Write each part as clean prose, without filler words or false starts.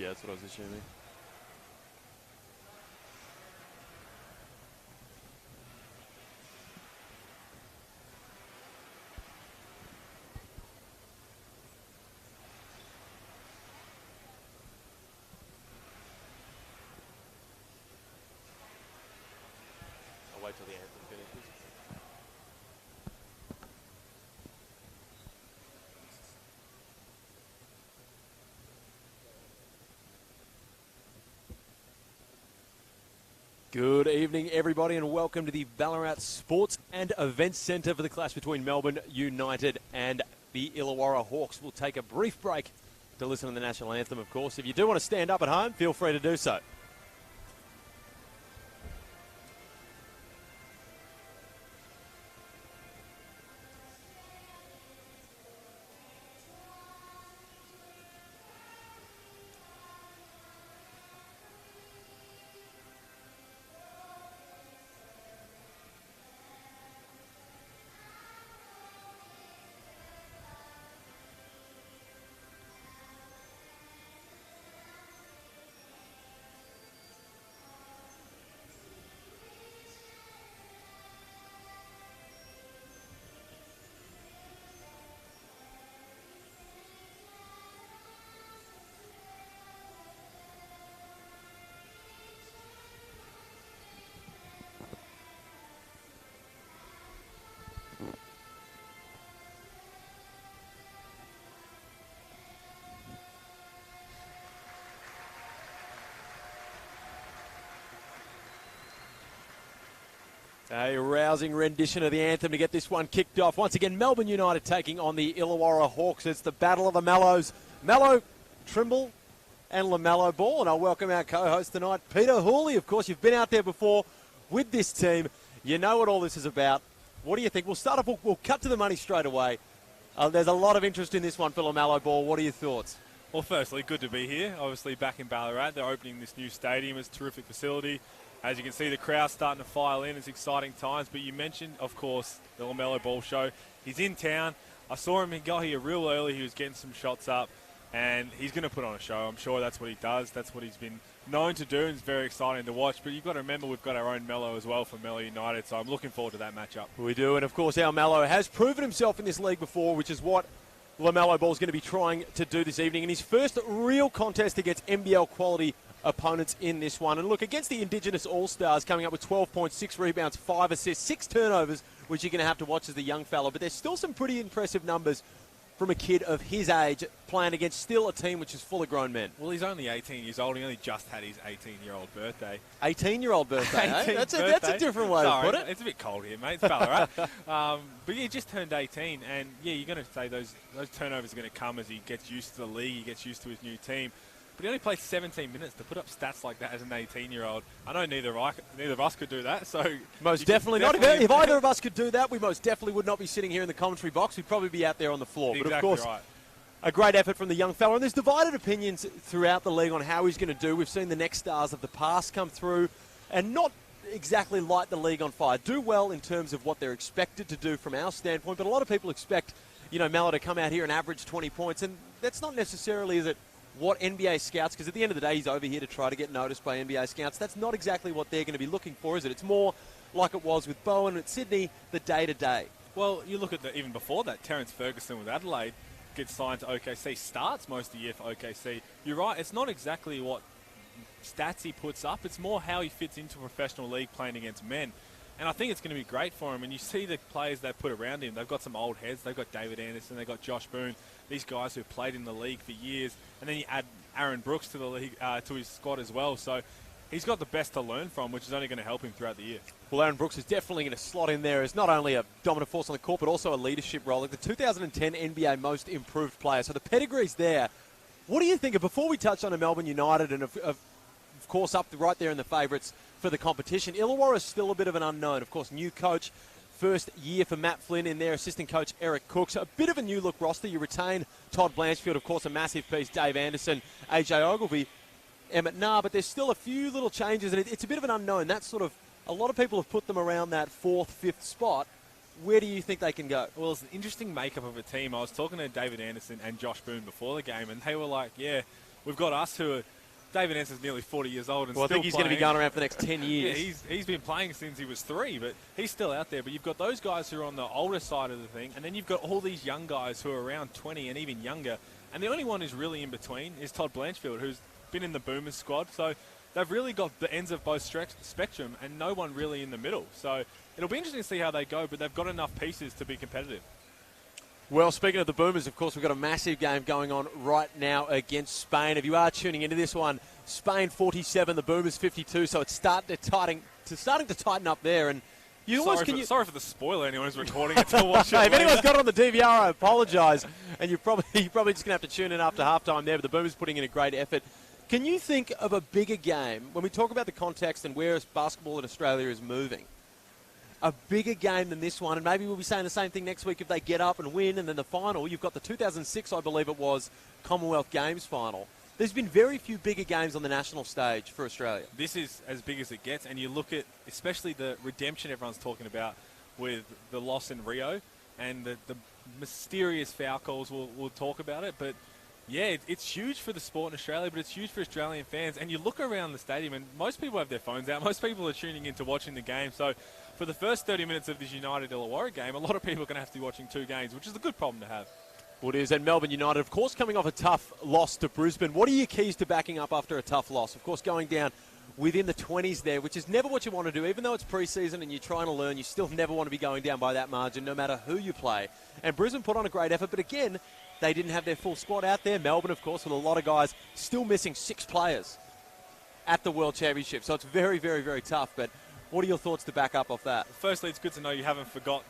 Yeah, that's what I was assuming. I'll wait till the anthem finishes. Good evening, everybody, and welcome to the Ballarat Sports and Events Centre for the clash between Melbourne United and the Illawarra Hawks. We'll take a brief break to listen to the national anthem, of course. If you do want to stand up at home, feel free to do so. A rousing rendition of the anthem to get this one kicked off. Once again, Melbourne United taking on the Illawarra Hawks. It's the battle of the Mallows. Mallow, Trimble, and LaMelo Ball. And I'll welcome our co-host tonight, Peter Hooley. Of course, you've been out there before with this team. You know what all this is about. What do you think? We'll start off, we'll cut to the money straight away. There's a lot of interest in this one for LaMelo Ball. What are your thoughts? Well, firstly, good to be here. Obviously, back in Ballarat. They're opening this new stadium. It's a terrific facility. As you can see, the crowd's starting to file in. It's exciting times. But you mentioned, of course, the LaMelo Ball show. He's in town. I saw him. He got here real early. He was getting some shots up. And he's going to put on a show. I'm sure that's what he does. That's what he's been known to do. And it's very exciting to watch. But you've got to remember we've got our own Mello as well from Mello United. So I'm looking forward to that matchup. We do. And, of course, our Mello has proven himself in this league before, which is what LaMelo Ball is going to be trying to do this evening. In his first real contest against NBL quality opponents in this one. And look, against the Indigenous All-Stars, coming up with 12 points, 6 rebounds, 5 assists, 6 turnovers, which you're going to have to watch as the young fella. But there's still some pretty impressive numbers from a kid of his age playing against still a team which is full of grown men. Well, he's only 18 years old. He only just had his 18-year-old birthday. 18-year-old birthday, eh? That's a different way to put it. It's a bit cold here, mate. It's Ballarat. But yeah, he just turned 18. And yeah, you're going to say those turnovers are going to come as he gets used to the league, he gets used to his new team. But he only played 17 minutes to put up stats like that as an 18-year-old. I know neither of us could do that. So most definitely not. If either of us could do that, we most definitely would not be sitting here in the commentary box. We'd probably be out there on the floor. Exactly, but of course, right. A great effort from the young fella. And there's divided opinions throughout the league on how he's going to do. We've seen the next stars of the past come through and not exactly light the league on fire. Do well in terms of what they're expected to do from our standpoint. But a lot of people expect, Mello to come out here and average 20 points. And that's not necessarily, is it, what NBA scouts, because at the end of the day, he's over here to try to get noticed by NBA scouts. That's not exactly what they're going to be looking for, is it? It's more like it was with Bowen at Sydney, the day-to-day. Well, you look at even before that, Terence Ferguson with Adelaide gets signed to OKC, starts most of the year for OKC. You're right, it's not exactly what stats he puts up. It's more how he fits into a professional league playing against men. And I think it's going to be great for him. And you see the players they put around him. They've got some old heads. They've got David Anderson. They've got Josh Boone. These guys who've played in the league for years. And then you add Aaron Brooks to the league, to his squad as well. So he's got the best to learn from, which is only going to help him throughout the year. Well, Aaron Brooks is definitely going to slot in there as not only a dominant force on the court, but also a leadership role. Like the 2010 NBA Most Improved Player. So the pedigree's there. What do you think of, before we touch on a Melbourne United and of course up right there in the favourites for the competition, Illawarra is still a bit of an unknown. Of course, new coach, first year for Matt Flynn in there, assistant coach Eric Cooks. A bit of a new look roster. You retain Todd Blanchfield, of course, a massive piece, Dave Anderson, AJ Ogilvy, Emmett Nah, but there's still a few little changes, and it's a bit of an unknown. That's sort of, a lot of people have put them around that 4th, 5th spot. Where do you think they can go? Well, it's an interesting makeup of a team. I was talking to David Anderson and Josh Boone before the game, and they were like, yeah, we've got us who are David Anson's nearly 40 years old and Well, I still think he's going to be playing. going around for the next 10 years. Yeah, he's been playing since he was 3, but he's still out there. But you've got those guys who are on the older side of the thing, and then you've got all these young guys who are around 20 and even younger. And the only one who's really in between is Todd Blanchfield, who's been in the Boomers squad. So they've really got the ends of both spectrum and no one really in the middle. So it'll be interesting to see how they go, but they've got enough pieces to be competitive. Well, speaking of the Boomers, of course, we've got a massive game going on right now against Spain. If you are tuning into this one, Spain 47, the Boomers 52, so it's starting to tighten up there. And you Sorry for the spoiler, anyone who's recording it to watch it. Hey, if anyone's got it on the DVR, I apologise. And you're probably just going to have to tune in after halftime there, but the Boomers putting in a great effort. Can you think of a bigger game, when we talk about the context and where basketball in Australia is moving, a bigger game than this one? And maybe we'll be saying the same thing next week if they get up and win, and then the final. You've got the 2006, I believe it was, Commonwealth Games final. There's been very few bigger games on the national stage for Australia. This is as big as it gets, and you look at especially the redemption everyone's talking about with the loss in Rio and the mysterious foul calls. We'll talk about it, but yeah, it's huge for the sport in Australia, but it's huge for Australian fans. And you look around the stadium, and most people have their phones out. Most people are tuning in to watching the game. So for the first 30 minutes of this United Illawarra game, a lot of people are going to have to be watching two games, which is a good problem to have. Well, it is. And Melbourne United, of course, coming off a tough loss to Brisbane. What are your keys to backing up after a tough loss? Of course, going down within the 20s there, which is never what you want to do. Even though it's pre-season and you're trying to learn, you still never want to be going down by that margin, no matter who you play. And Brisbane put on a great effort, but again, they didn't have their full squad out there. Melbourne, of course, with a lot of guys still missing 6 players at the World Championship. So it's very, very, very tough. But what are your thoughts to back up off that? Firstly, it's good to know you haven't forgot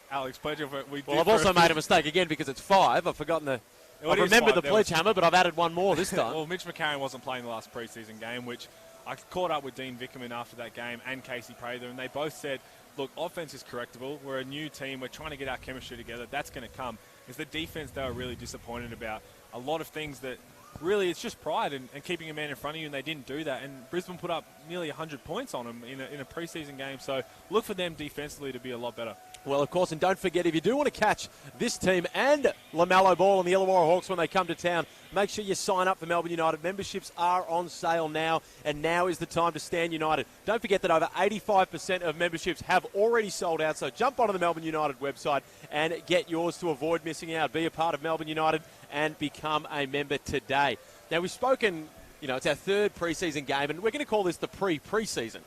Alex Pledger. Well, I've also made a mistake again because it's 5. I've forgotten the... I remember the pledge hammer, but I've added one more this time. Well, Mitch McCarron wasn't playing the last preseason game, which I caught up with Dean Vickerman after that game and Casey Prather, and they both said, look, offense is correctable. We're a new team. We're trying to get our chemistry together. That's going to come. It's the defense they were really disappointed about. A lot of things that really it's just pride and keeping a man in front of you, and they didn't do that. And Brisbane put up nearly 100 points on them in a preseason game. So look for them defensively to be a lot better. Well, of course, and don't forget, if you do want to catch this team and LaMelo Ball and the Illawarra Hawks when they come to town, make sure you sign up for Melbourne United. Memberships are on sale now, and now is the time to stand united. Don't forget that over 85% of memberships have already sold out, so jump onto the Melbourne United website and get yours to avoid missing out. Be a part of Melbourne United and become a member today. Now, we've spoken, it's our third preseason game, and we're going to call this the pre-preseason.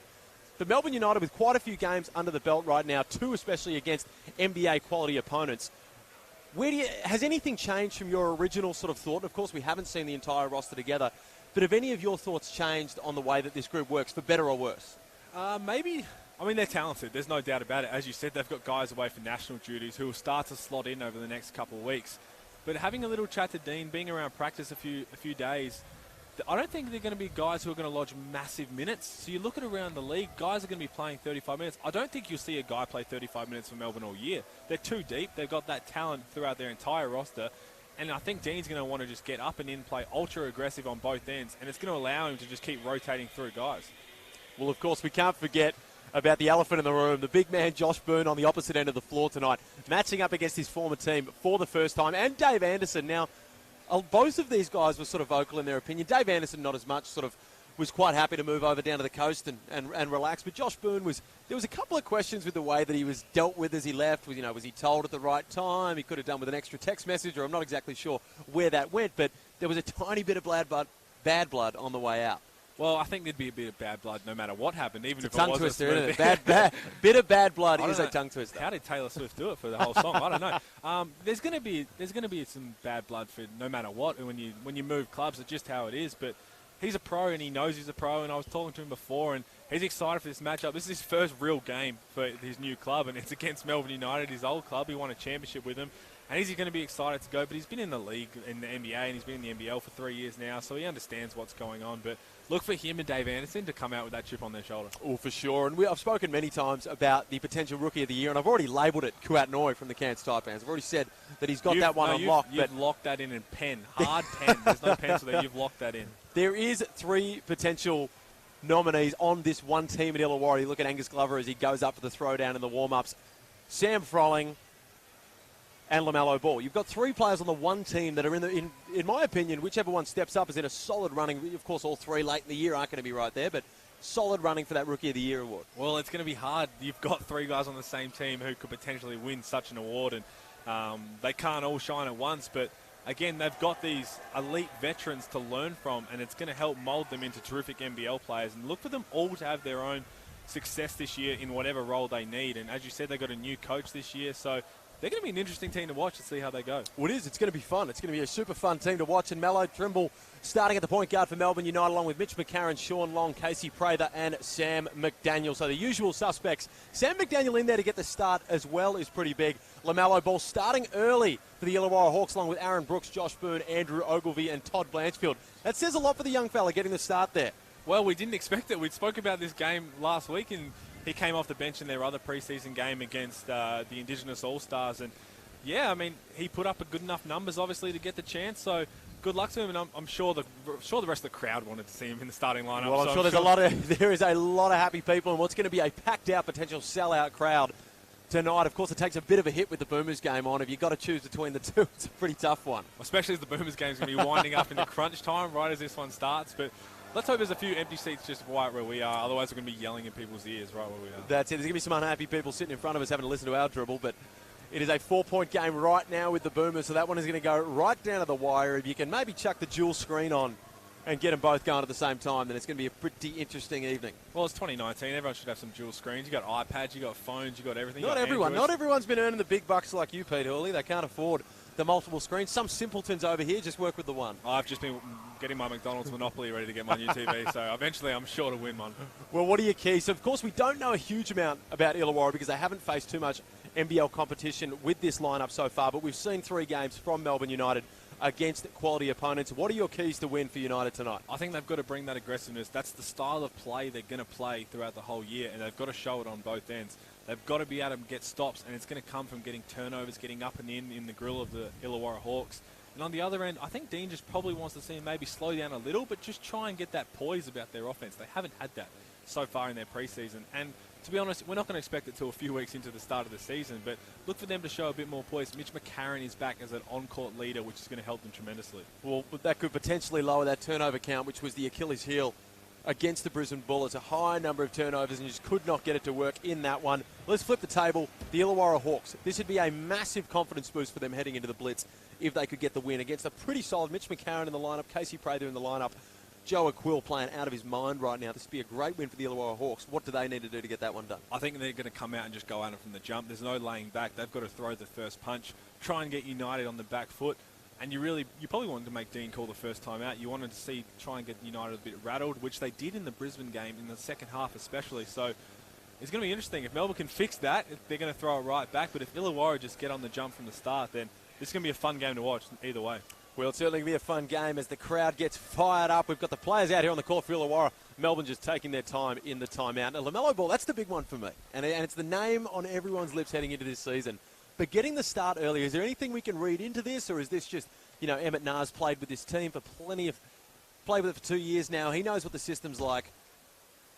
But Melbourne United with quite a few games under the belt right now, 2 especially against NBA quality opponents. Has anything changed from your original sort of thought? Of course, we haven't seen the entire roster together, but have any of your thoughts changed on the way that this group works, for better or worse? Maybe. I mean, they're talented. There's no doubt about it. As you said, they've got guys away for national duties who will start to slot in over the next couple of weeks. But having a little chat to Dean, being around practice a few days, I don't think they're going to be guys who are going to lodge massive minutes. So you look at around the league, guys are going to be playing 35 minutes. I don't think you'll see a guy play 35 minutes for Melbourne all year. They're too deep. They've got that talent throughout their entire roster. And I think Dean's going to want to just get up and in, play ultra aggressive on both ends. And it's going to allow him to just keep rotating through guys. Well, of course, we can't forget about the elephant in the room, the big man Josh Byrne on the opposite end of the floor tonight, matching up against his former team for the first time, and Dave Anderson. Now, both of these guys were sort of vocal in their opinion. Dave Anderson, not as much, sort of was quite happy to move over down to the coast and relax. But Josh Byrne there was a couple of questions with the way that he was dealt with as he left. Was he told at the right time? He could have done with an extra text message, or I'm not exactly sure where that went. But there was a tiny bit of bad blood on the way out. Well, I think there'd be a bit of bad blood no matter what happened, even if it was tongue twister, isn't it? Bit of bad blood is a tongue twister. How did Taylor Swift do it for the whole song? I don't know. There's going to be some bad blood for no matter what when you move clubs. It's just how it is. But he's a pro and he knows he's a pro. And I was talking to him before, and he's excited for this matchup. This is his first real game for his new club, and it's against Melbourne United, his old club. He won a championship with them. And he's going to be excited to go, but he's been in the league, in the NBA, and he's been in the NBL for 3 years now, so he understands what's going on. But look for him and Dave Anderson to come out with that chip on their shoulder. Oh, for sure. And I've spoken many times about the potential Rookie of the Year, and I've already labelled it Kouat Noi from the Cairns Taipans. I've already said that he's got that one unlocked. You've locked that in pen. Hard pen. There's no pencil there. You've locked that in. There is 3 potential nominees on this one team at Illawarra. You look at Angus Glover as he goes up for the throwdown in the warm-ups. Sam Froling, and LaMelo Ball. You've got three players on the one team that are in my opinion, whichever one steps up is in a solid running. Of course, all three late in the year aren't going to be right there, but solid running for that Rookie of the Year award. Well, it's going to be hard. You've got three guys on the same team who could potentially win such an award, and they can't all shine at once, but again, they've got these elite veterans to learn from, and it's going to help mold them into terrific NBL players. And look for them all to have their own success this year in whatever role they need. And as you said, they've got a new coach this year, so they're going to be an interesting team to watch to see how they go. Well, it is. It's going to be fun. It's going to be a super fun team to watch. And Melo Trimble starting at the point guard for Melbourne United, along with Mitch McCarron, Sean Long, Casey Prather, and Sam McDaniel. So the usual suspects. Sam McDaniel in there to get the start as well is pretty big. LaMelo Ball starting early for the Illawarra Hawks, along with Aaron Brooks, Josh Boone, Andrew Ogilvie, and Todd Blanchfield. That says a lot for the young fella getting the start there. Well, we didn't expect it. We spoke about this game last week, and he came off the bench in their other preseason game against the Indigenous All-Stars. And, yeah, I mean, he put up a good enough numbers, obviously, to get the chance. So good luck to him, and I'm sure the rest of the crowd wanted to see him in the starting lineup. Well, I'm sure there is a lot of happy people, and what's going to be a packed-out potential sellout crowd tonight. Of course, it takes a bit of a hit with the Boomers game on. If you've got to choose between the two, it's a pretty tough one. Especially as the Boomers game is going to be winding up in the crunch time right as this one starts. But let's hope there's a few empty seats just right where we are. Otherwise, we're going to be yelling in people's ears right where we are. That's it. There's going to be some unhappy people sitting in front of us having to listen to our dribble, but it is a 4-point game right now with the Boomers, so that one is going to go right down to the wire. If you can maybe chuck the dual screen on and get them both going at the same time, then it's going to be a pretty interesting evening. Well, it's 2019. Everyone should have some dual screens. You got iPads, you got phones, you got everything. Not everyone. Not everyone's been earning the big bucks like you, Pete Hurley. They can't afford the multiple screens. Some simpletons over here just work with the one. I've just been getting my McDonald's Monopoly ready to get my new TV, so eventually I'm sure to win one. Well, what are your keys? So, of course, we don't know a huge amount about Illawarra because they haven't faced too much NBL competition with this lineup so far, but we've seen 3 games from Melbourne United against quality opponents. What are your keys to win for United tonight? I think they've got to bring that aggressiveness. That's the style of play they're going to play throughout the whole year, and they've got to show it on both ends. They've got to be able to get stops, and it's going to come from getting turnovers, getting up and in the grill of the Illawarra Hawks. And on the other end, I think Dean just probably wants to see them maybe slow down a little, but just try and get that poise about their offense. They haven't had that so far in their preseason. And to be honest, we're not going to expect it till a few weeks into the start of the season, but look for them to show a bit more poise. Mitch McCarron is back as an on-court leader, which is going to help them tremendously. Well, that could potentially lower that turnover count, which was the Achilles heel against the Brisbane Bullets. A high number of turnovers, and you just could not get it to work in that one. Let's flip the table. The Illawarra Hawks. This would be a massive confidence boost for them heading into the Blitz if they could get the win against a pretty solid Mitch McCarron in the lineup, Casey Prather in the lineup, Joe Aquill playing out of his mind right now. This would be a great win for the Illawarra Hawks. What do they need to do to get that one done? I think they're going to come out and just go at it from the jump. There's no laying back. They've got to throw the first punch, try and get United on the back foot. And you probably wanted to make Dean call the first time out. You wanted to try and get United a bit rattled, which they did in the Brisbane game, in the second half especially. So it's going to be interesting. If Melbourne can fix that, they're going to throw it right back. But if Illawarra just get on the jump from the start, then this is going to be a fun game to watch either way. Well, it's certainly going to be a fun game as the crowd gets fired up. We've got the players out here on the court for Illawarra. Melbourne just taking their time in the timeout. Now, LaMelo Ball, that's the big one for me. And it's the name on everyone's lips heading into this season. But getting the start early, is there anything we can read into this? Or is this just, Emmett Naar's played with this team for played with it for 2 years now. He knows what the system's like.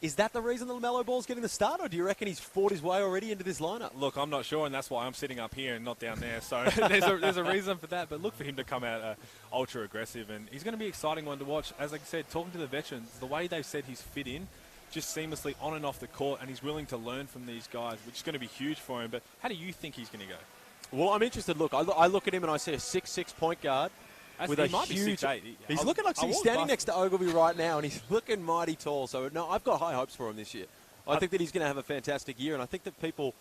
Is that the reason that LaMelo Ball's getting the start, or do you reckon he's fought his way already into this lineup? Look, I'm not sure, and that's why I'm sitting up here and not down there. So there's a reason for that. But look for him to come out ultra aggressive, and he's going to be an exciting one to watch. As I said, talking to the veterans, the way they've said he's fit in, just seamlessly on and off the court, and he's willing to learn from these guys, which is going to be huge for him. But how do you think he's going to go? Well, I'm interested. Look, I look at him and I see a 6'6" point guard. With a huge, he's looking like he's standing next to Ogilvie right now, and he's looking mighty tall. So, no, I've got high hopes for him this year. I think that he's going to have a fantastic year, and I think that people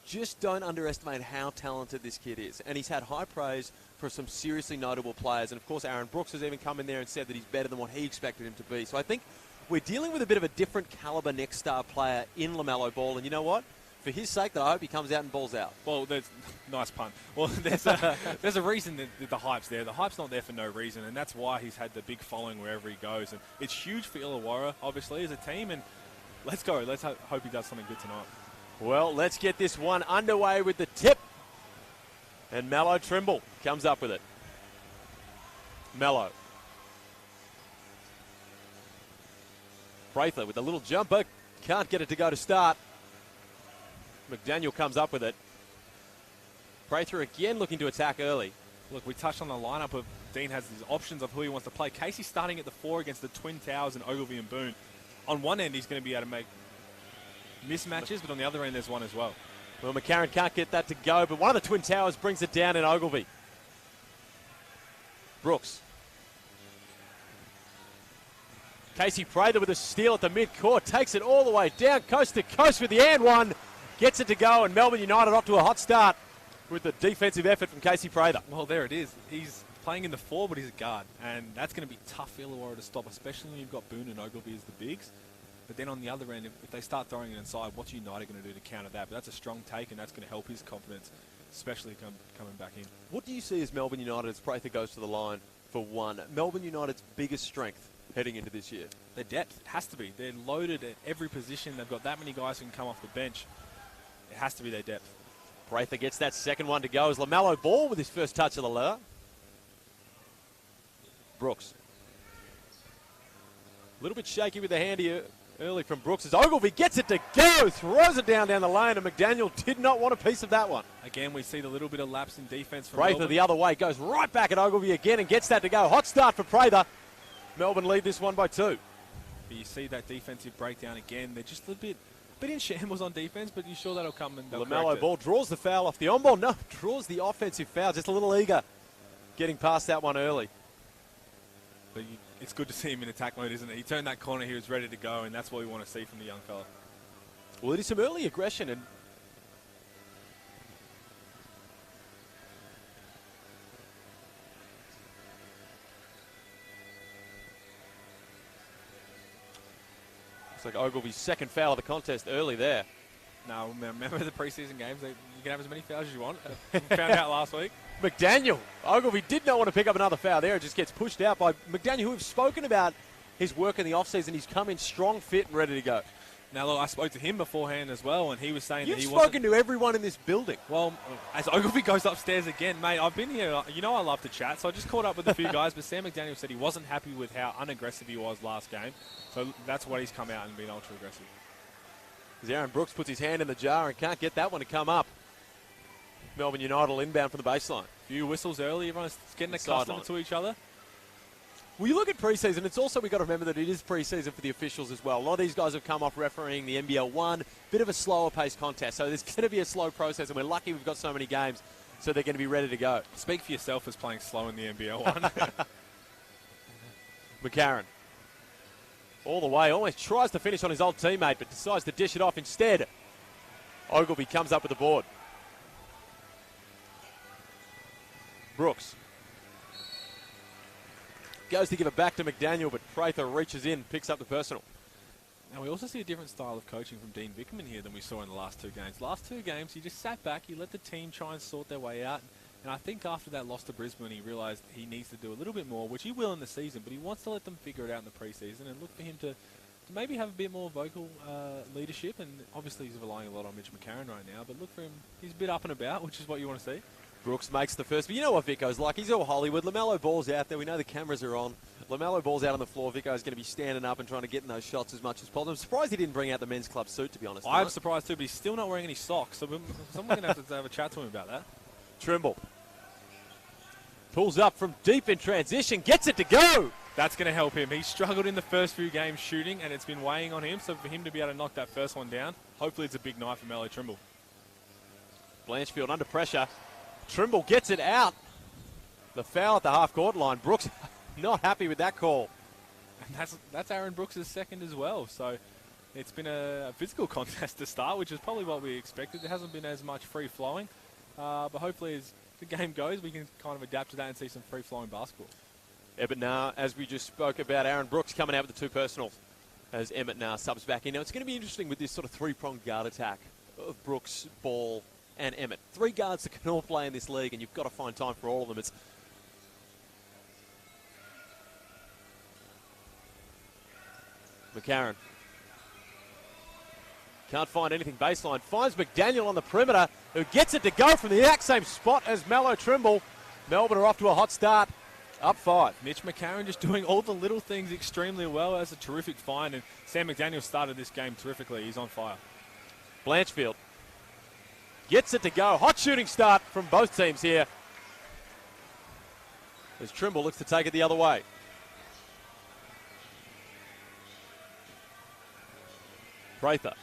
just don't underestimate how talented this kid is. And he's had high praise for some seriously notable players. And, of course, Aaron Brooks has even come in there and said that he's better than what he expected him to be. So I think we're dealing with a bit of a different caliber next star player in LaMelo Ball. And you know what? For his sake, I hope he comes out and balls out. Well, nice pun. Well, there's a reason that the hype's there. The hype's not there for no reason, and that's why he's had the big following wherever he goes. And it's huge for Illawarra, obviously, as a team. And let's go. Let's hope he does something good tonight. Well, let's get this one underway with the tip. And Melo Trimble comes up with it. Melo. Prather with a little jumper. Can't get it to go to start. McDaniel comes up with it. Prather again looking to attack early. Look, we touched on the lineup of Dean has his options of who he wants to play. Casey starting at the 4 against the Twin Towers and Ogilvy and Boone. On one end, he's going to be able to make mismatches, but on the other end, there's one as well. Well, McCarron can't get that to go, but one of the Twin Towers brings it down in Ogilvy. Brooks. Casey Prather with a steal at the mid-court, takes it all the way down, coast to coast with the and one, gets it to go, and Melbourne United off to a hot start with the defensive effort from Casey Prather. Well, there it is. He's playing in the 4, but he's a guard, and that's going to be tough for Illawarra to stop, especially when you've got Boone and Ogilvy as the bigs. But then on the other end, if they start throwing it inside, what's United going to do to counter that? But that's a strong take, and that's going to help his confidence, especially coming back in. What do you see as Melbourne United as Prather goes to the line for one? Melbourne United's biggest strength heading into this year? Their depth. It has to be. They're loaded at every position. They've got that many guys who can come off the bench. It has to be their depth. Prather gets that second one to go as LaMelo Ball with his first touch of the leather. Brooks. A little bit shaky with the hand here early from Brooks as Ogilvy gets it to go, throws it down the lane, and McDaniel did not want a piece of that one. Again, we see the little bit of lapse in defense from Prather Melbourne. the other way, goes right back at Ogilvy again and gets that to go. Hot start for Prather. Melbourne lead this one by 2. But you see that defensive breakdown again. They're just a bit in shambles on defense, but you're sure that'll come and they'll LaMelo correct it. Ball draws the foul off the on-ball. No, draws the offensive foul. Just a little eager getting past that one early. But it's good to see him in attack mode, isn't it? He turned that corner, he was ready to go, and that's what we want to see from the young fella. Well, it is some early aggression, and it's like Ogilvy's second foul of the contest early there. Now, remember the preseason games? You can have as many fouls as you want. We found out last week. McDaniel. Ogilvy did not want to pick up another foul there. It just gets pushed out by McDaniel, who we've spoken about his work in the offseason. He's come in strong, fit, and ready to go. Now, look, I spoke to him beforehand as well, and he was saying You've that he spoken to everyone in this building. Well, as Ogilvy goes upstairs again, mate, I've been here. You know I love to chat, so I just caught up with a few guys, but Sam McDaniel said he wasn't happy with how unaggressive he was last game. So that's why he's come out and been ultra-aggressive. As Aaron Brooks puts his hand in the jar and can't get that one to come up. Melbourne United will inbound from the baseline. Few whistles early, everyone's getting accustomed to each other. Well, you look at preseason, it's also, we've got to remember that it is preseason for the officials as well. A lot of these guys have come off refereeing the NBL 1, bit of a slower paced contest. So there's going to be a slow process, and we're lucky we've got so many games, so they're going to be ready to go. Speak for yourself as playing slow in the NBL 1. McCarron. All the way, almost tries to finish on his old teammate, but decides to dish it off instead. Ogilvy comes up with the board. Brooks. Goes to give it back to McDaniel, but Prather reaches in, picks up the personal. Now, we also see a different style of coaching from Dean Vickerman here than we saw in the last 2 games. Last 2 games, he just sat back, he let the team try and sort their way out. And I think after that loss to Brisbane, he realised he needs to do a little bit more, which he will in the season, but he wants to let them figure it out in the preseason and look for him to maybe have a bit more vocal leadership. And obviously he's relying a lot on Mitch McCarron right now, but look for him. He's a bit up and about, which is what you want to see. Brooks makes the first, but you know what Vico's like. He's all Hollywood. LaMelo Ball's out there. We know the cameras are on. LaMelo Ball's out on the floor. Vico's going to be standing up and trying to get in those shots as much as possible. I'm surprised he didn't bring out the men's club suit, to be honest. I'm surprised too, but he's still not wearing any socks, so someone's going to have a chat to him about that. Trimble. Pulls up from deep in transition, gets it to go. That's going to help him. He struggled in the first few games shooting, and it's been weighing on him. So for him to be able to knock that first one down, hopefully it's a big night for Melo Trimble. Blanchfield under pressure. Trimble gets it out. The foul at the half-court line. Brooks not happy with that call. And that's Aaron Brooks' second as well. So it's been a physical contest to start, which is probably what we expected. There hasn't been as much free-flowing. But hopefully as the game goes, we can kind of adapt to that and see some free-flowing basketball. Emmett Nah, as we just spoke about, Aaron Brooks coming out with the 2 personals as Emmett Nah subs back in. Now, it's going to be interesting with this sort of 3-pronged guard attack of Brooks, Ball, and Emmett. 3 guards that can all play in this league, and you've got to find time for all of them. It's McCarron. Can't find anything baseline. Finds McDaniel on the perimeter, who gets it to go from the exact same spot as Melo Trimble. Melbourne are off to a hot start, up 5. Mitch McCarron just doing all the little things extremely well. That's a terrific find, and Sam McDaniel started this game terrifically. He's on fire. Blanchfield Gets it to go. Hot shooting start from both teams here. As Trimble looks to take it the other way. Prather.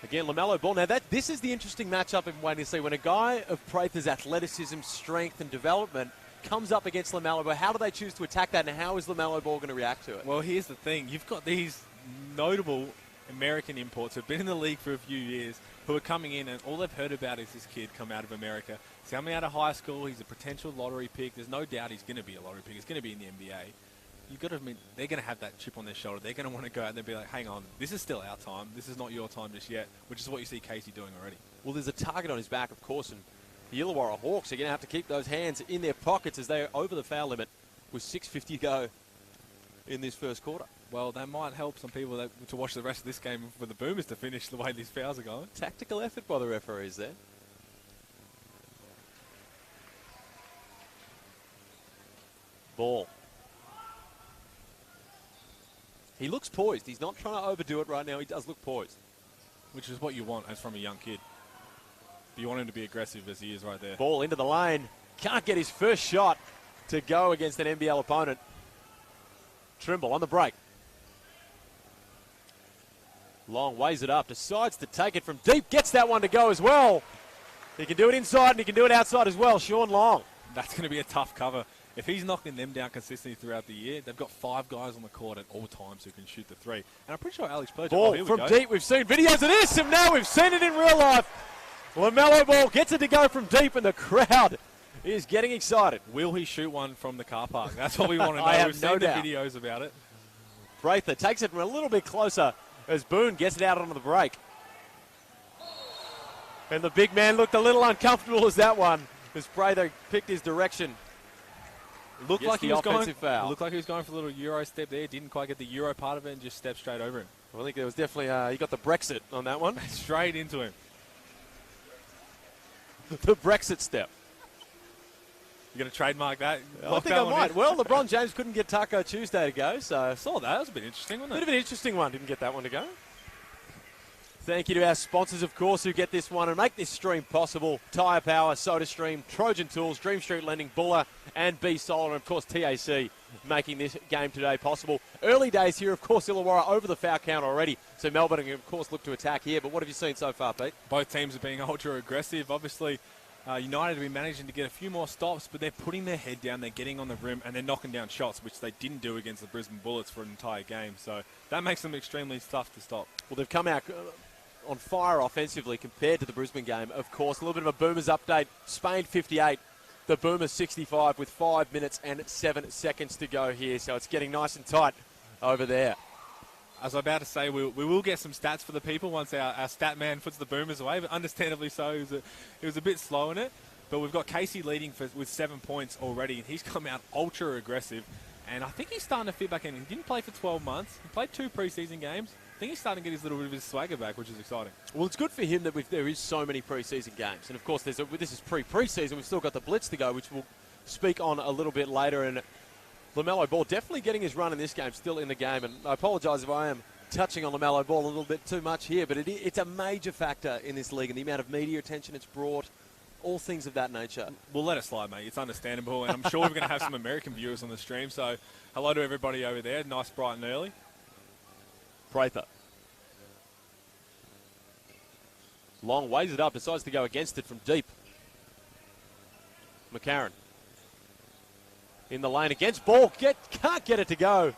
Again, LaMelo Ball. Now, this is the interesting matchup I'm waiting to see. When a guy of Prather's athleticism, strength, and development comes up against LaMelo Ball, how do they choose to attack that, and how is LaMelo Ball going to react to it? Well, here's the thing. You've got these notable American imports who've been in the league for a few years who are coming in, and all they've heard about is this kid come out of America. He's coming out of high school. He's a potential lottery pick. There's no doubt he's going to be a lottery pick. He's going to be in the NBA. You've got to admit, they're going to have that chip on their shoulder. They're going to want to go out and be like, hang on, this is still our time. This is not your time just yet, which is what you see Casey doing already. Well, there's a target on his back, of course, and the Illawarra Hawks are going to have to keep those hands in their pockets as they're over the foul limit with 6:50 to go in this first quarter. Well, that might help some people to watch the rest of this game for the Boomers to finish the way these fouls are going. Tactical effort by the referees there. Ball. He looks poised. He's not trying to overdo it right now. He does look poised. Which is what you want as from a young kid. You want him to be aggressive as he is right there. Ball into the lane. Can't get his first shot to go against an NBL opponent. Trimble on the break. Long weighs it up. Decides to take it from deep. Gets that one to go as well. He can do it inside and he can do it outside as well. Sean Long. That's going to be a tough cover. If he's knocking them down consistently throughout the year, they've got 5 guys on the court at all times who can shoot the 3. And I'm pretty sure Alex Pledger... Ball from deep. We've seen videos of this, and now we've seen it in real life. LaMelo Ball gets it to go from deep, and the crowd is getting excited. Will he shoot one from the car park? That's what we want to know. I have We've no seen doubt. the videos about it. Prather takes it from a little bit closer as Boone gets it out onto the break. And the big man looked a little uncomfortable as that one, as Prather picked his direction. Looked like he was going. Foul. Looked like he was going for a little Euro step there. Didn't quite get the Euro part of it and just stepped straight over him. Well, I think there was definitely, he got the Brexit on that one. Straight into him. The Brexit step. You going to trademark that? I think I might. Well, LeBron James couldn't get Taco Tuesday to go, so... I saw that. That was a bit interesting, wasn't it? Bit of an interesting one. Didn't get that one to go. Thank you to our sponsors, of course, who get this one and make this stream possible. Tyre Power, SodaStream, Trojan Tools, Dream Street Lending, Buller, and B Solar, and of course TAC making this game today possible. Early days here, of course, Illawarra over the foul count already, so Melbourne can, of course, look to attack here. But what have you seen so far, Pete? Both teams are being ultra aggressive. Obviously, United have been managing to get a few more stops, but they're putting their head down, they're getting on the rim, and they're knocking down shots, which they didn't do against the Brisbane Bullets for an entire game. So that makes them extremely tough to stop. Well, they've come out on fire offensively compared to the Brisbane game. Of course, a little bit of a Boomers update. Spain 58, the Boomers 65 with 5 minutes and 7 seconds to go here. So it's getting nice and tight over there. As I was about to say, we will get some stats for the people once our stat man puts the Boomers away, but understandably so. He was a bit slow in it. But we've got Casey leading with 7 points already, and he's come out ultra aggressive. And I think he's starting to fit back in. He didn't play for 12 months. He played 2 preseason games. I think he's starting to get his little bit of his swagger back, which is exciting. Well, it's good for him that there is so many preseason games. And, of course, this is pre-preseason. We've still got the Blitz to go, which we'll speak on a little bit later. And LaMelo Ball definitely getting his run in this game, still in the game. And I apologise if I am touching on LaMelo Ball a little bit too much here, but it's a major factor in this league and the amount of media attention it's brought, all things of that nature. We'll let it slide, mate. It's understandable. And I'm sure we're going to have some American viewers on the stream. So hello to everybody over there. Nice, bright and early. Prather. Long weighs it up, decides to go against it from deep. McCarron. In the lane against Ball. Can't get it to go,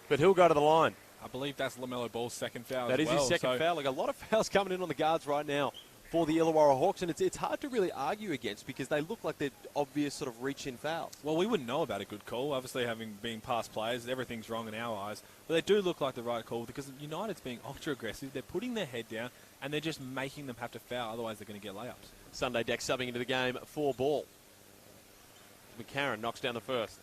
but he'll go to the line. I believe that's LaMelo Ball's second foul That as is well. his second foul. Like a lot of fouls coming in on the guards right now for the Illawarra Hawks, and it's hard to really argue against because they look like they're obvious sort of reach-in fouls. Well, we wouldn't know about a good call. Obviously, having been past players, everything's wrong in our eyes. But they do look like the right call because United's being ultra-aggressive. They're putting their head down, and they're just making them have to foul. Otherwise, they're going to get layups. Sunday Deck subbing into the game for Ball. McCarron knocks down the first.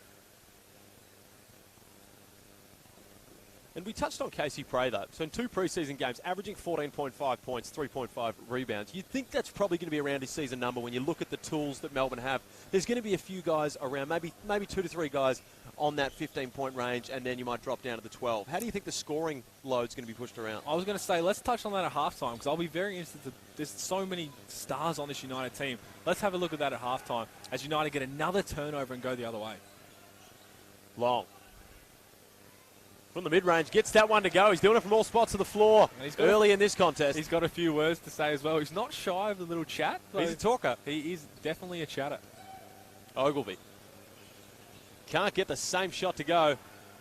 And we touched on Casey Prather. So in 2 preseason games, averaging 14.5 points, 3.5 rebounds. You'd think that's probably going to be around his season number when you look at the tools that Melbourne have. There's going to be a few guys around, maybe 2 to 3 guys on that 15-point range, and then you might drop down to the 12. How do you think the scoring load's going to be pushed around? I was going to say, let's touch on that at halftime, because I'll be very interested. There's so many stars on this United team. Let's have a look at that at halftime as United get another turnover and go the other way. Long. From the mid-range, gets that one to go. He's doing it from all spots of the floor early in this contest. He's got a few words to say as well. He's not shy of the little chat. He's a talker. He is definitely a chatter. Ogilvy. Can't get the same shot to go.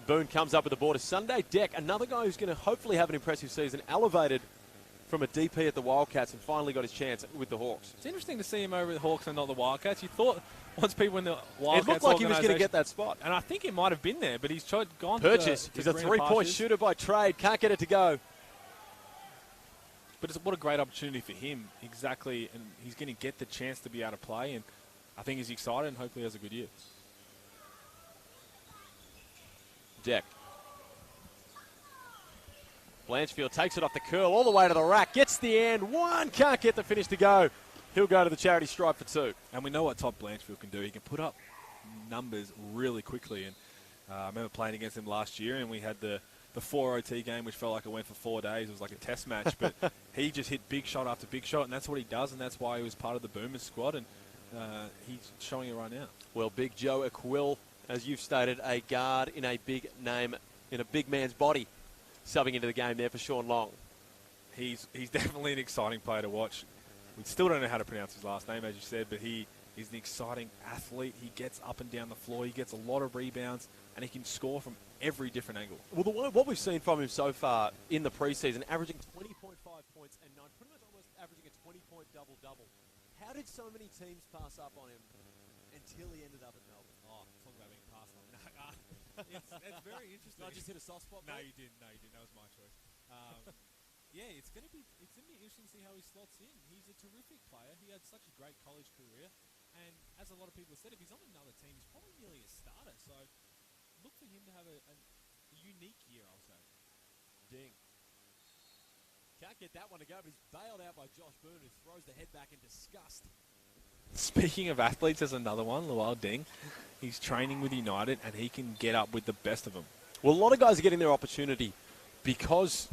Boone comes up with the board. Sunday Deck, another guy who's going to hopefully have an impressive season, elevated from a DP at the Wildcats and finally got his chance with the Hawks. It's interesting to see him over the Hawks and not the Wildcats. You thought once people in the Wildcats, it looked like he was going to get that spot. And I think it might have been there, but he's gone Purchase. to He's a greener three-point pastures. shooter by trade. Can't get it to go. But what a great opportunity for him, exactly. And he's going to get the chance to be able to play. And I think he's excited and hopefully has a good year. Deck. Blanchfield takes it off the curl all the way to the rack. Gets the end. One. Can't get the finish to go. He'll go to the charity stripe for 2. And we know what Todd Blanchfield can do. He can put up numbers really quickly. And I remember playing against him last year, and we had the 4 OT game, which felt like it went for 4 days. It was like a test match. But he just hit big shot after big shot, and that's what he does, and that's why he was part of the Boomers squad. And he's showing it right now. Well, Big Joe Aquil, as you've stated, a guard in a big name, in a big man's body, subbing into the game there for Sean Long. He's definitely an exciting player to watch. We still don't know how to pronounce his last name, as you said, but he is an exciting athlete. He gets up and down the floor. He gets a lot of rebounds, and he can score from every different angle. Well, what we've seen from him so far in the preseason, averaging 20.5 points and pretty much almost averaging a 20-point double-double. How did so many teams pass up on him until he ended up at Melbourne? Oh, talk about being passed on. It's very interesting. I just hit a soft spot. No, you didn't. That was my choice. Yeah, it's going to be interesting to see how he slots in. He's a terrific player. He had such a great college career, and as a lot of people have said, if he's on another team, he's probably nearly a starter. So look for him to have a unique year, I'll say. Ding. Can't get that one to go, but he's bailed out by Josh Boone, who throws the head back in disgust. Speaking of athletes, there's another one, Lual Deng. He's training with United, and he can get up with the best of them. Well, a lot of guys are getting their opportunity because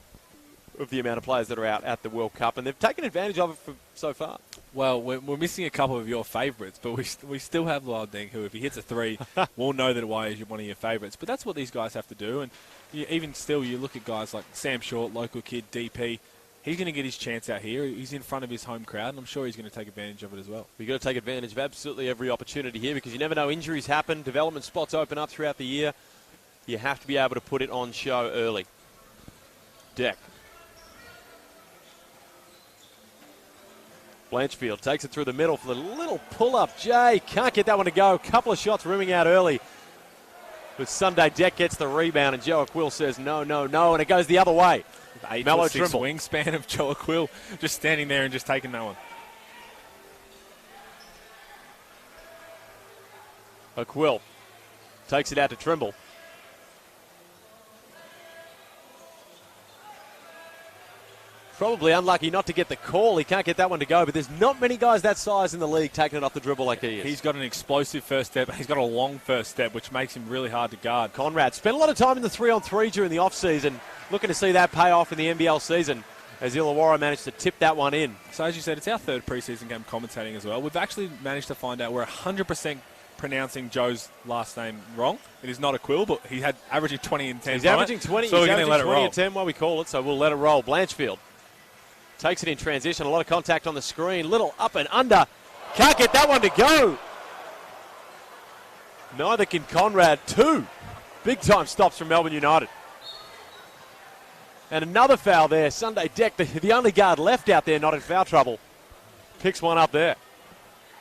of the amount of players that are out at the World Cup, and they've taken advantage of it so far. Well, we're missing a couple of your favourites, but we still have Lual Deng, who, if he hits a 3, we'll know that why he's one of your favourites. But that's what these guys have to do, and even still, you look at guys like Sam Short, local kid, DP. He's going to get his chance out here. He's in front of his home crowd, and I'm sure he's going to take advantage of it as well. You've got to take advantage of absolutely every opportunity here because you never know, injuries happen, development spots open up throughout the year. You have to be able to put it on show early. Deck. Blanchfield takes it through the middle for the little pull-up. Jay can't get that one to go. A couple of shots rimming out early. But Sunday Deck gets the rebound, and Joe Aquil says no, no, no, and it goes the other way. 8'6" wingspan of Joe Aquil, just standing there and just taking that one. Aquil takes it out to Trimble. Probably unlucky not to get the call. He can't get that one to go, but there's not many guys that size in the league taking it off the dribble like he is. He's got an explosive first step. He's got a long first step, which makes him really hard to guard. Conrad spent a lot of time in the 3-on-3 during the off-season. Looking to see that pay off in the NBL season as Illawarra managed to tip that one in. So as you said, it's our third preseason game commentating as well. We've actually managed to find out we're 100% pronouncing Joe's last name wrong. It is not Aquil, but he had averaging 20 and 10. He's averaging 20. So he's we're going to let it 20 roll. and 10 while we call it, so we'll let it roll. Blanchfield takes it in transition. A lot of contact on the screen. Little up and under. Can't get that one to go. Neither can Conrad. 2 big-time stops from Melbourne United. And another foul there. Sunday Deck, the only guard left out there not in foul trouble, picks one up there.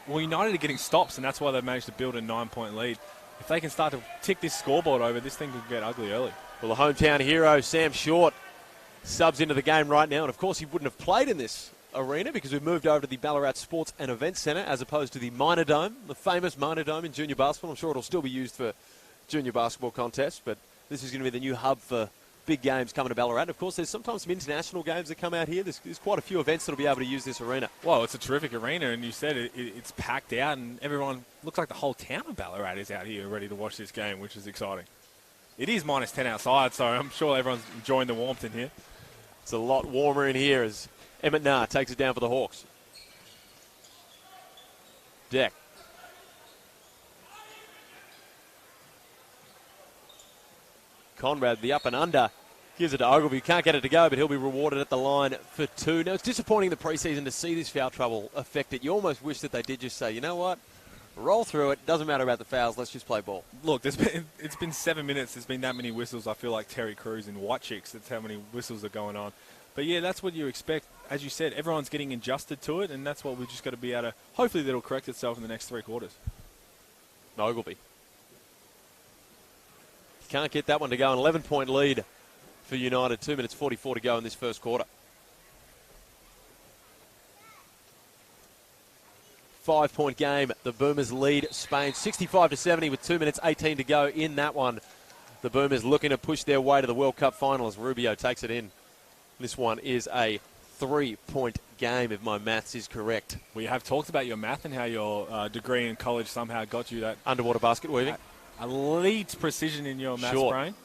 Well, United are getting stops, and that's why they've managed to build a 9-point lead. If they can start to tick this scoreboard over, this thing could get ugly early. Well, the hometown hero, Sam Short, subs into the game right now. And, of course, he wouldn't have played in this arena because we've moved over to the Ballarat Sports and Events Centre as opposed to the Minor Dome, the famous Minor Dome in junior basketball. I'm sure it'll still be used for junior basketball contests, but this is going to be the new hub for big games coming to Ballarat. Of course, there's sometimes some international games that come out here. There's quite a few events that'll be able to use this arena. Well, it's a terrific arena, and you said it's packed out, and everyone looks like the whole town of Ballarat is out here ready to watch this game, which is exciting. It is -10 outside, so I'm sure everyone's enjoying the warmth in here. It's a lot warmer in here as Emmett Nah takes it down for the Hawks. Deck. Conrad, the up and under, gives it to Ogilvie. Can't get it to go, but he'll be rewarded at the line for 2. Now, it's disappointing the preseason to see this foul trouble affect it. You almost wish that they did just say, you know what, roll through it. Doesn't matter about the fouls. Let's just play ball. Look, it's been 7 minutes. There's been that many whistles. I feel like Terry Crews in White Chicks. That's how many whistles are going on. But, yeah, that's what you expect. As you said, everyone's getting adjusted to it, and that's what we've just got to be able to – hopefully that'll correct itself in the next 3 quarters. Ogilvie. Can't get that one to go. An 11-point lead for United. 2 minutes 44 to go in this first quarter. 5-point game. The Boomers lead Spain 65-70 with 2 minutes 18 to go in that one. The Boomers looking to push their way to the World Cup final as Rubio takes it in. This one is a 3-point game, if my maths is correct. We have talked about your math and how your degree in college somehow got you that underwater basket weaving. Elite precision in your maths brain.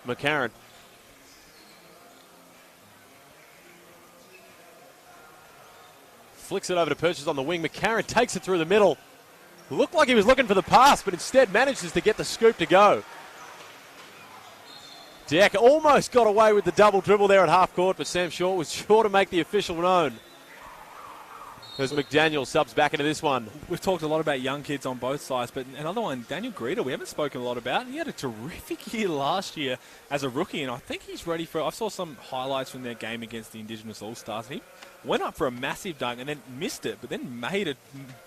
McCarron. Flicks it over to Purchase on the wing. McCarron takes it through the middle. Looked like he was looking for the pass, but instead manages to get the scoop to go. Deck almost got away with the double dribble there at half court, but Sam Short was sure to make the official known. As McDaniel subs back into this one. We've talked a lot about young kids on both sides, but another one, Daniel Greeter, we haven't spoken a lot about. He had a terrific year last year as a rookie, and I think he's ready for it. I saw some highlights from their game against the Indigenous All-Stars. He went up for a massive dunk and then missed it, but then made a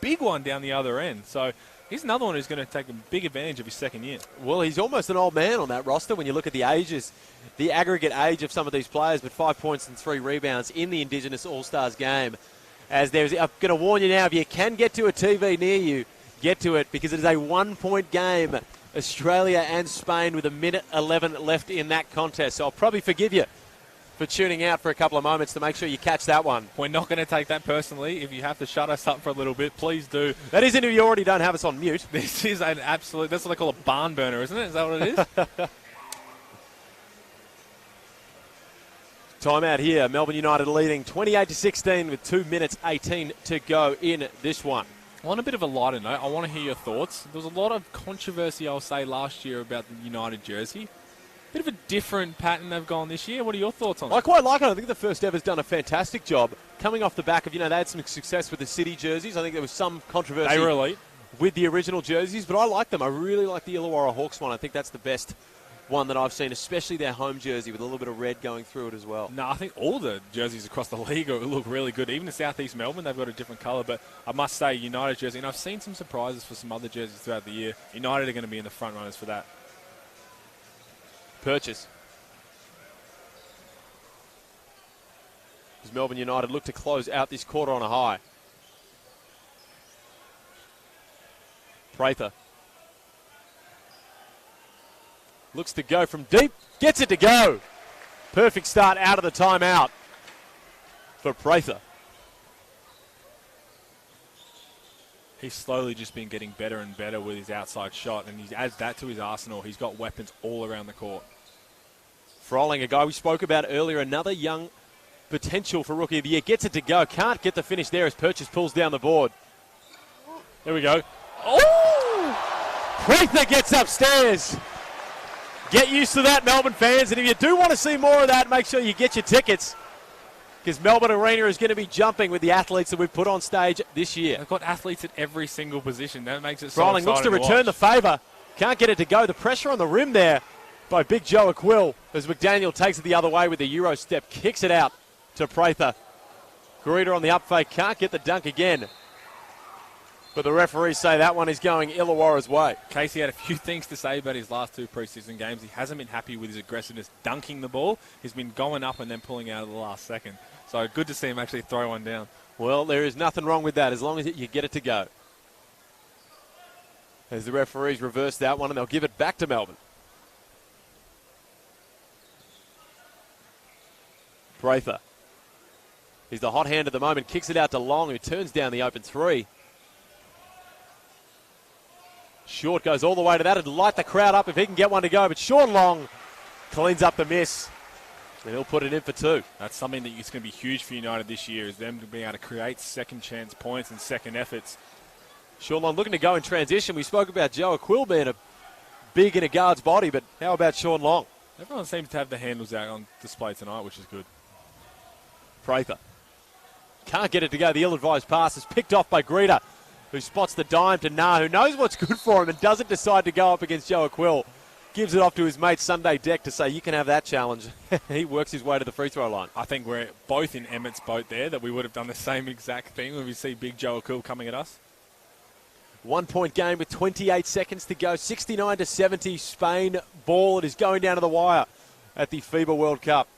big one down the other end. So he's another one who's going to take a big advantage of his second year. Well, he's almost an old man on that roster when you look at the ages, the aggregate age of some of these players, but 5 points and 3 rebounds in the Indigenous All-Stars game. I'm going to warn you now, if you can get to a TV near you, get to it, because it is a 1-point game, Australia and Spain, with 1:11 left in that contest. So I'll probably forgive you for tuning out for a couple of moments to make sure you catch that one. We're not going to take that personally. If you have to shut us up for a little bit, please do. That isn't if you already don't have us on mute. This is an absolute, that's what they call a barn burner, isn't it? Is that what it is? Timeout here. Melbourne United leading 28-16 with 2 minutes 18 to go in this one. On a bit of a lighter note, I want to hear your thoughts. There was a lot of controversy, I'll say, last year about the United jersey. Bit of a different pattern they've gone this year. What are your thoughts on it? I quite like it. I think the First Ever's done a fantastic job coming off the back of, they had some success with the City jerseys. I think there was some controversy. They were elite. With the original jerseys, but I like them. I really like the Illawarra Hawks one. I think that's the best one that I've seen, especially their home jersey with a little bit of red going through it as well. No, I think all the jerseys across the league look really good. Even the Southeast Melbourne, they've got a different colour. But I must say, United jersey, and I've seen some surprises for some other jerseys throughout the year. United are going to be in the front runners for that. Purchase. As Melbourne United look to close out this quarter on a high. Prather. Looks to go from deep. Gets it to go. Perfect start out of the timeout for Prather. He's slowly just been getting better and better with his outside shot, and he adds that to his arsenal. He's got weapons all around the court. Froling, a guy we spoke about earlier, another young potential for Rookie of the Year. Gets it to go. Can't get the finish there as Purchase pulls down the board. There we go. Oh! Prather gets upstairs. Get used to that, Melbourne fans. And if you do want to see more of that, make sure you get your tickets, because Melbourne Arena is going to be jumping with the athletes that we've put on stage this year. They've got athletes at every single position. That makes it so Froling exciting looks to return the favour. Can't get it to go. The pressure on the rim there by Big Joe Aquill as McDaniel takes it the other way with the Euro step. Kicks it out to Prather. Greeter on the up fake. Can't get the dunk again. But the referees say that one is going Illawarra's way. Casey had a few things to say about his last 2 preseason games. He hasn't been happy with his aggressiveness dunking the ball. He's been going up and then pulling out at the last second. So good to see him actually throw one down. Well, there is nothing wrong with that as long as you get it to go. As the referees reverse that one, and they'll give it back to Melbourne. Prather. He's the hot hand at the moment. Kicks it out to Long, who turns down the open three. Short goes all the way to that. It'd light the crowd up if he can get one to go. But Sean Long cleans up the miss. And he'll put it in for two. That's something that is going to be huge for United this year, is them being able to create second chance points and second efforts. Sean Long looking to go in transition. We spoke about Joe Aquil being big in a guard's body, but how about Sean Long? Everyone seems to have the handles out on display tonight, which is good. Prather. Can't get it to go. The ill-advised pass is picked off by Greta, who spots the dime to Nah, who knows what's good for him and doesn't decide to go up against Joe Aquil. Gives it off to his mate Sunday Deck to say, you can have that challenge. He works his way to the free throw line. I think we're both in Emmett's boat there, that we would have done the same exact thing when we see big Joe Aquil coming at us. 1 point game with 28 seconds to go. 69-70 Spain ball. It is going down to the wire at the FIBA World Cup.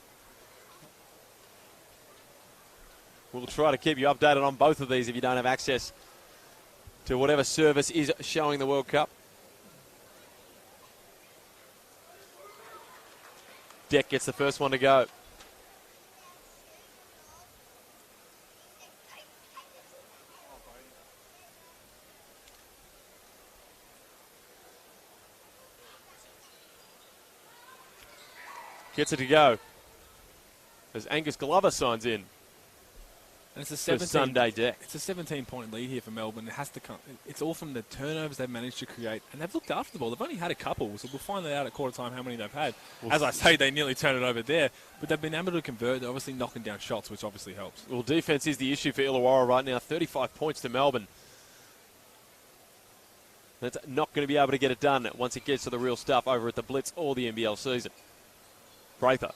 We'll try to keep you updated on both of these if you don't have access to whatever service is showing the World Cup. Deck gets the first one to go. Gets it to go as Angus Glover signs in. And it's a 17 Sunday Deck. It's a 17-point lead here for Melbourne. It has to come. It's all from the turnovers they've managed to create, and they've looked after the ball. They've only had a couple, so we'll find that out at quarter time how many they've had. As I say, they nearly turned it over there, but they've been able to convert. They're obviously knocking down shots, which obviously helps. Well, defense is the issue for Illawarra right now. 35 points to Melbourne. That's not going to be able to get it done once it gets to the real stuff over at the Blitz or the NBL season. Prather.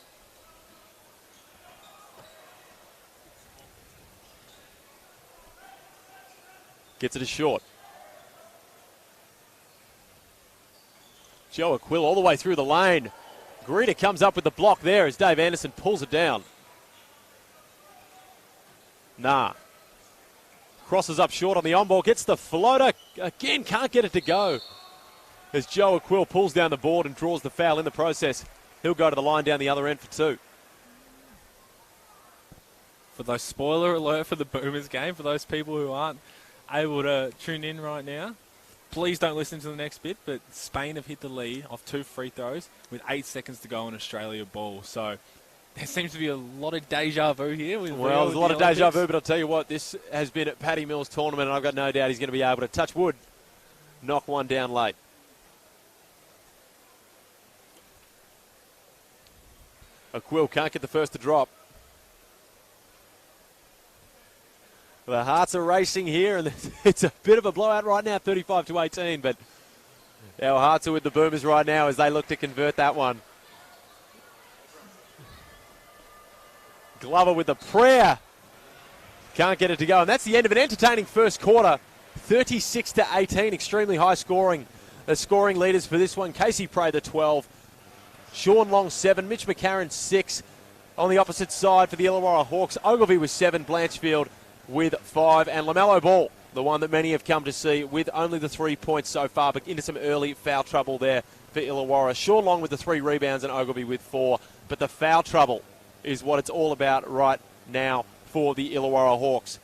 Gets it a short. Joe Aquil all the way through the lane. Greta comes up with the block there as Dave Anderson pulls it down. Nah. Crosses up short on the on-ball. Gets the floater. Again, can't get it to go. As Joe Aquil pulls down the board and draws the foul in the process. He'll go to the line down the other end for two. For those spoiler alert for the Boomers game, for those people who aren't able to tune in right now, please don't listen to the next bit, but Spain have hit the lead off 2 free throws with 8 seconds to go on Australia ball. So there seems to be a lot of deja vu here. Well, there's a lot of deja vu, but I'll tell you what, this has been at Paddy Mills' tournament, and I've got no doubt he's going to be able to touch wood, knock one down late. Aquil can't get the first to drop. The hearts are racing here, and it's a bit of a blowout right now, 35-18, but our hearts are with the Boomers right now as they look to convert that one. Glover with the prayer. Can't get it to go, and that's the end of an entertaining first quarter. 36-18, extremely high scoring. The scoring leaders for this one, Casey Prather 12, Sean Long 7, Mitch McCarron 6. On the opposite side for the Illawarra Hawks, Ogilvie with 7, Blanchfield with 5, and LaMelo Ball, the one that many have come to see, with only the 3 points so far, but into some early foul trouble there for Illawarra. Sean Long with the 3 rebounds and Ogilvie with 4, but the foul trouble is what it's all about right now for the Illawarra Hawks.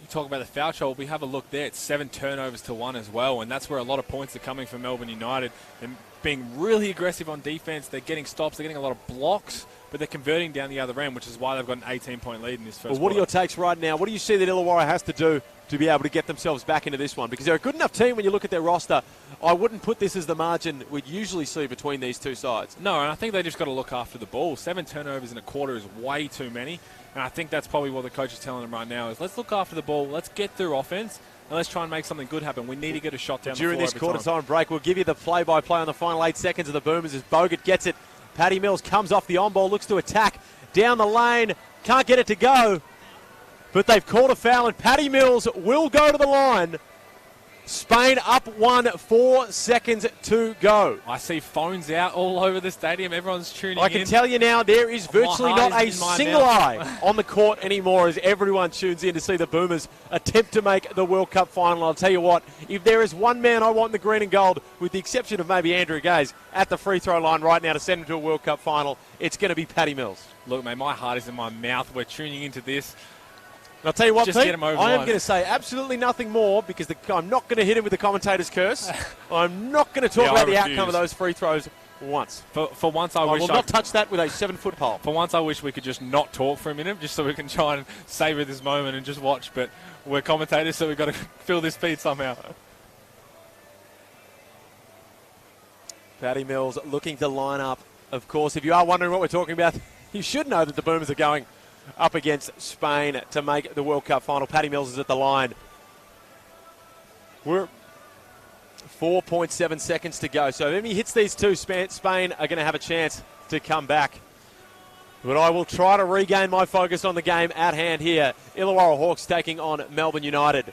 You talk about the foul trouble, we have a look there. It's 7 turnovers to 1 as well, and that's where a lot of points are coming from Melbourne United. And being really aggressive on defense, they're getting stops, they're getting a lot of blocks, but they're converting down the other end, which is why they've got an 18-point lead in this first Well, what are your takes right now? What do you see that Illawarra has to do to be able to get themselves back into this one? Because they're a good enough team when you look at their roster. I wouldn't put this as the margin we'd usually see between these two sides. No, and I think they just got to look after the ball. 7 turnovers in a quarter is way too many, and I think that's probably what the coach is telling them right now is let's look after the ball, let's get through offense, and let's try and make something good happen. We need to get a shot down the floor during this quarter-time break. We'll give you the play-by-play on the final 8 seconds of the Boomers as Bogut gets it. Paddy Mills comes off the on-ball, looks to attack down the lane, can't get it to go, but they've called a foul, and Paddy Mills will go to the line Spain up 1, 4 seconds to go. I see phones out all over the stadium. Everyone's tuning in. I can tell you now, there is virtually My heart not a is in my single mouth. eye on the court anymore as everyone tunes in to see the Boomers attempt to make the World Cup final. I'll tell you what, if there is one man I want in the green and gold, with the exception of maybe Andrew Gaze, at the free throw line right now to send him to a World Cup final, it's going to be Paddy Mills. Look, mate, my heart is in my mouth. We're tuning into this. And I'll tell you what, Just Pete, get him over I the am line. going to say absolutely nothing more because I'm not going to hit him with the commentator's curse. I'm not going to talk Yeah, about I the refuse. outcome of those free throws once. For once, I I wish will not touch that with a 7-foot pole. For once, I wish we could just not talk for a minute, just so we can try and savour this moment and just watch. But we're commentators, so we've got to fill this feed somehow. Paddy Mills looking to line up. Of course, if you are wondering what we're talking about, you should know that the Boomers are going up against Spain to make the World Cup final. Paddy Mills is at the line. We're 4.7 seconds to go. So if he hits these two, Spain are going to have a chance to come back. But I will try to regain my focus on the game at hand here. Illawarra Hawks taking on Melbourne United.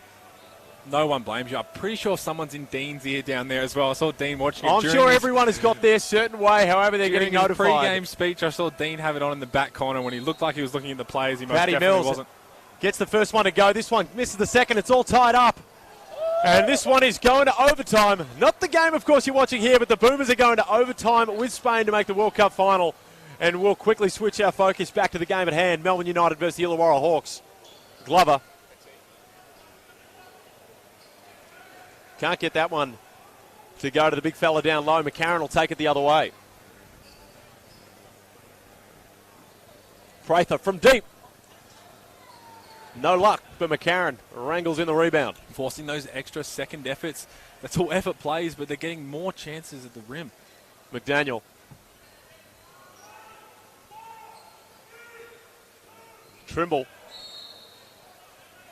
No one blames you. I'm pretty sure someone's in Dean's ear down there as well. I saw Dean watching it. I'm during sure his- everyone has got their certain way, however they're during getting his notified. pre-game speech. I saw Dean have it on in the back corner when he looked like he was looking at the players. He most Paddy definitely Mills wasn't. gets the first one to go. This one misses the second. It's all tied up. And this one is going to overtime. Not the game, of course, you're watching here, but the Boomers are going to overtime with Spain to make the World Cup final. And we'll quickly switch our focus back to the game at hand. Melbourne United versus the Illawarra Hawks. Glover. Can't get that one to go to the big fella down low. McCarron will take it the other way. Prather from deep. No luck, but McCarron wrangles in the rebound. Forcing those extra second efforts. That's all effort plays, but they're getting more chances at the rim. McDaniel. Trimble.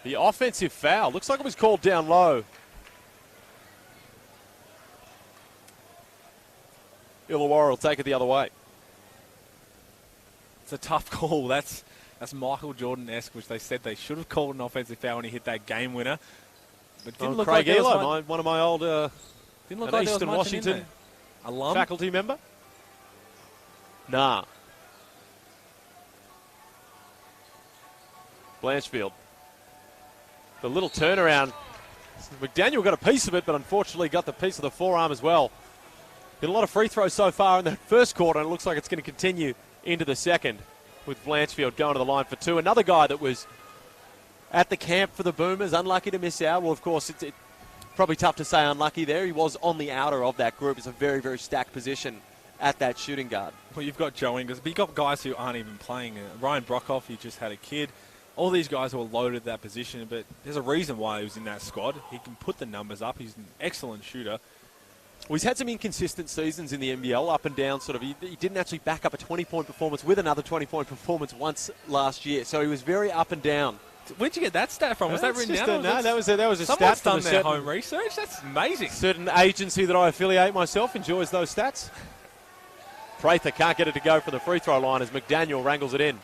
The offensive foul. Looks like it was called down low. Illawarra will take it the other way. It's a tough call. That's Michael Jordan-esque, which they said they should have called an offensive foul when he hit that game winner. But it didn't look Craig like there was Elo, one of my old didn't look like there was Eastern much in Washington there. Alum? faculty member. Nah. Blanchfield. The little turnaround. McDaniel got a piece of it, but unfortunately got the piece of the forearm as well. Been a lot of free throws so far in the first quarter, and it looks like it's going to continue into the second with Blanchfield going to the line for two. Another guy that was at the camp for the Boomers, unlucky to miss out. Well, of course, it's probably tough to say unlucky there. He was on the outer of that group. It's a very, very stacked position at that shooting guard. Well, you've got Joe Ingles, but you've got guys who aren't even playing. Ryan Brockhoff, he just had a kid. All these guys who are loaded at that position, but there's a reason why he was in that squad. He can put the numbers up. He's an excellent shooter. Well, he's had some inconsistent seasons in the NBL, up and down. Sort of, he didn't actually back up a 20-point performance with another 20-point performance once last year. So he was very up and down. Where'd you get that stat from? Was that That's written just down? no, that was a Someone's stat from done a their certain, home research. That's amazing. certain agency that I affiliate myself enjoys those stats. Prather can't get it to go from the free throw line as McDaniel wrangles it in.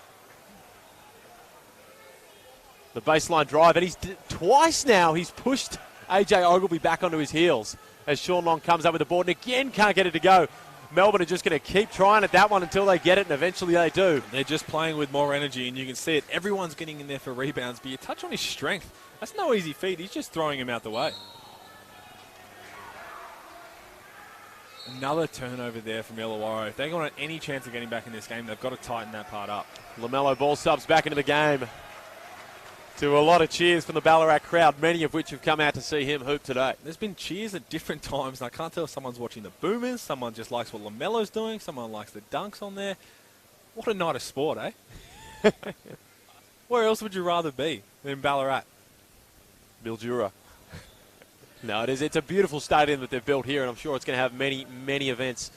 The baseline drive, and he's twice now he's pushed AJ Ogilvy back onto his heels as Sean Long comes up with the board and again can't get it to go. Melbourne are just going to keep trying at that one until they get it, and eventually they do. They're just playing with more energy, and you can see it. Everyone's getting in there for rebounds, but you touch on his strength. That's no easy feat. He's just throwing him out the way. Another turnover there from Illawarra. If they're going to have any chance of getting back in this game, they've got to tighten that part up. LaMelo Ball subs back into the game to a lot of cheers from the Ballarat crowd, many of which have come out to see him hoop today. There's been cheers at different times, and I can't tell if someone's watching the Boomers, someone just likes what LaMelo's doing, someone likes the dunks on there. What a night of sport, eh? Where else would you rather be than Ballarat? Mildura. No, it's a beautiful stadium that they've built here, and I'm sure it's going to have many, many events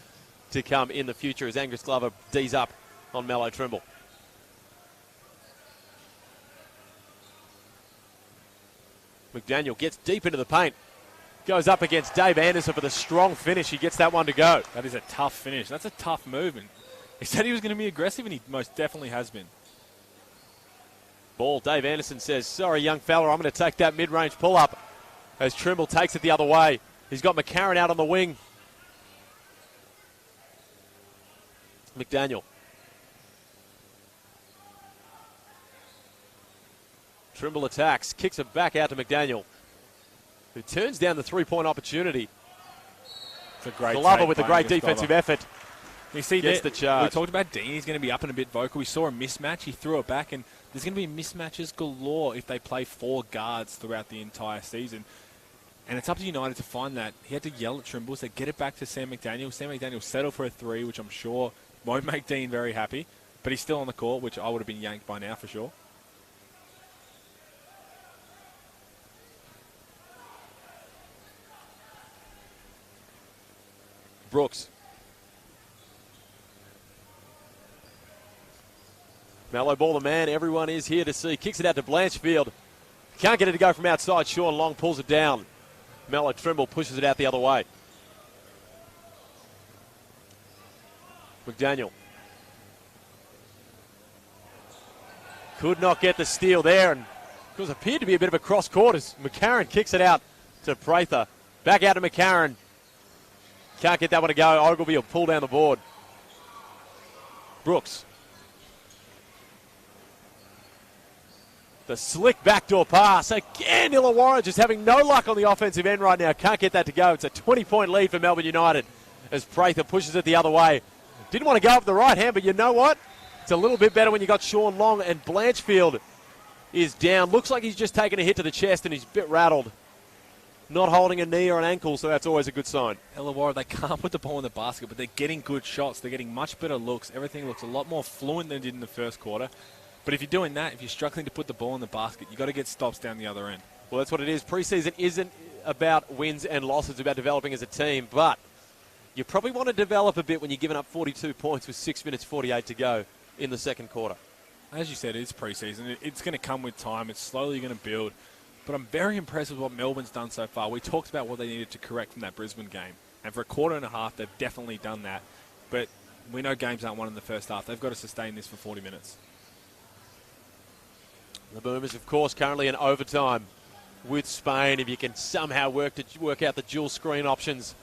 to come in the future as Angus Glover D's up on Mello Trimble. McDaniel gets deep into the paint. Goes up against Dave Anderson for the strong finish. He gets that one to go. That is a tough finish. That's a tough move. And he said he was going to be aggressive, and he most definitely has been. Ball. Dave Anderson says, sorry, young fella, I'm going to take that mid-range pull-up. as Trimble takes it the other way. He's got McCarron out on the wing. McDaniel. Trimble attacks, kicks it back out to McDaniel, who turns down the three-point opportunity. It's a great Glover with a great defensive effort. You see, gets the charge. We talked about Dean. He's going to be up and a bit vocal. We saw a mismatch. He threw it back, and there's going to be mismatches galore if they play 4 guards throughout the entire season. And it's up to United to find that. He had to yell at Trimble, say, get it back to Sam McDaniel. Sam McDaniel settled for a 3, which I'm sure won't make Dean very happy. But he's still on the court, which I would have been yanked by now for sure. Brooks. Mellow ball the man everyone is here to see. Kicks it out to Blanchfield. Can't get it to go from outside. Sean Long pulls it down. Mellow Trimble pushes it out the other way. McDaniel. Could not get the steal there, and it was appeared to be a bit of a cross quarters. McCarron kicks it out to Prather. Back out to McCarron. Can't get that one to go. Ogilvy will pull down the board. Brooks. The slick backdoor pass. Again, Illawarra just having no luck on the offensive end right now. Can't get that to go. It's a 20-point lead for Melbourne United as Prather pushes it the other way. Didn't want to go up the right hand, but you know what? It's a little bit better when you got Sean Long, and Blanchfield is down. Looks like he's just taken a hit to the chest and he's a bit rattled. Not holding a knee or an ankle, so that's always a good sign. Illawarra, they can't put the ball in the basket, but they're getting good shots. They're getting much better looks. Everything looks a lot more fluent than it did in the first quarter. But if you're doing that, if you're struggling to put the ball in the basket, you've got to get stops down the other end. Well, that's what it is. Preseason isn't about wins and losses. It's about developing as a team. But you probably want to develop a bit when you're giving up 42 points with 6 minutes 48 to go in the second quarter. As you said, it's preseason. It's going to come with time. It's slowly going to build. But I'm very impressed with what Melbourne's done so far. We talked about what they needed to correct from that Brisbane game. And for a quarter and a half, they've definitely done that. But we know games aren't won in the first half. They've got to sustain this for 40 minutes. The Boomers, of course, currently in overtime with Spain. If you can somehow work out the dual screen options,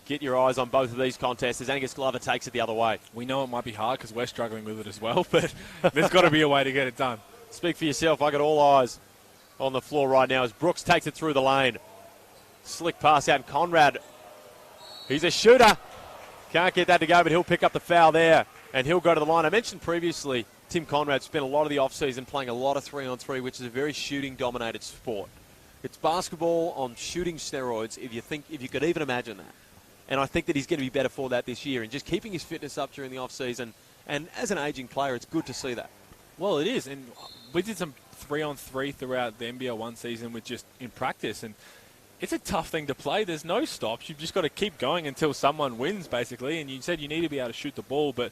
get your eyes on both of these contests as Angus Glover takes it the other way. We know it might be hard because we're struggling with it as well, but there's got to be a way to get it done. Speak for yourself. I got all eyes on the floor right now as Brooks takes it through the lane. Slick pass out, and Conrad. He's a shooter. Can't get that to go, but he'll pick up the foul there, and he'll go to the line. I mentioned previously, Tim Conrad spent a lot of the offseason playing a lot of 3-on-3, which is a very shooting-dominated sport. It's basketball on shooting steroids, if you could even imagine that. And I think that he's going to be better for that this year, and just keeping his fitness up during the offseason. And as an aging player, it's good to see that. Well, it is, and we did some 3-on-3 throughout the NBL 1 season with just in practice, and it's a tough thing to play. There's no stops. You've just got to keep going until someone wins, basically. And you said you need to be able to shoot the ball, but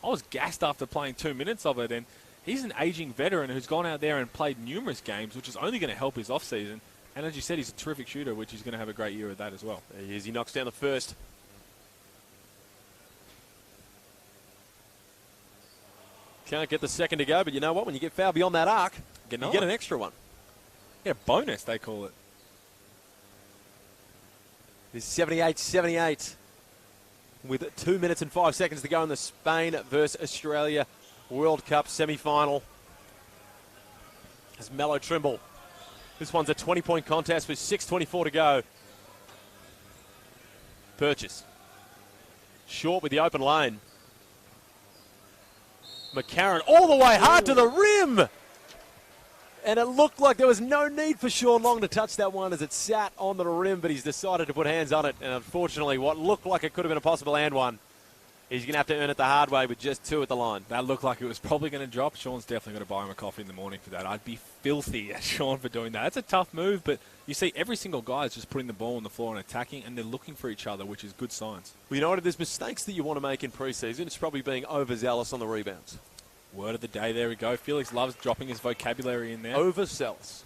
I was gassed after playing 2 minutes of it, and he's an aging veteran who's gone out there and played numerous games, which is only going to help his off-season. And as you said, he's a terrific shooter, which he's going to have a great year at that as well. There he is. He knocks down the first. Can't get the second to go, but you know what? When you get fouled beyond that arc, you get an extra one. Yeah, bonus, they call it. It's 78-78 with 2 minutes and 5 seconds to go in the Spain versus Australia World Cup semi-final. As Mellow Trimble. This one's a 20-point contest with 6:24 to go. Purchase. Short with the open lane. McCarron all the way hard to the rim. And it looked like there was no need for Sean Long to touch that one as it sat on the rim, but he's decided to put hands on it. And unfortunately, what looked like it could have been a possible and one, he's going to have to earn it the hard way with just 2 at the line. That looked like it was probably going to drop. Sean's definitely going to buy him a coffee in the morning for that. I'd be filthy at Sean for doing that. That's a tough move, but you see every single guy is just putting the ball on the floor and attacking, and they're looking for each other, which is good signs. Well, you know what? If there's mistakes that you want to make in preseason, it's probably being overzealous on the rebounds. Word of the day, there we go. Felix loves dropping his vocabulary in there. Overzealous.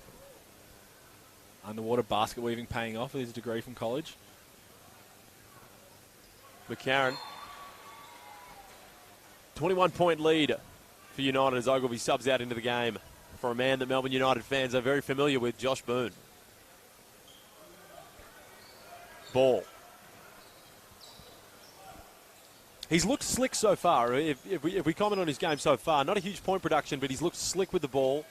Underwater basket weaving paying off with his degree from college. McCarron. 21-point lead for United as Ogilvy subs out into the game for a man that Melbourne United fans are very familiar with, Josh Boone. Ball. He's looked slick so far. If we comment on his game so far, not a huge point production, but he's looked slick with the ball.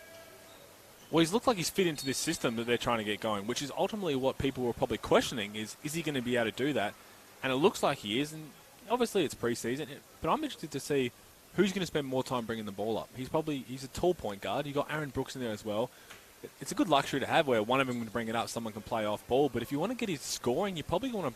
Well, he's looked like he's fit into this system that they're trying to get going, which is ultimately what people were probably questioning is he going to be able to do that? And it looks like he is, and obviously it's preseason, but I'm interested to see who's going to spend more time bringing the ball up. He's a tall point guard. You've got Aaron Brooks in there as well. It's a good luxury to have where one of them can bring it up, someone can play off ball, but if you want to get his scoring, you probably want to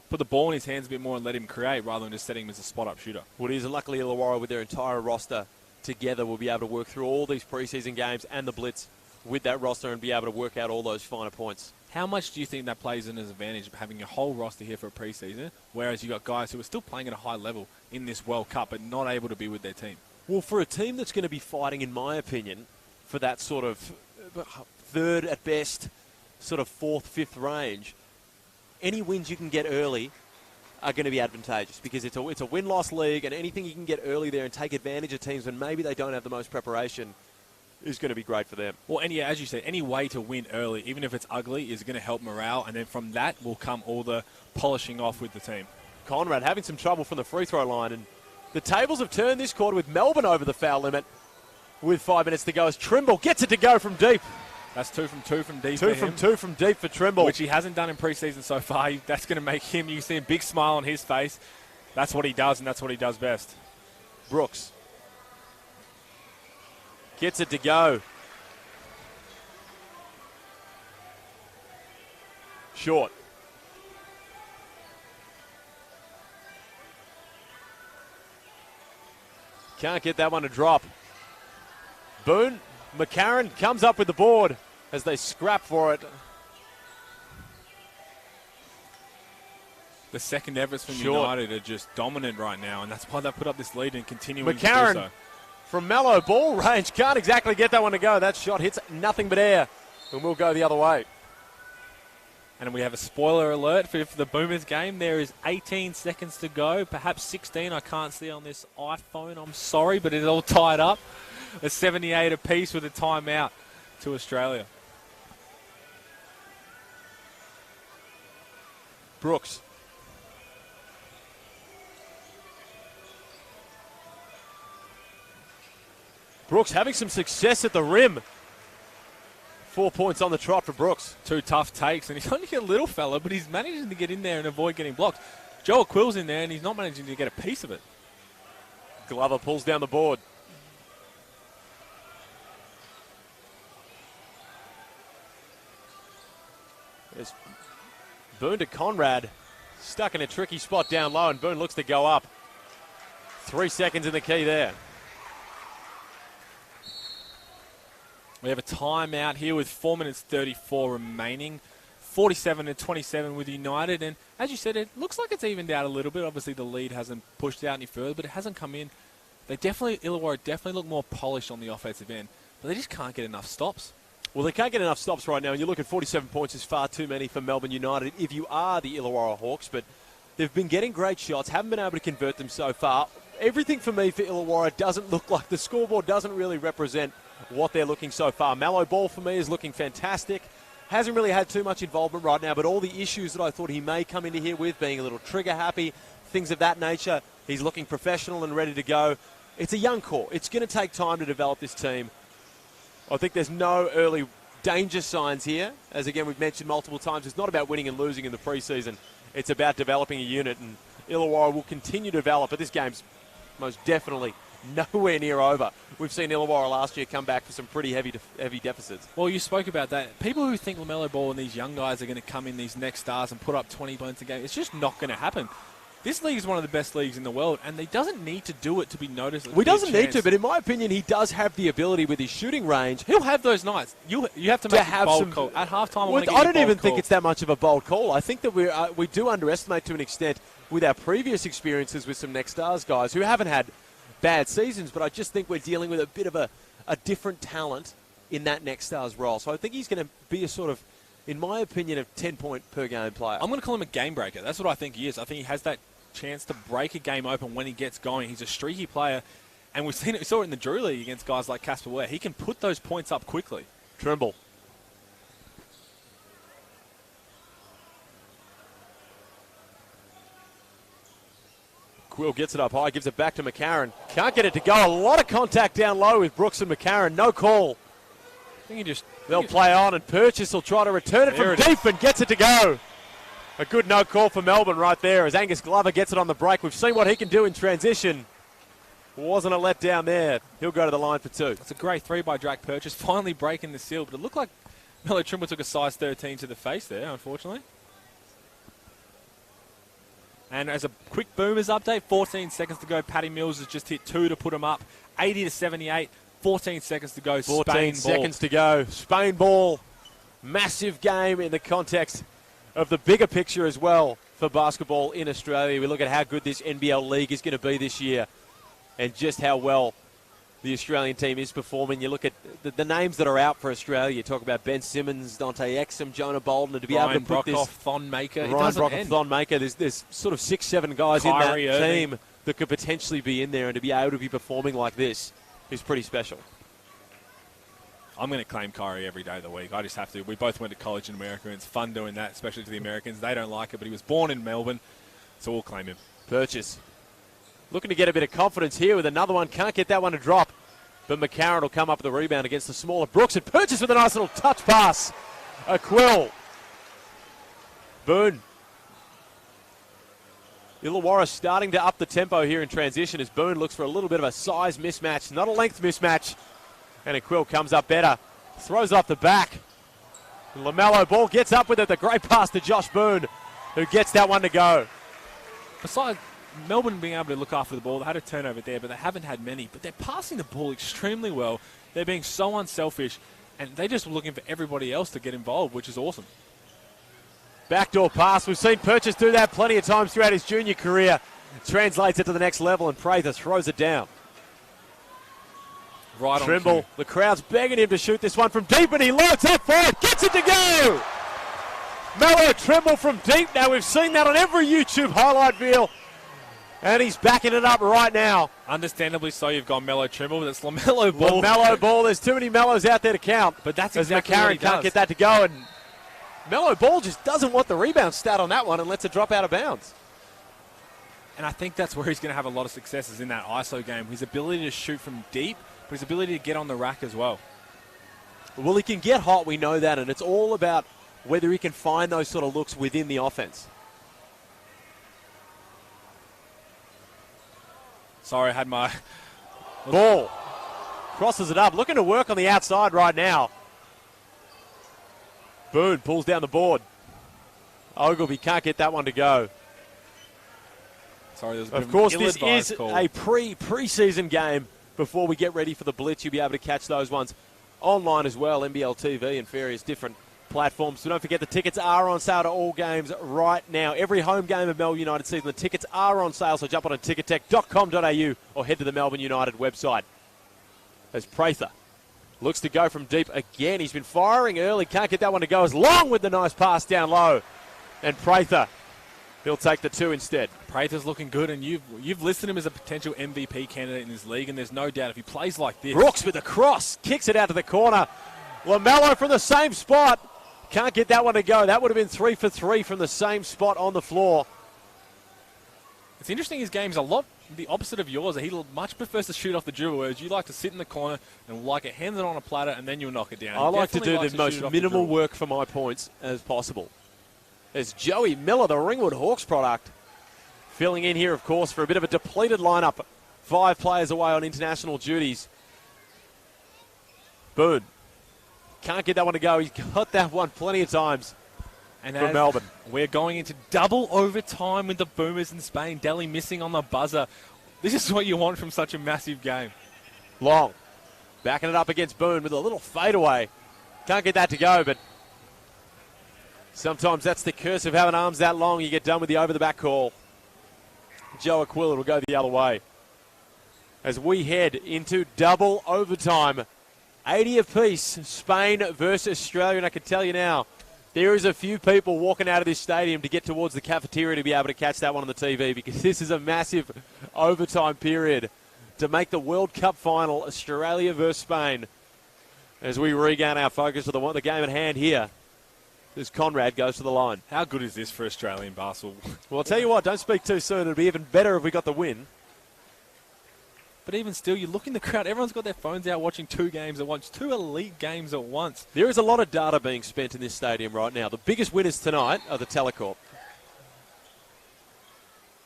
put the ball in his hands a bit more and let him create rather than just setting him as a spot-up shooter. Well, it is, and luckily Illawarra with their entire roster together will be able to work through all these preseason games and the blitz with that roster and be able to work out all those finer points. How much do you think that plays in as an advantage of having your whole roster here for a preseason, whereas you've got guys who are still playing at a high level in this World Cup but not able to be with their team? Well, for a team that's going to be fighting, in my opinion, for that sort of third at best, sort of fourth, fifth range, any wins you can get early are going to be advantageous because it's a win-loss league, and anything you can get early there and take advantage of teams when maybe they don't have the most preparation is going to be great for them. Well, and yeah, as you said, any way to win early, even if it's ugly, is going to help morale, and then from that will come all the polishing off with the team. Conrad having some trouble from the free throw line, and the tables have turned this quarter with Melbourne over the foul limit with 5 minutes to go as Trimble gets it to go from deep. That's 2 from 2 from deep. 2 from 2 from deep for Trimble, which he hasn't done in preseason so far. That's going to make him, you see a big smile on his face. That's what he does, and that's what he does best. Brooks gets it to go. Short. Can't get that one to drop. Boone, McCarron comes up with the board as they scrap for it. The second efforts from United are just dominant right now, and that's why they put up this lead and continuing McCarron to do so. From Mello, ball range, can't exactly get that one to go. That shot hits nothing but air and will go the other way. And we have a spoiler alert for the Boomers game. There is 18 seconds to go, perhaps 16. I can't see on this iPhone. I'm sorry, but it's all tied up. A 78 apiece with a timeout to Australia. Brooks. Brooks having some success at the rim. 4 points on the trot for Brooks. 2 tough takes, and he's only a little fella, but he's managing to get in there and avoid getting blocked. Joel Quill's in there, and he's not managing to get a piece of it. Glover pulls down the board. There's Boone to Conrad. Stuck in a tricky spot down low, and Boone looks to go up. 3 seconds in the key there. We have a timeout here with 4 minutes 34 remaining. 47-27 with United. And as you said, it looks like it's evened out a little bit. Obviously, the lead hasn't pushed out any further, but it hasn't come in. Illawarra definitely look more polished on the offensive end, but they just can't get enough stops. Well, they can't get enough stops right now. And you look at 47 points is far too many for Melbourne United if you are the Illawarra Hawks, but they've been getting great shots, haven't been able to convert them so far. Everything for me for Illawarra doesn't look like the scoreboard doesn't really represent what they're looking so far. Mallow Ball for me is looking fantastic. Hasn't really had too much involvement right now, but all the issues that I thought he may come into here with, being a little trigger happy, things of that nature, he's looking professional and ready to go. It's a young core. It's going to take time to develop this team. I think there's no early danger signs here. As again, we've mentioned multiple times, it's not about winning and losing in the preseason. It's about developing a unit, and Illawarra will continue to develop, but this game's most definitely nowhere near over. We've seen Illawarra last year come back for some pretty heavy deficits. Well, you spoke about that. People who think LaMelo Ball and these young guys are going to come in, these next stars, and put up 20 points a game, it's just not going to happen. This league is one of the best leagues in the world, and he doesn't need to do it to be noticed. He doesn't need to, but in my opinion, he does have the ability with his shooting range. He'll have those nights. You have to make a bold call. At halftime, I don't even think it's that much of a bold call. I think that we do underestimate to an extent with our previous experiences with some Next Stars guys who haven't had bad seasons, but I just think we're dealing with a bit of a different talent in that Next Stars role. So I think he's going to be a sort of, in my opinion, a 10-point per game player. I'm going to call him a game breaker. That's what I think he is. I think he has that chance to break a game open when he gets going. He's a streaky player, and we saw it in the Drew League against guys like Casper Ware. He can put those points up quickly. Trimble. Quill gets it up high, gives it back to McCarron. Can't get it to go. A lot of contact down low with Brooks and McCarron. No call. I think They'll play on, and Purchase will try to return it from deep and gets it to go. A good no call for Melbourne right there as Angus Glover gets it on the break. We've seen what he can do in transition. Wasn't a letdown there. He'll go to the line for 2. It's a great 3 by Drake Purchase, finally breaking the seal, but it looked like Melo Trimble took a size 13 to the face there, unfortunately. And as a quick Boomers update, 14 seconds to go. Paddy Mills has just hit 2 to put him up. 80-78, 14 seconds to go. 14 seconds to go. Spain ball. Massive game in the context of the bigger picture as well for basketball in Australia. We look at how good this NBL league is going to be this year and just how well the Australian team is performing. You look at the names that are out for Australia. You talk about Ben Simmons, Dante Exum, Jonah Bolden, and to be able to put this... Thon Maker. Ryan Brockhoff, Thon Maker. There's sort of 6-7 guys Kyrie in that Irving team that could potentially be in there, and to be able to be performing like this is pretty special. I'm going to claim Kyrie every day of the week. I just have to. We both went to college in America, and it's fun doing that, especially to the Americans. They don't like it, but he was born in Melbourne, so we'll claim him. Purchase. Looking to get a bit of confidence here with another one. Can't get that one to drop. But McCarron will come up with the rebound against the smaller Brooks. And Purchase with a nice little touch pass. A Quill. Boone. Illawarra starting to up the tempo here in transition as Boone looks for a little bit of a size mismatch, not a length mismatch. And a Quill comes up better. Throws it off the back. And LaMelo Ball gets up with it. The great pass to Josh Boone, who gets that one to go. Besides Melbourne being able to look after the ball, they had a turnover there, but they haven't had many. But they're passing the ball extremely well. They're being so unselfish, and they're just looking for everybody else to get involved, which is awesome. Backdoor pass. We've seen Purchase do that plenty of times throughout his junior career. Translates it to the next level, and Prather throws it down. Right on Trimble. cue. The crowd's begging him to shoot this one from deep, and he loads up for it. Gets it to go! Melo Trimble from deep. Now, we've seen that on every YouTube highlight reel. And he's backing it up right now. Understandably so, you've got Melo Trimble, but it's LaMelo Ball. LaMelo Ball, there's too many Melos out there to count. But that's as exactly what he McCarron can't does. get that to go. And Melo Ball just doesn't want the rebound stat on that one and lets it drop out of bounds. And I think that's where he's going to have a lot of successes in that ISO game. His ability to shoot from deep, but his ability to get on the rack as well. Well, he can get hot, we know that, and it's all about whether he can find those sort of looks within the offense. Sorry, I had my... Ball crosses it up, looking to work on the outside right now. Boone pulls down the board. Ogilvy can't get that one to go. Sorry, there's Of course, this ill-advised is call. a pre-season game. Before we get ready for the Blitz, you'll be able to catch those ones online as well, NBL TV and various different platforms. So don't forget, the tickets are on sale to all games right now. Every home game of Melbourne United season, the tickets are on sale, so jump on tickettech.com.au or head to the Melbourne United website. As Prather looks to go from deep again. He's been firing early, can't get that one to go. As Long with the nice pass down low. And Prather, he'll take the 2 instead. Prather's looking good, and you've listed him as a potential MVP candidate in this league, and there's no doubt if he plays like this. Brooks with the cross, kicks it out to the corner. LaMelo from the same spot. Can't get that one to go. That would have been 3 for 3 from the same spot on the floor. It's interesting, his game's a lot the opposite of yours. He much prefers to shoot off the dribble, whereas you like to sit in the corner and like it, hand it on a platter, and then you'll knock it down. I like to Definitely do likes the to most shoot it off the minimal dribble. work for my points as possible. As Joey Miller, the Ringwood Hawks product, filling in here, of course, for a bit of a depleted lineup. 5 players away on international duties. Boone. Can't get that one to go. He's got that one plenty of times And from as Melbourne. We're going into double overtime with the Boomers in Spain. Delhi missing on the buzzer. This is what you want from such a massive game. Long. Backing it up against Boone with a little fadeaway. Can't get that to go, but sometimes that's the curse of having arms that long. You get done with the over-the-back call. Joe Aquila will go the other way. As we head into double overtime. 80 apiece, Spain versus Australia. And I can tell you now, there is a few people walking out of this stadium to get towards the cafeteria to be able to catch that one on the TV, because this is a massive overtime period to make the World Cup final, Australia versus Spain, as we regain our focus of the game at hand here as Conrad goes to the line. How good is this for Australian basketball? Well, I'll tell you what, don't speak too soon. It'll be even better if we got the win. But even still, you look in the crowd, everyone's got their phones out watching 2 games at once, 2 elite games at once. There is a lot of data being spent in this stadium right now. The biggest winners tonight are the Telecorp.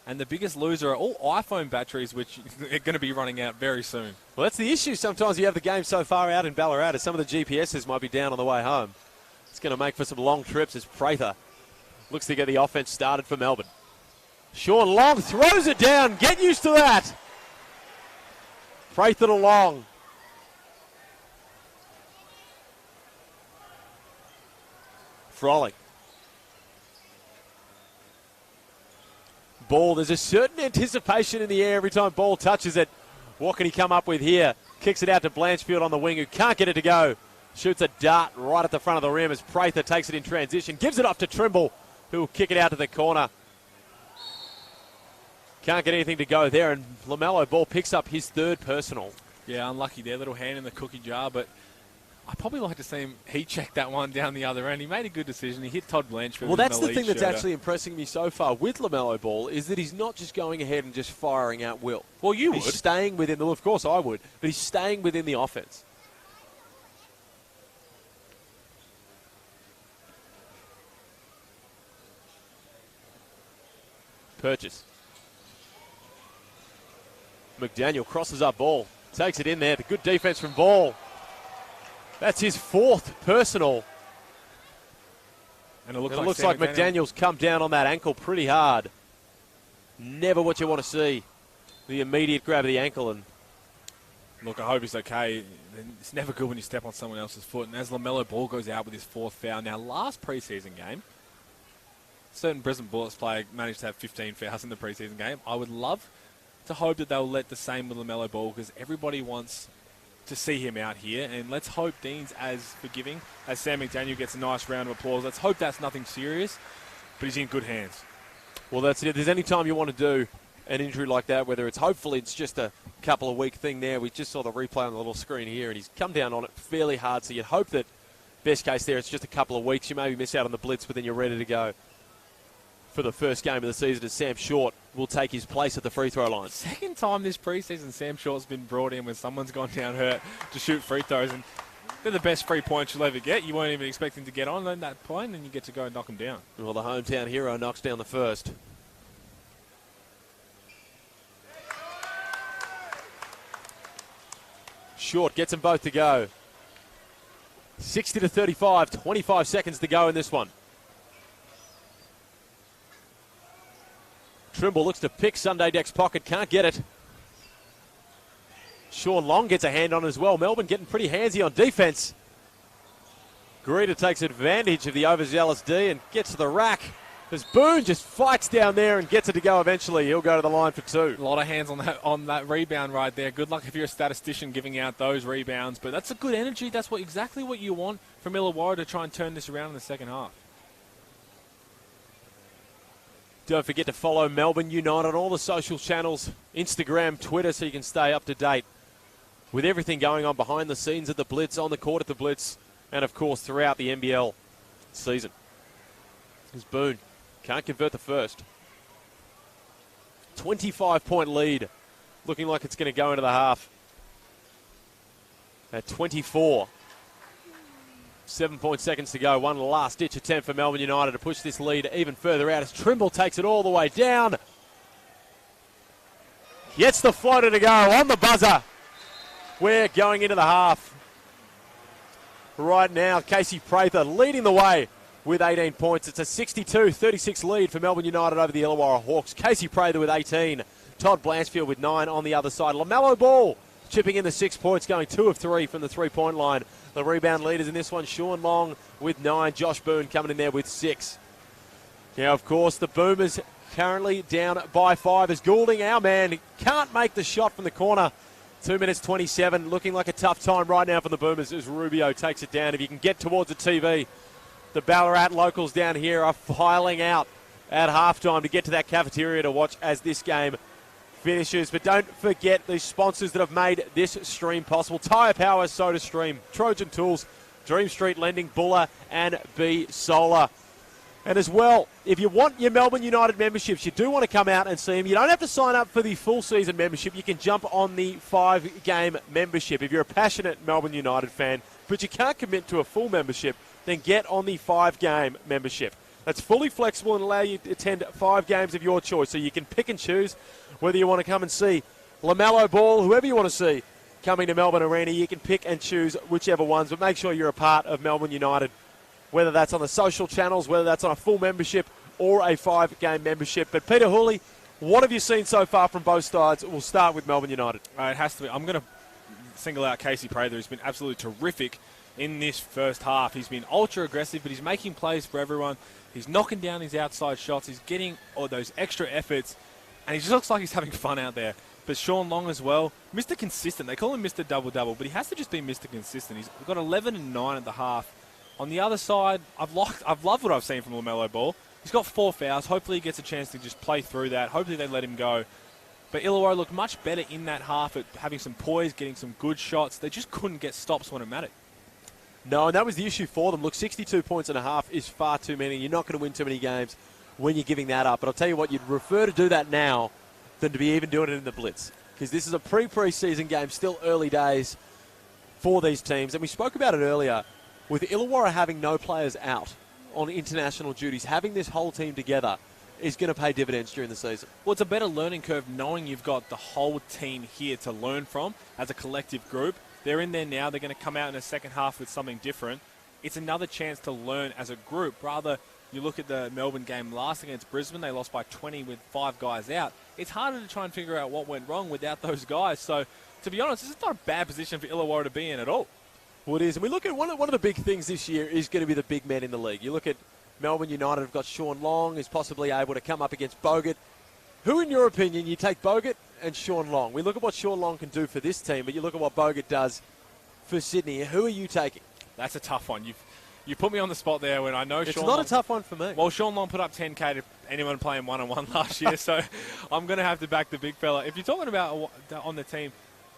And the biggest loser are all iPhone batteries, which are going to be running out very soon. Well, that's the issue. Sometimes you have the game so far out in Ballarat, some of the GPSs might be down on the way home. It's going to make for some long trips as Prather looks to get the offense started for Melbourne. Sean Long throws it down. Get used to that. Prather to Long. Frolic. Ball, there's a certain anticipation in the air every time Ball touches it. What can he come up with here? Kicks it out to Blanchfield on the wing, who can't get it to go. Shoots a dart right at the front of the rim as Prather takes it in transition. Gives it off to Trimble, who will kick it out to the corner. Can't get anything to go there, and LaMelo Ball picks up his 3rd personal. Yeah, unlucky there. Little hand in the cookie jar, but I'd probably like to see him heat check that one down the other end. He made a good decision. He hit Todd Blanchfield. Well, that's the thing that's actually impressing me so far with LaMelo Ball is that he's not just going ahead and just firing out will. Well, you he's would. Staying within of course I would, but he's staying within the offense. Purchase. McDaniel crosses up Ball. Takes it in there. The good defense from Ball. That's his 4th personal. And it looks like McDaniel's come down on that ankle pretty hard. Never what you want to see. The immediate grab of the ankle. And look, I hope he's okay. It's never good when you step on someone else's foot. And as LaMelo Ball goes out with his 4th foul. Now, last preseason game, certain Brisbane Bullets player managed to have 15 fouls in the preseason game. I would love to hope that they'll let the same with LaMelo Ball because everybody wants to see him out here. And let's hope Dean's as forgiving as Sam McDaniel gets a nice round of applause. Let's hope that's nothing serious, but he's in good hands. Well, that's it. If there's any time you want to do an injury like that, whether it's hopefully it's just a couple of week thing there. We just saw the replay on the little screen here, and he's come down on it fairly hard. So you'd hope that best case there, it's just a couple of weeks. You maybe miss out on the blitz, but then you're ready to go for the first game of the season as Sam Short will take his place at the free throw line. Second time this preseason Sam Short's been brought in when someone's gone down hurt to shoot free throws, and they're the best 3 points you'll ever get. You weren't even expecting to get on at that point, and you get to go and knock them down. Well, the hometown hero knocks down the first. Short gets them both to go. 60-35, 25 seconds to go in this one. Trimble looks to pick Sunday Deck's pocket, can't get it. Sean Long gets a hand on as well. Melbourne getting pretty handsy on defense. Garita takes advantage of the overzealous D and gets to the rack. As Boone just fights down there and gets it to go eventually. He'll go to the line for 2. A lot of hands on that rebound right there. Good luck if you're a statistician giving out those rebounds. But that's a good energy. That's exactly what you want from Illawarra to try and turn this around in the second half. Don't forget to follow Melbourne United on all the social channels, Instagram, Twitter, so you can stay up to date with everything going on behind the scenes at the Blitz, on the court at the Blitz, and, of course, throughout the NBL season. As Boone can't convert the first. 25-point lead, looking like it's going to go into the half. At 24. 7 seconds to go. One last-ditch attempt for Melbourne United to push this lead even further out as Trimble takes it all the way down. Gets the floater to go on the buzzer. We're going into the half. Right now, Casey Prather leading the way with 18 points. It's a 62-36 lead for Melbourne United over the Illawarra Hawks. Casey Prather with 18. Todd Blanchfield with 9 on the other side. LaMelo Ball chipping in the 6 points, going 2 of 3 from the three-point line. The rebound leaders in this one, Sean Long with 9. Josh Boone coming in there with 6. Now, of course, the Boomers currently down by 5 as Goulding, our man, can't make the shot from the corner. 2 minutes 27, looking like a tough time right now for the Boomers as Rubio takes it down. If you can get towards the TV, the Ballarat locals down here are filing out at halftime to get to that cafeteria to watch as this game finishes. But don't forget the sponsors that have made this stream possible. Tyre Power, SodaStream, Trojan Tools, Dream Street Lending, Buller and B Solar. And as well, if you want your Melbourne United memberships, you do want to come out and see them. You don't have to sign up for the full season membership. You can jump on the 5-game membership. If you're a passionate Melbourne United fan, but you can't commit to a full membership, then get on the 5-game membership. That's fully flexible and allow you to attend 5 games of your choice. So you can pick and choose whether you want to come and see LaMelo Ball, whoever you want to see coming to Melbourne Arena. You can pick and choose whichever ones, but make sure you're a part of Melbourne United, whether that's on the social channels, whether that's on a full membership or a 5-game membership. But Peter Hooley, what have you seen so far from both sides? We'll start with Melbourne United. It has to be. I'm going to single out Casey Prather, who's been absolutely terrific in this first half. He's been ultra aggressive, but he's making plays for everyone. He's knocking down his outside shots. He's getting all those extra efforts, and he just looks like he's having fun out there. But Sean Long as well, Mr. Consistent. They call him Mr. Double-Double, but he has to just be Mr. Consistent. He's got 11 and 9 at the half. On the other side, I've loved what I've seen from LaMelo Ball. He's got 4 fouls. Hopefully he gets a chance to just play through that. Hopefully they let him go. But Illawarra looked much better in that half at having some poise, getting some good shots. They just couldn't get stops when it mattered. No, and that was the issue for them. Look, 62 points and a half is far too many. You're not going to win too many games when you're giving that up. But I'll tell you what, you'd prefer to do that now than to be even doing it in the Blitz. Because this is a pre-season game, still early days for these teams. And we spoke about it earlier, with Illawarra having no players out on international duties, having this whole team together is going to pay dividends during the season. Well, it's a better learning curve knowing you've got the whole team here to learn from as a collective group. They're in there now. They're going to come out in the second half with something different. It's another chance to learn as a group. Rather, you look at the Melbourne game last against Brisbane. They lost by 20 with 5 guys out. It's harder to try and figure out what went wrong without those guys. So, to be honest, this is not a bad position for Illawarra to be in at all. Well, it is. And we look at one of the big things this year is going to be the big men in the league. You look at Melbourne United have got Sean Long, who's possibly able to come up against Bogut. Who, in your opinion, you take Bogut and Sean Long? We look at what Sean Long can do for this team, but you look at what Bogut does for Sydney. Who are you taking? That's a tough one. You put me on the spot there when I know it's Sean not Long, a tough one for me. Well, Sean Long put up 10K to anyone playing one-on-one last year, so I'm going to have to back the big fella. If you're talking about on the team,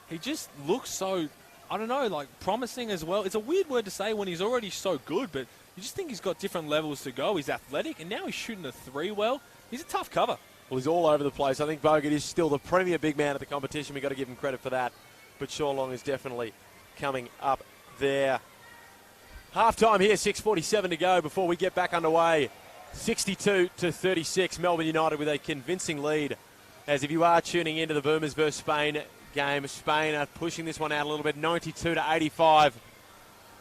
he just looks so, I don't know, like promising as well. It's a weird word to say when he's already so good, but you just think he's got different levels to go. He's athletic, and now he's shooting the 3 well. He's a tough cover. Well, he's all over the place. I think Bogut is still the premier big man of the competition. We've got to give him credit for that. But Sean Long is definitely coming up there. Half-time here, 6:47 to go before we get back underway. 62-36, Melbourne United with a convincing lead. As if you are tuning into the Boomers versus Spain game, Spain are pushing this one out a little bit, 92-85.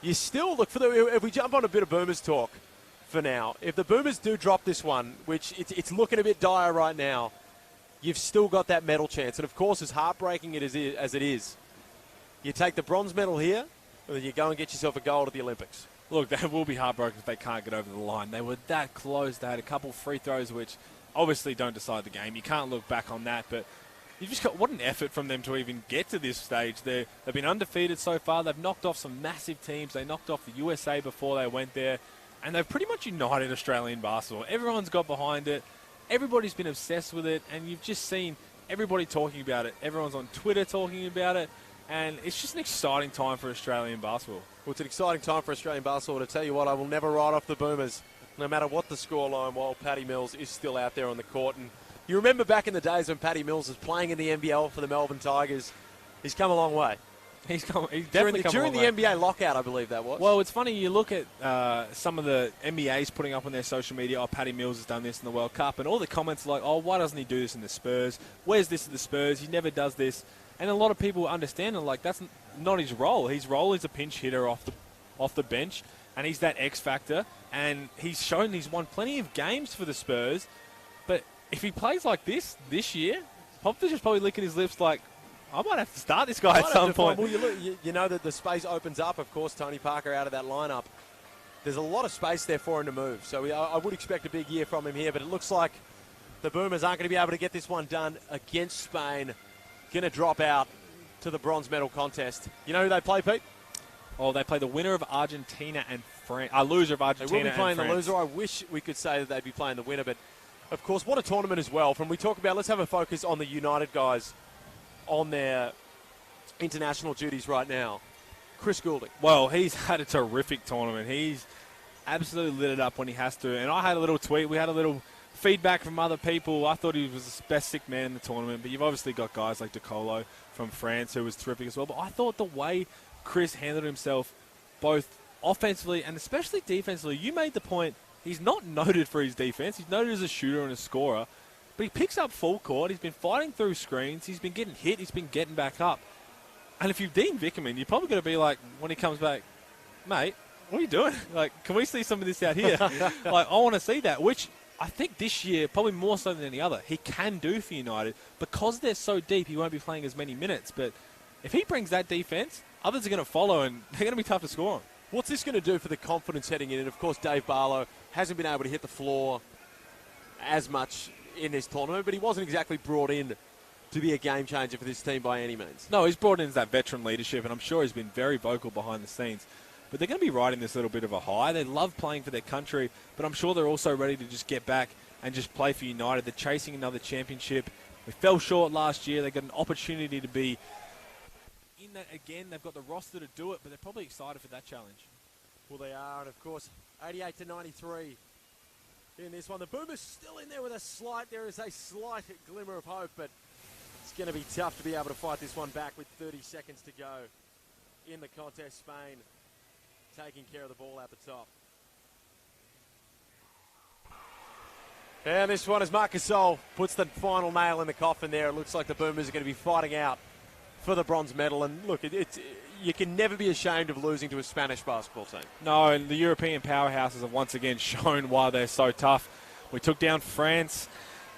You still look for if we jump on a bit of Boomers talk for now, if the Boomers do drop this one, which it's looking a bit dire right now, you've still got that medal chance. And of course, as heartbreaking as it is, you take the bronze medal here, or then you go and get yourself a gold at the Olympics. Look, they will be heartbroken if they can't get over the line. They were that close. They had a couple free throws, which obviously don't decide the game. You can't look back on that, but you've just got what an effort from them to even get to this stage. They've been undefeated so far. They've knocked off some massive teams. They knocked off the USA before they went there, and they've pretty much united Australian basketball. Everyone's got behind it. Everybody's been obsessed with it, and you've just seen everybody talking about it. Everyone's on Twitter talking about it, and it's just an exciting time for Australian basketball. Well, it's an exciting time for Australian basketball. To tell you what, I will never write off the Boomers, no matter what the scoreline, while Paddy Mills is still out there on the court. And you remember back in the days when Paddy Mills was playing in the NBL for the Melbourne Tigers. He's come a long way. He's definitely come during the NBA lockout, I believe that was. Well, it's funny, you look at some of the NBAs putting up on their social media, Paddy Mills has done this in the World Cup, and all the comments are like, why doesn't he do this in the Spurs? Where's this at the Spurs? He never does this. And a lot of people understand it, like, that's not his role. His role is a pinch hitter off the bench, and he's that X factor, and he's shown he's won plenty of games for the Spurs, but if he plays like this year, Popovich is probably licking his lips like, I might have to start this guy at some point. Well, you know that the space opens up, of course, Tony Parker out of that lineup. There's a lot of space there for him to move, so I would expect a big year from him here, but it looks like the Boomers aren't going to be able to get this one done against Spain. Going to drop out to the bronze medal contest. You know who they play, Pete? Oh, they play the winner of Argentina and France. Loser of Argentina and France. They will be playing the loser. I wish we could say that they'd be playing the winner, but of course, what a tournament as well. From we talk about, let's have a focus on the United guys on their international duties right now. Chris Goulding? Well, he's had a terrific tournament. He's absolutely lit it up when he has to. And I had a little tweet. We had a little feedback from other people. I thought he was the best sick man in the tournament. But you've obviously got guys like De Colo from France who was terrific as well. But I thought the way Chris handled himself, both offensively and especially defensively, you made the point, he's not noted for his defense. He's noted as a shooter and a scorer. But he picks up full court. He's been fighting through screens. He's been getting hit. He's been getting back up. And if you've Dean Vickerman, you're probably going to be like, when he comes back, mate, what are you doing? Like, can we see some of this out here? Like, I want to see that, which I think this year, probably more so than any other, he can do for United. Because they're so deep, he won't be playing as many minutes. But if he brings that defense, others are going to follow, and they're going to be tough to score on. What's this going to do for the confidence heading in? And, of course, Dave Barlow hasn't been able to hit the floor as much in this tournament, but he wasn't exactly brought in to be a game changer for this team by any means. No, he's brought in as that veteran leadership, and I'm sure he's been very vocal behind the scenes. But they're going to be riding this little bit of a high. They love playing for their country, but I'm sure they're also ready to just get back and just play for United. They're chasing another championship. We fell short last year. They got an opportunity to be in that again. They've got the roster to do it, but they're probably excited for that challenge. Well, they are, and of course, 88-93 in this one. The Boomers still in there with there is a slight glimmer of hope, but it's going to be tough to be able to fight this one back with 30 seconds to go in the contest. Spain taking care of the ball out the top. And this one as Marc Gasol puts the final nail in the coffin there. It looks like the Boomers are going to be fighting out for the bronze medal. And look, you can never be ashamed of losing to a Spanish basketball team. No, and the European powerhouses have once again shown why they're so tough. We took down France,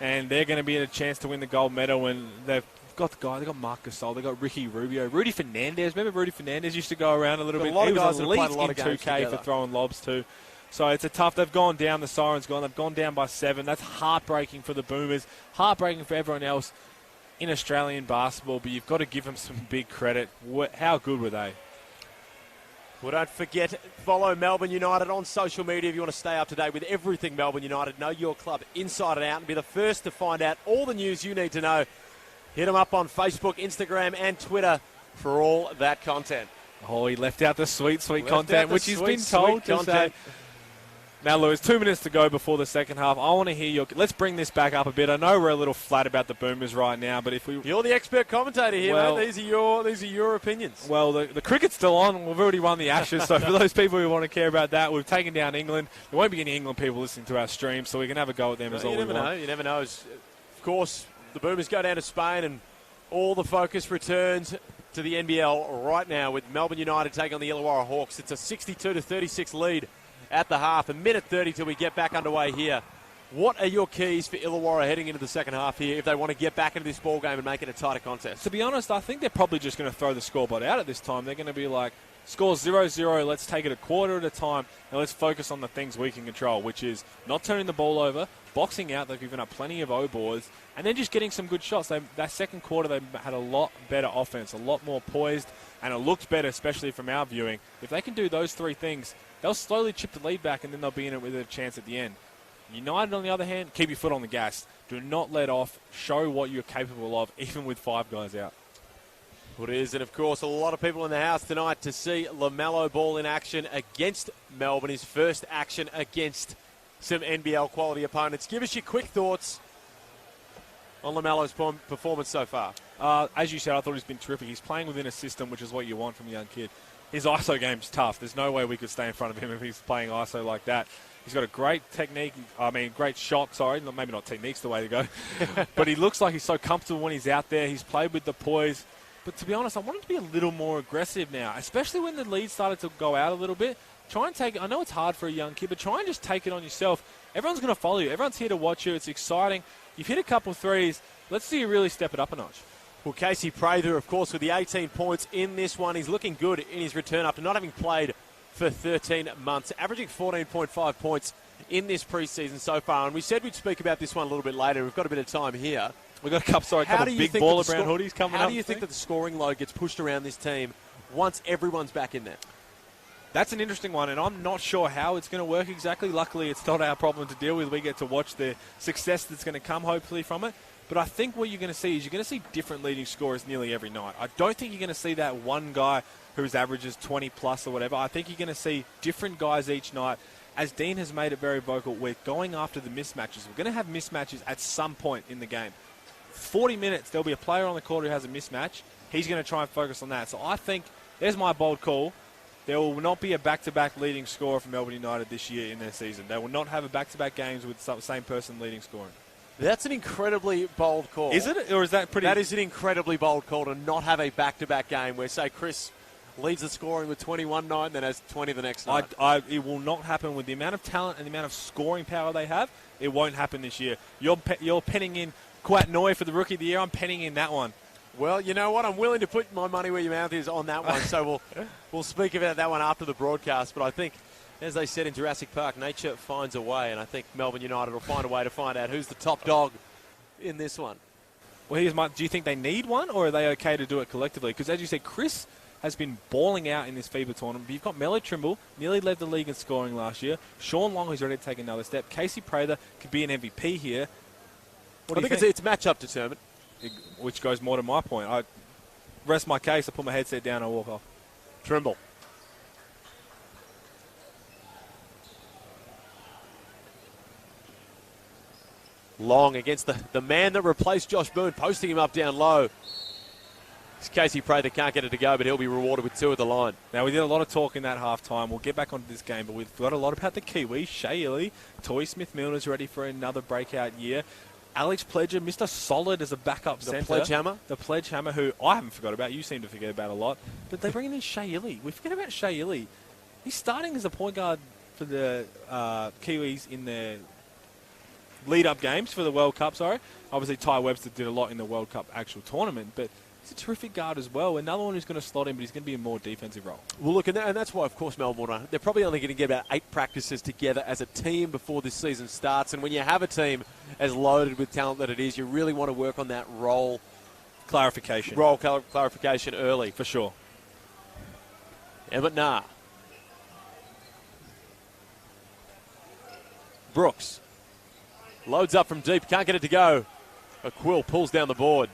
and they're going to be in a chance to win the gold medal. And they've got the guy, they've got Marc Gasol, they've got Ricky Rubio, Rudy Fernandez. Remember Rudy Fernandez used to go around a little bit? A lot of guys he that was have played a lot elite of in games 2K together. for throwing lobs too. So it's a tough, they've gone down, the siren's gone, they've gone down by 7. That's heartbreaking for the Boomers, heartbreaking for everyone else in Australian basketball, but you've got to give them some big credit. How good were they? Well, don't forget, follow Melbourne United on social media if you want to stay up to date with everything Melbourne United. Know your club inside and out and be the first to find out all the news you need to know. Hit them up on Facebook, Instagram and Twitter for all that content. Oh, he left out the sweet content, which he's been told to say. Now, Lewis, 2 minutes to go before the second half. I want to hear your... Let's bring this back up a bit. I know we're a little flat about the Boomers right now, but if we... You're the expert commentator here, mate. These are your opinions. Well, the cricket's still on. We've already won the Ashes, so for those people who want to care about that, we've taken down England. There won't be any England people listening to our stream, so we can have a go at them as all we want. You never know. Of course, the Boomers go down to Spain, and all the focus returns to the NBL right now with Melbourne United taking on the Illawarra Hawks. It's a 62-36 lead at the half. A minute 30 till we get back underway here. What are your keys for Illawarra heading into the second half here if they want to get back into this ball game and make it a tighter contest? To be honest, I think they're probably just going to throw the scoreboard out at this time. They're going to be like, score 0-0, let's take it a quarter at a time, and let's focus on the things we can control, which is not turning the ball over, boxing out. They've given up plenty of O-boards, and then just getting some good shots. That second quarter, they had a lot better offense, a lot more poised, and it looked better, especially from our viewing. If they can do those three things, they'll slowly chip the lead back, and then they'll be in it with a chance at the end. United, on the other hand, keep your foot on the gas. Do not let off. Show what you're capable of, even with 5 guys out. Well, it is, and of course, a lot of people in the house tonight to see LaMelo Ball in action against Melbourne, his first action against some NBL quality opponents. Give us your quick thoughts on LaMelo's performance so far. As you said, I thought he's been terrific. He's playing within a system, which is what you want from a young kid. His ISO game's tough. There's no way we could stay in front of him if he's playing ISO like that. He's got a great great shot, maybe not technique's the way to go. But he looks like he's so comfortable when he's out there. He's played with the poise. But to be honest, I want him to be a little more aggressive now, especially when the lead started to go out a little bit. Try and take it. I know it's hard for a young kid, but try and just take it on yourself. Everyone's going to follow you. Everyone's here to watch you. It's exciting. You've hit a couple threes. Let's see you really step it up a notch. Well, Casey Prather, of course, with the 18 points in this one. He's looking good in his return after not having played for 13 months, averaging 14.5 points in this preseason so far. And we said we'd speak about this one a little bit later. We've got a bit of time here. We've got a couple big baller brown hoodies coming up. How do you think that the scoring load gets pushed around this team once everyone's back in there? That's an interesting one, and I'm not sure how it's going to work exactly. Luckily, it's not our problem to deal with. We get to watch the success that's going to come, hopefully, from it. But I think what you're going to see is you're going to see different leading scorers nearly every night. I don't think you're going to see that one guy whose average is 20 plus or whatever. I think you're going to see different guys each night. As Dean has made it very vocal, we're going after the mismatches. We're going to have mismatches at some point in the game. 40 minutes, there'll be a player on the court who has a mismatch. He's going to try and focus on that. So I think, there's my bold call, there will not be a back-to-back leading scorer for Melbourne United this year in their season. They will not have a back-to-back games with the same person leading scoring. That's an incredibly bold call. Is it? Or is that pretty... That is an incredibly bold call to not have a back-to-back game where, say, Chris leads the scoring with 21 night and then has 20 the next night. It will not happen with the amount of talent and the amount of scoring power they have. It won't happen this year. You're penning in Kouat Noi for the Rookie of the Year. I'm penning in that one. Well, you know what? I'm willing to put my money where your mouth is on that one. So we'll speak about that one after the broadcast. But I think, as they said in Jurassic Park, nature finds a way. And I think Melbourne United will find a way to find out who's the top dog in this one. Well, do you think they need one, or are they okay to do it collectively? Because as you said, Chris has been balling out in this FIBA tournament. But you've got Melo Trimble, nearly led the league in scoring last year. Sean Long, who's ready to take another step. Casey Prather could be an MVP here. I think it's matchup determined. Which goes more to my point. I rest my case, I put my headset down, I walk off. Trimble. Long against the man that replaced Josh Boone, posting him up down low. Casey Prather can't get it to go, but he'll be rewarded with 2 at the line. Now, we did a lot of talk in that half-time. We'll get back onto this game, but we've got a lot about the Kiwis. Shea Ili, Toy Smith-Milner's ready for another breakout year. Alex Pledger, Mr. Solid as a backup centre. The Pledge Hammer? The Pledge Hammer, who I haven't forgot about. You seem to forget about a lot. But they bring in Shea Ili. We forget about Shea Ili. He's starting as a point guard for the Kiwis in their lead-up games for the World Cup, Obviously, Ty Webster did a lot in the World Cup actual tournament, but he's a terrific guard as well. Another one who's going to slot in, but he's going to be a more defensive role. Well, look, and that's why, of course, Melbourne, they're probably only going to get about 8 practices together as a team before this season starts. And when you have a team as loaded with talent that it is, you really want to work on that role clarification early. For sure. Emmett Nah. Brooks. Loads up from deep, can't get it to go. Quill pulls down the board.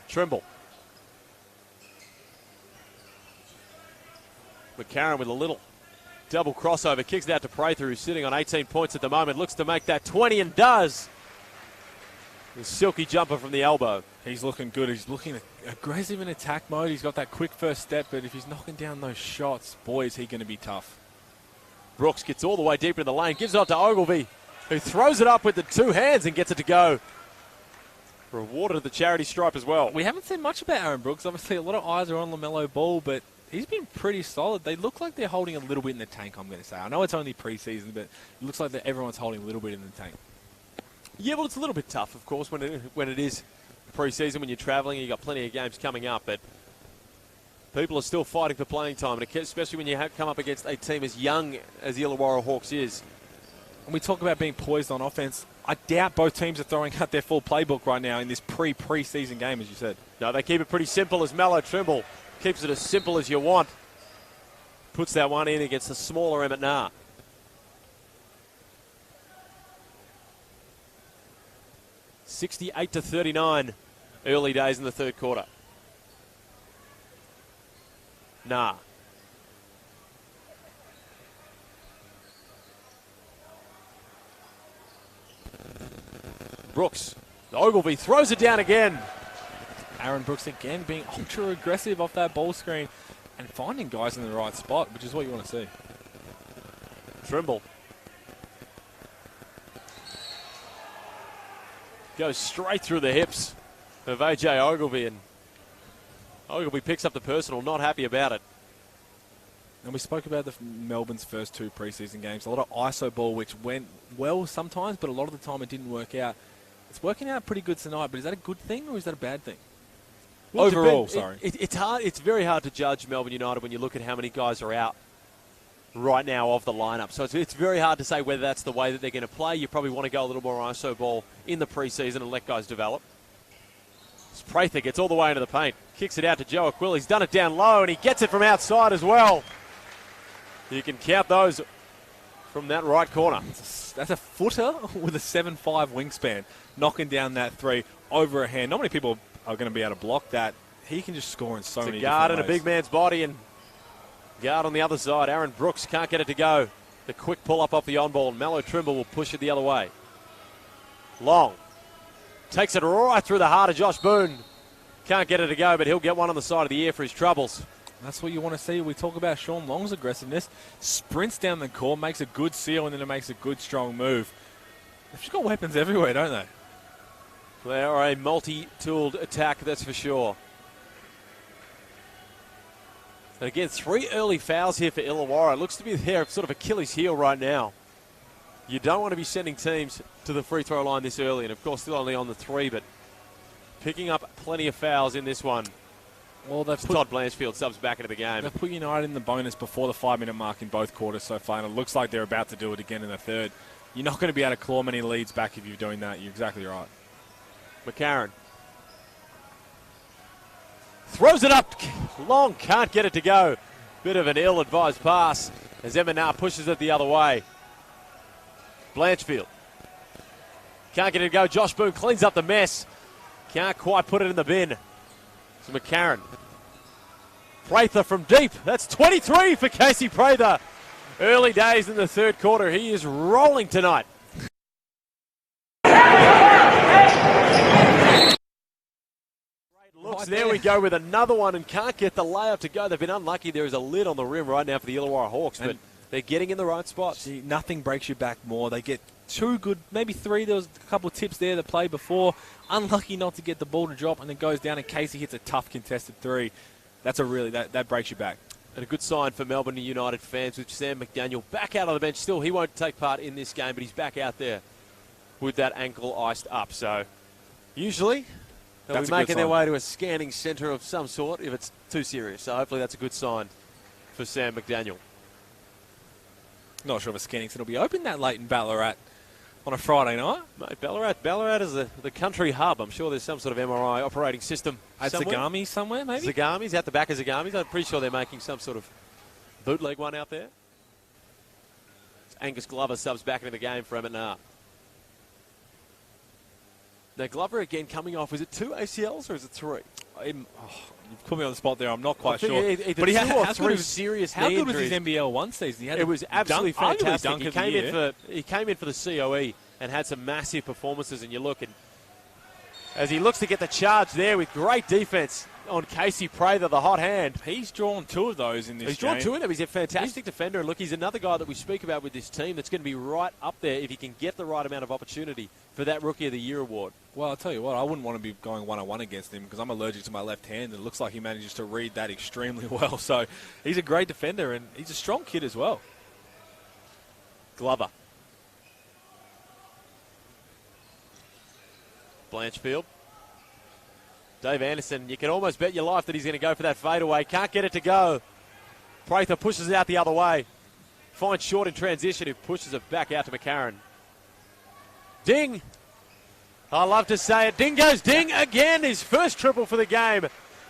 Trimble. McCarron with a little double crossover. Kicks it out to Prather, who's sitting on 18 points at the moment. Looks to make that 20 and does. The silky jumper from the elbow. He's looking good. He's looking aggressive in attack mode. He's got that quick first step, but if he's knocking down those shots, boy, is he going to be tough. Brooks gets all the way deep in the lane. Gives it up to Ogilvie, who throws it up with the 2 hands and gets it to go. Rewarded at the charity stripe as well. We haven't seen much about Aaron Brooks. Obviously, a lot of eyes are on LaMelo Ball, but he's been pretty solid. They look like they're holding a little bit in the tank, I'm going to say. I know it's only preseason, but it looks like that everyone's holding a little bit in the tank. Yeah, well, it's a little bit tough, of course, when it is preseason, when you're travelling and you've got plenty of games coming up, but people are still fighting for playing time, and especially when you come up against a team as young as the Illawarra Hawks is. When we talk about being poised on offense, I doubt both teams are throwing out their full playbook right now in this preseason game, as you said. No, they keep it pretty simple as Melo Trimble keeps it as simple as you want. Puts that one in against the smaller Emmett Nah. (68-39), early days in the third quarter. Nah. Brooks. Ogilvie throws it down again. Aaron Brooks again being ultra aggressive off that ball screen and finding guys in the right spot, which is what you want to see. Trimble. Goes straight through the hips of AJ Ogilvie, and Ogilvie picks up the personal, not happy about it. And we spoke about Melbourne's first 2 preseason games. A lot of ISO ball, which went well sometimes, but a lot of the time it didn't work out. It's working out pretty good tonight, but is that a good thing or is that a bad thing? Well, overall, sorry. It's hard. It's very hard to judge Melbourne United when you look at how many guys are out right now of the lineup. So it's very hard to say whether that's the way that they're going to play. You probably want to go a little more ISO ball in the preseason and let guys develop. Prather gets all the way into the paint. Kicks it out to Joe Quill. He's done it down low, and he gets it from outside as well. You can count those from that right corner. That's a footer with a 7'5" wingspan, knocking down that three over a hand. Not many people are going to be able to block that. He can just score in so many different ways. Guard in a big man's body, and guard on the other side. Aaron Brooks can't get it to go. The quick pull-up off the on-ball. Mello Trimble will push it the other way. Long takes it right through the heart of Josh Boone. Can't get it to go, but he'll get one on the side of the ear for his troubles. That's what you want to see. We talk about Sean Long's aggressiveness. Sprints down the court, makes a good seal, and then it makes a good, strong move. They've just got weapons everywhere, don't they? They are a multi-tooled attack, that's for sure. And again, 3 early fouls here for Illawarra. It looks to be their sort of Achilles heel right now. You don't want to be sending teams to the free throw line this early, and of course still only on the 3, but picking up plenty of fouls in this one. Well, they've Todd Blanchfield subs back into the game. They've put United in the bonus before the 5-minute mark in both quarters so far, and it looks like they're about to do it again in the third. You're not going to be able to claw many leads back if you're doing that. You're exactly right. McCarron throws it up. Long can't get it to go. Bit of an ill-advised pass as Eminar pushes it the other way. Blanchfield can't get it to go. Josh Boone cleans up the mess. Can't quite put it in the bin. So McCarron. Prather from deep. That's 23 for Casey Prather. Early days in the third quarter. He is rolling tonight. Looks, there we go with another one, and can't get the layup to go. They've been unlucky. There is a lid on the rim right now for the Illawarra Hawks, but they're getting in the right spots. See, nothing breaks you back more. They get 2 good, maybe 3. There was a couple of tips there that played before. Unlucky not to get the ball to drop, and then goes down, and Casey hits a tough contested 3. That's a really, that breaks you back. And a good sign for Melbourne United fans with Sam McDaniel back out on the bench. Still, he won't take part in this game, but he's back out there with that ankle iced up. So usually they'll be making their way to a scanning centre of some sort if it's too serious. So hopefully that's a good sign for Sam McDaniel. Not sure if a scanning centre will be open that late in Ballarat on a Friday night. Mate, Ballarat is the country hub. I'm sure there's some sort of MRI operating system at Zagami somewhere, maybe? Zagami's, out the back of Zagami's. I'm pretty sure they're making some sort of bootleg one out there. Angus Glover subs back into the game for Eminar. Now, Glover again coming off. Is it 2 ACLs or is it 3? You've put me on the spot there. I'm not quite sure. But he had 3 serious How knee good was injuries. his NBL 1 season? It was absolutely fantastic. He came in for the COE and had some massive performances. And you look, and as he looks to get the charge there with great defense on Casey Prather, the hot hand. He's drawn 2 of those in this game. He's drawn 2 of them. He's a fantastic defender. And look, he's another guy that we speak about with this team that's going to be right up there if he can get the right amount of opportunity for that Rookie of the Year award. Well, I'll tell you what, I wouldn't want to be going 1-on-1 against him because I'm allergic to my left hand, and it looks like he manages to read that extremely well. So he's a great defender, and he's a strong kid as well. Glover. Blanchfield. Dave Anderson, you can almost bet your life that he's going to go for that fadeaway. Can't get it to go. Prather pushes it out the other way. Finds Short in transition, who pushes it back out to McCarron. Ding. I love to say it. Ding goes ding again. His first triple for the game.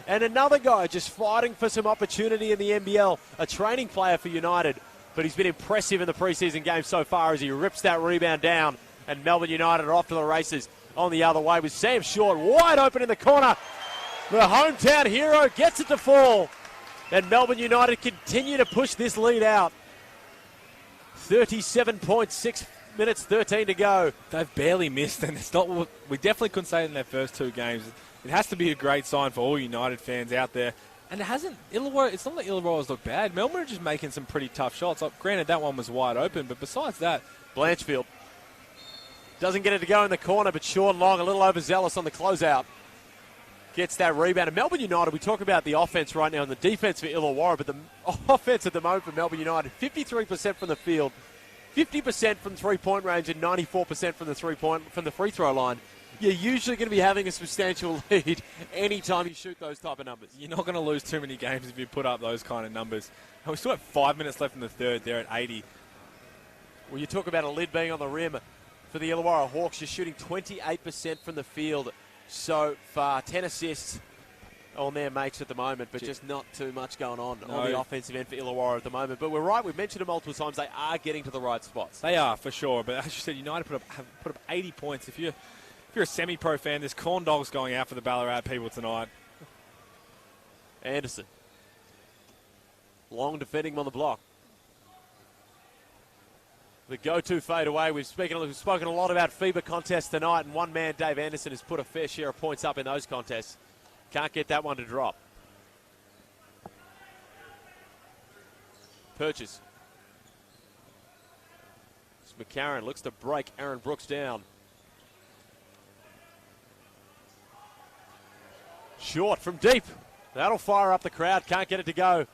And another guy just fighting for some opportunity in the NBL. A training player for United. But he's been impressive in the preseason game so far as he rips that rebound down. And Melbourne United are off to the races on the other way with Sam Short wide open in the corner. The hometown hero gets it to fall. And Melbourne United continue to push this lead out. 37.6 minutes, 13 to go. They've barely missed, and it's not. We definitely couldn't say it in their first 2 games. It has to be a great sign for all United fans out there. And it hasn't. Illawarra. It's not that Illawarra's look bad. Melbourne are just making some pretty tough shots. Like, granted, that one was wide open, but besides that, Blanchfield doesn't get it to go in the corner, but Sean Long a little overzealous on the closeout. Gets that rebound. And Melbourne United, we talk about the offense right now and the defense for Illawarra, but the offense at the moment for Melbourne United, 53% from the field, 50% from three-point range, and 94% from the free throw line. You're usually going to be having a substantial lead anytime you shoot those type of numbers. You're not going to lose too many games if you put up those kind of numbers. And we still have 5 minutes left in the third. They're at 80. Well, you talk about a lid being on the rim for the Illawarra Hawks. You're shooting 28% from the field so far. 10 assists on their makes at the moment, but just not too much going on No. the offensive end for Illawarra at the moment. But we're right, we've mentioned it multiple times, they are getting to the right spots. They are, for sure. But as you said, United have put up 80 points. If you're a semi-pro fan, there's corn dogs going out for the Ballarat people tonight. Anderson. Long defending him on the block. The go-to fade away. We've spoken a lot about FIBA contests tonight, and one man, Dave Anderson, has put a fair share of points up in those contests. Can't get that one to drop. Purchase. McCarron looks to break Aaron Brooks down. Short from deep. That'll fire up the crowd. Can't get it to go.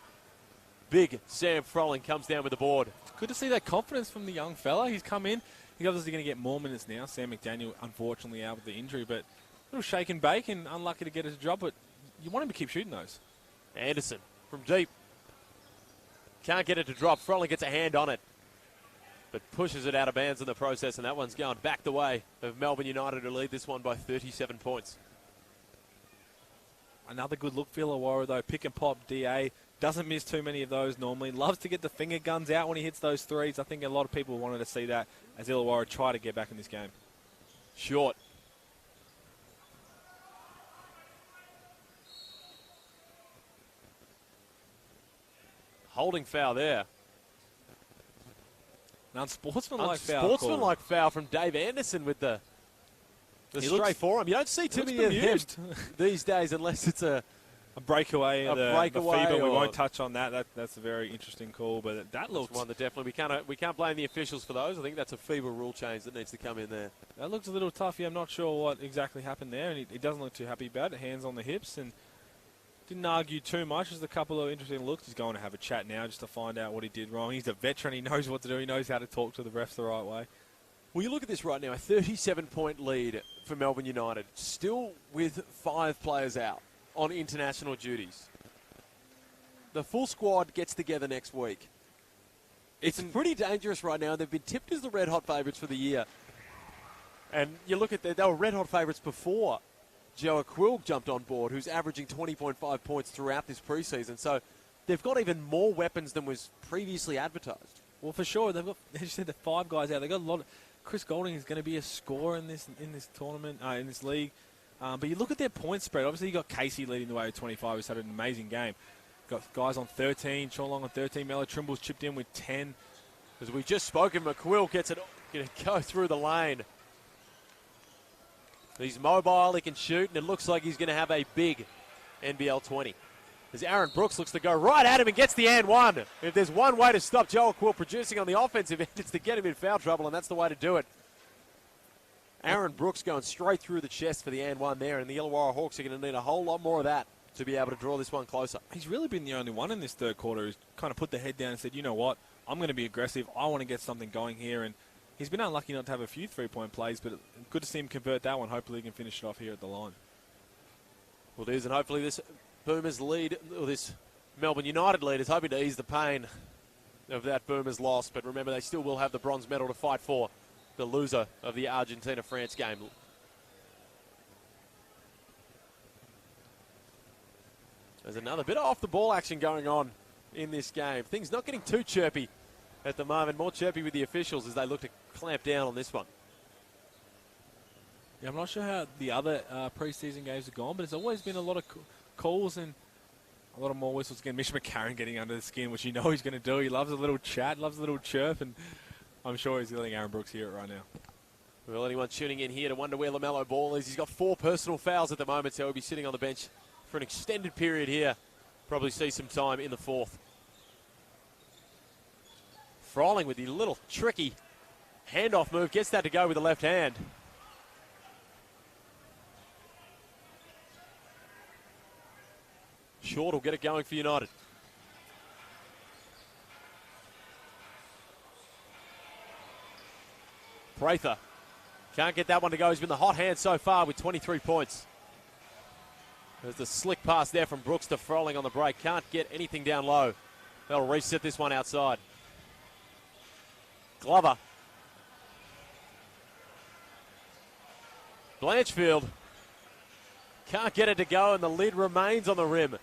Big Sam Froling comes down with the board. Good to see that confidence from the young fella. He's come in. He's obviously going to get more minutes now. Sam McDaniel, unfortunately, out with the injury, but a little shake and bake and unlucky to get his job, but you want him to keep shooting those. Anderson from deep. Can't get it to drop. Froling gets a hand on it, but pushes it out of bounds in the process, and that one's going back the way of Melbourne United to lead this one by 37 points. Another good look for Illawarra, though. Pick and pop DA. Doesn't miss too many of those normally. Loves to get the finger guns out when he hits those threes. I think a lot of people wanted to see that as Illawarra try to get back in this game. Short. Holding foul there. An unsportsmanlike foul. Unsportsmanlike foul from Dave Anderson with the straight forearm. You don't see too many of them these days unless it's a breakaway. A the breakaway. FIBA. We won't touch on that. That's a very interesting call, but that looks one that definitely we can't blame the officials for those. I think that's a FIBA rule change that needs to come in there. That looks a little tough. Yeah, I'm not sure what exactly happened there, and he doesn't look too happy about it. Hands on the hips, and didn't argue too much. Just a couple of interesting looks. He's going to have a chat now just to find out what he did wrong. He's a veteran. He knows what to do. He knows how to talk to the refs the right way. Well, you look at this right now, a 37-point lead for Melbourne United, still with 5 players out on international duties. The full squad gets together next week. It's pretty dangerous right now. They've been tipped as the red-hot favourites for the year. And you look at they were red-hot favourites before Joe Aquil jumped on board, who's averaging 20.5 points throughout this preseason. So they've got even more weapons than was previously advertised. Well, for sure. They've got, as you said, the 5 guys out. They've got a lot of... Chris Golding is going to be a scorer in this tournament, in this league. But you look at their point spread. Obviously, you got Casey leading the way with 25, who's had an amazing game. Got guys on 13, Sean Long on 13, Mello Trimble's chipped in with 10. As we just spoken, McQuill gets it, going to go through the lane. He's mobile, he can shoot, and it looks like he's going to have a big NBL 20. As Aaron Brooks looks to go right at him and gets the and one. If there's one way to stop Joel Quill producing on the offensive end, it's to get him in foul trouble, and that's the way to do it. Aaron Brooks going straight through the chest for the and one there, and the Illawarra Hawks are going to need a whole lot more of that to be able to draw this one closer. He's really been the only one in this third quarter who's kind of put the head down and said, you know what, I'm going to be aggressive. I want to get something going here. And he's been unlucky not to have a few three-point plays, but good to see him convert that one. Hopefully he can finish it off here at the line. Well, it is, and hopefully this Boomers lead, or this Melbourne United lead, is hoping to ease the pain of that Boomers loss. But remember, they still will have the bronze medal to fight for, the loser of the Argentina-France game. There's another bit of off-the-ball action going on in this game. Things not getting too chirpy at the moment. More chirpy with the officials as they look to clamp down on this one. Yeah, I'm not sure how the other preseason games have gone, but there's always been a lot of calls and a lot of more whistles. Again, Mitch McCarron getting under the skin, which you know he's going to do. He loves a little chat, loves a little chirp, and I'm sure he's letting Aaron Brooks hear it right now. Well, anyone tuning in here to wonder where LaMelo Ball is, he's got 4 personal fouls at the moment, so he'll be sitting on the bench for an extended period here. Probably see some time in the fourth. Froling with the little tricky handoff move, gets that to go with the left hand. Short will get it going for United. Prather can't get that one to go. He's been the hot hand so far with 23 points. There's the slick pass there from Brooks to Froling on the break. Can't get anything down low. They'll reset this one outside. Glover. Blanchfield Can't get it to go, and the lid remains on the rim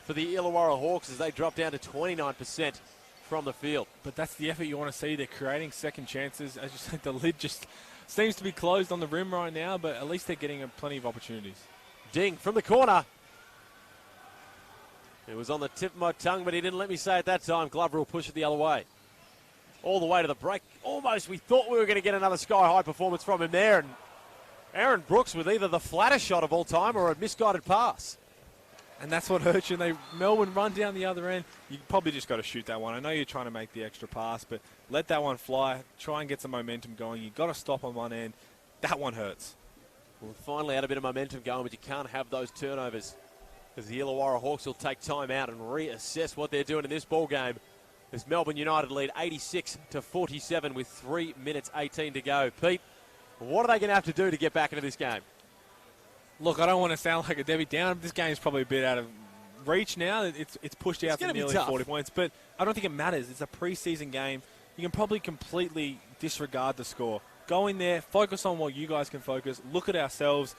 for the Illawarra Hawks as they drop down to 29% from the field. But that's the effort you want to see. They're creating second chances. As you said, the lid just seems to be closed on the rim right now, but at least they're getting plenty of opportunities. Ding from the corner. It was on the tip of my tongue, but he didn't let me say it that time. Glover will push it the other way. All the way to the break. Almost we thought we were going to get another sky-high performance from him there. And Aaron Brooks with either the flattest shot of all time or a misguided pass. And that's what hurts you. Melbourne run down the other end. You probably just got to shoot that one. I know you're trying to make the extra pass, but let that one fly. Try and get some momentum going. You've got to stop on one end. That one hurts. Well, finally had a bit of momentum going, but you can't have those turnovers as the Illawarra Hawks will take time out and reassess what they're doing in this ball game. As Melbourne United lead 86-47 with 3 minutes 18 to go. Pete, what are they going to have to do to get back into this game? Look, I don't want to sound like a Debbie Downer. This game's probably a bit out of reach now. It's pushed out to nearly 40 points, but I don't think it matters. It's a preseason game. You can probably completely disregard the score. Go in there, focus on what you guys can focus, look at ourselves,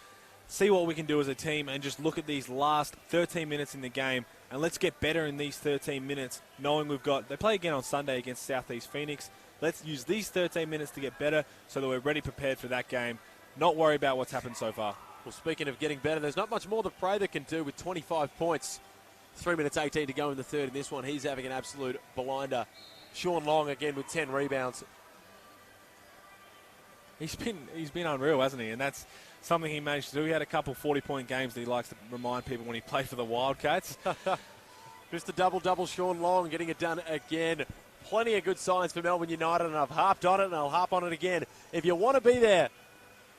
see what we can do as a team, and just look at these last 13 minutes in the game, and let's get better in these 13 minutes, knowing they play again on Sunday against Southeast Phoenix. Let's use these 13 minutes to get better so that we're ready, prepared for that game. Not worry about what's happened so far. Well, speaking of getting better, there's not much more that Prather can do with 25 points. 3 minutes 18 to go in the third in this one. He's having an absolute blinder. Sean Long again with 10 rebounds. He's been unreal, hasn't he? And that's something he managed to do. He had a couple 40-point games that he likes to remind people when he played for the Wildcats. Just a double-double, Sean Long getting it done again. Plenty of good signs for Melbourne United, and I've harped on it, and I'll harp on it again. If you want to be there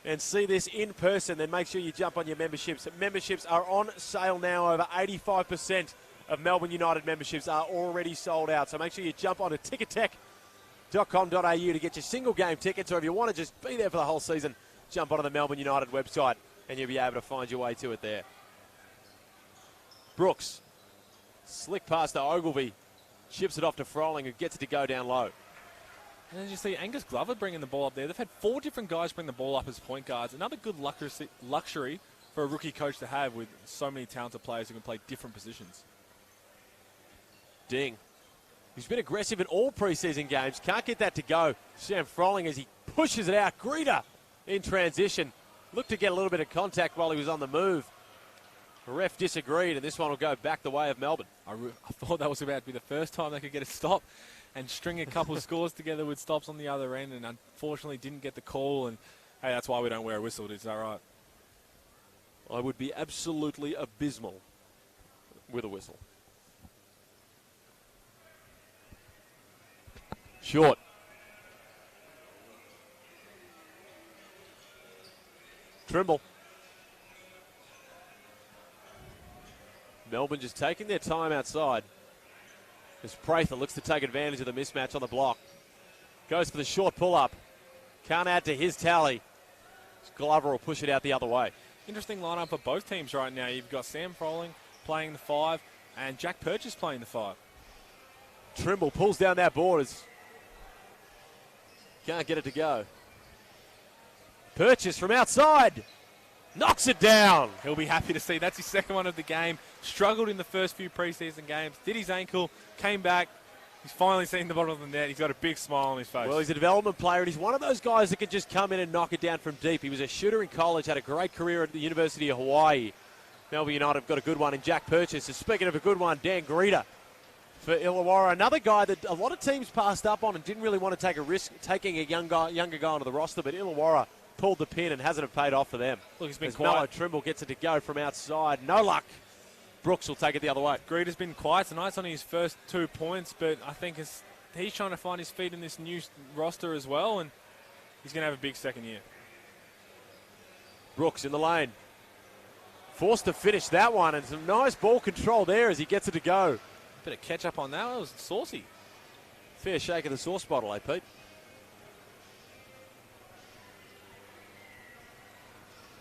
and see this in person, then make sure you jump on your memberships. Memberships are on sale now. Over 85% of Melbourne United memberships are already sold out. So make sure you jump onto tickettech.com.au to get your single game tickets, or if you want to just be there for the whole season, jump onto the Melbourne United website and you'll be able to find your way to it there. Brooks, slick pass to Ogilvy, chips it off to Froling, who gets it to go down low. And as you see, Angus Glover bringing the ball up there. They've had 4 different guys bring the ball up as point guards. Another good luxury for a rookie coach to have with so many talented players who can play different positions. Ding. He's been aggressive in all preseason games. Can't get that to go. Sam Froling as he pushes it out. Greeter in transition. Looked to get a little bit of contact while he was on the move. The ref disagreed, and this one will go back the way of Melbourne. I thought that was about to be the first time they could get a stop and string a couple of scores together with stops on the other end, and unfortunately didn't get the call. And hey, that's why we don't wear a whistle. Is that right? I would be absolutely abysmal with a whistle. Short. Trimble. Melbourne just taking their time outside as Prather looks to take advantage of the mismatch on the block. Goes for the short pull-up. Can't add to his tally. Glover will push it out the other way. Interesting lineup for both teams right now. You've got Sam Froling playing the 5 and Jack Purchase playing the 5. Trimble pulls down that board. Can't get it to go. Purchase from outside. Knocks it down. He'll be happy to see. That's his second one of the game. Struggled in the first few preseason games. Did his ankle. Came back. He's finally seen the bottom of the net. He's got a big smile on his face. Well, he's a development player, and he's one of those guys that can just come in and knock it down from deep. He was a shooter in college, had a great career at the University of Hawaii. Melbourne United have got a good one in Jack Purchase. And speaking of a good one, Dan Greeter for Illawarra. Another guy that a lot of teams passed up on and didn't really want to take a risk taking a younger guy onto the roster, but Illawarra pulled the pin and hasn't paid off for them. Look, he's been as quiet. Mello Trimble gets it to go from outside. No luck. Brooks will take it the other way. Greeter's been quiet tonight. It's only his first 2 points, but I think he's trying to find his feet in this new roster as well, and he's going to have a big second year. Brooks in the lane. Forced to finish that one, and some nice ball control there as he gets it to go. Bit of catch up on that. That was saucy. Fair shake of the sauce bottle, eh, Pete?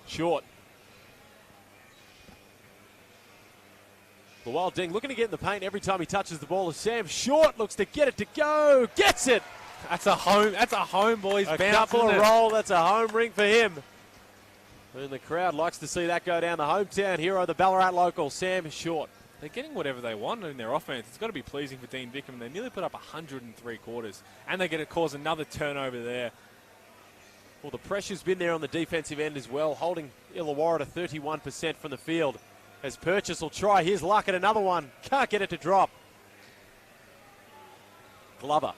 Short. The Wild Ding looking to get in the paint every time he touches the ball. As Sam Short looks to get it to go. Gets it. That's a home boys A bounce. couple of roll. That's a home ring for him. And the crowd likes to see that go down. The hometown hero, the Ballarat local, Sam Short. They're getting whatever they want in their offense. It's got to be pleasing for Dean Vickerman. They nearly put up 103 quarters, and they get to cause another turnover there. Well, the pressure's been there on the defensive end as well, holding Illawarra to 31% from the field. As Purchase will try his luck at another one. Can't get it to drop. Glover.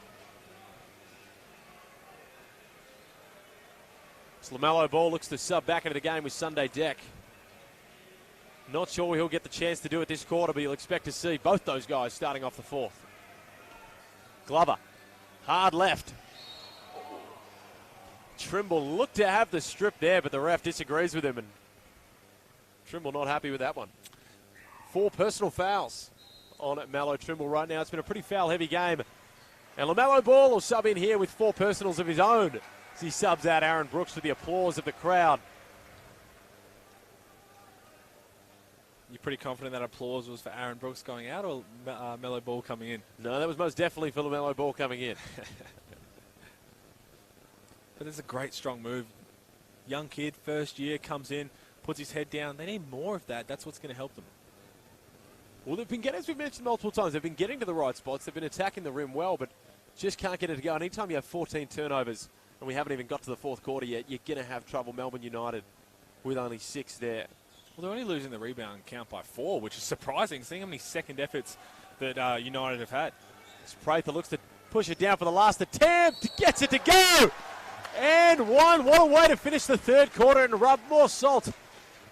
LaMelo Ball looks to sub back into the game with Sunday Deck. Not sure he'll get the chance to do it this quarter, but you'll expect to see both those guys starting off the fourth. Glover, hard left. Trimble looked to have the strip there, but the ref disagrees with him, and Trimble not happy with that one. 4 personal fouls on Mallow Trimble right now. It's been a pretty foul-heavy game. And LaMelo Ball will sub in here with 4 personals of his own as he subs out Aaron Brooks to the applause of the crowd. You're pretty confident that applause was for Aaron Brooks going out or Mellow Ball coming in? No, that was most definitely for LaMelo Ball coming in. But it's a great, strong move. Young kid, first year, comes in, puts his head down. They need more of that. That's what's going to help them. Well, they've been getting, as we've mentioned multiple times, they've been getting to the right spots. They've been attacking the rim well, but just can't get it to go. Anytime you have 14 turnovers, and we haven't even got to the fourth quarter yet, you're going to have trouble. Melbourne United with only 6 there. Well, they're only losing the rebound count by 4, which is surprising, seeing how many second efforts that United have had. Prather looks to push it down for the last attempt. Gets it to go! And one. What a way to finish the third quarter and rub more salt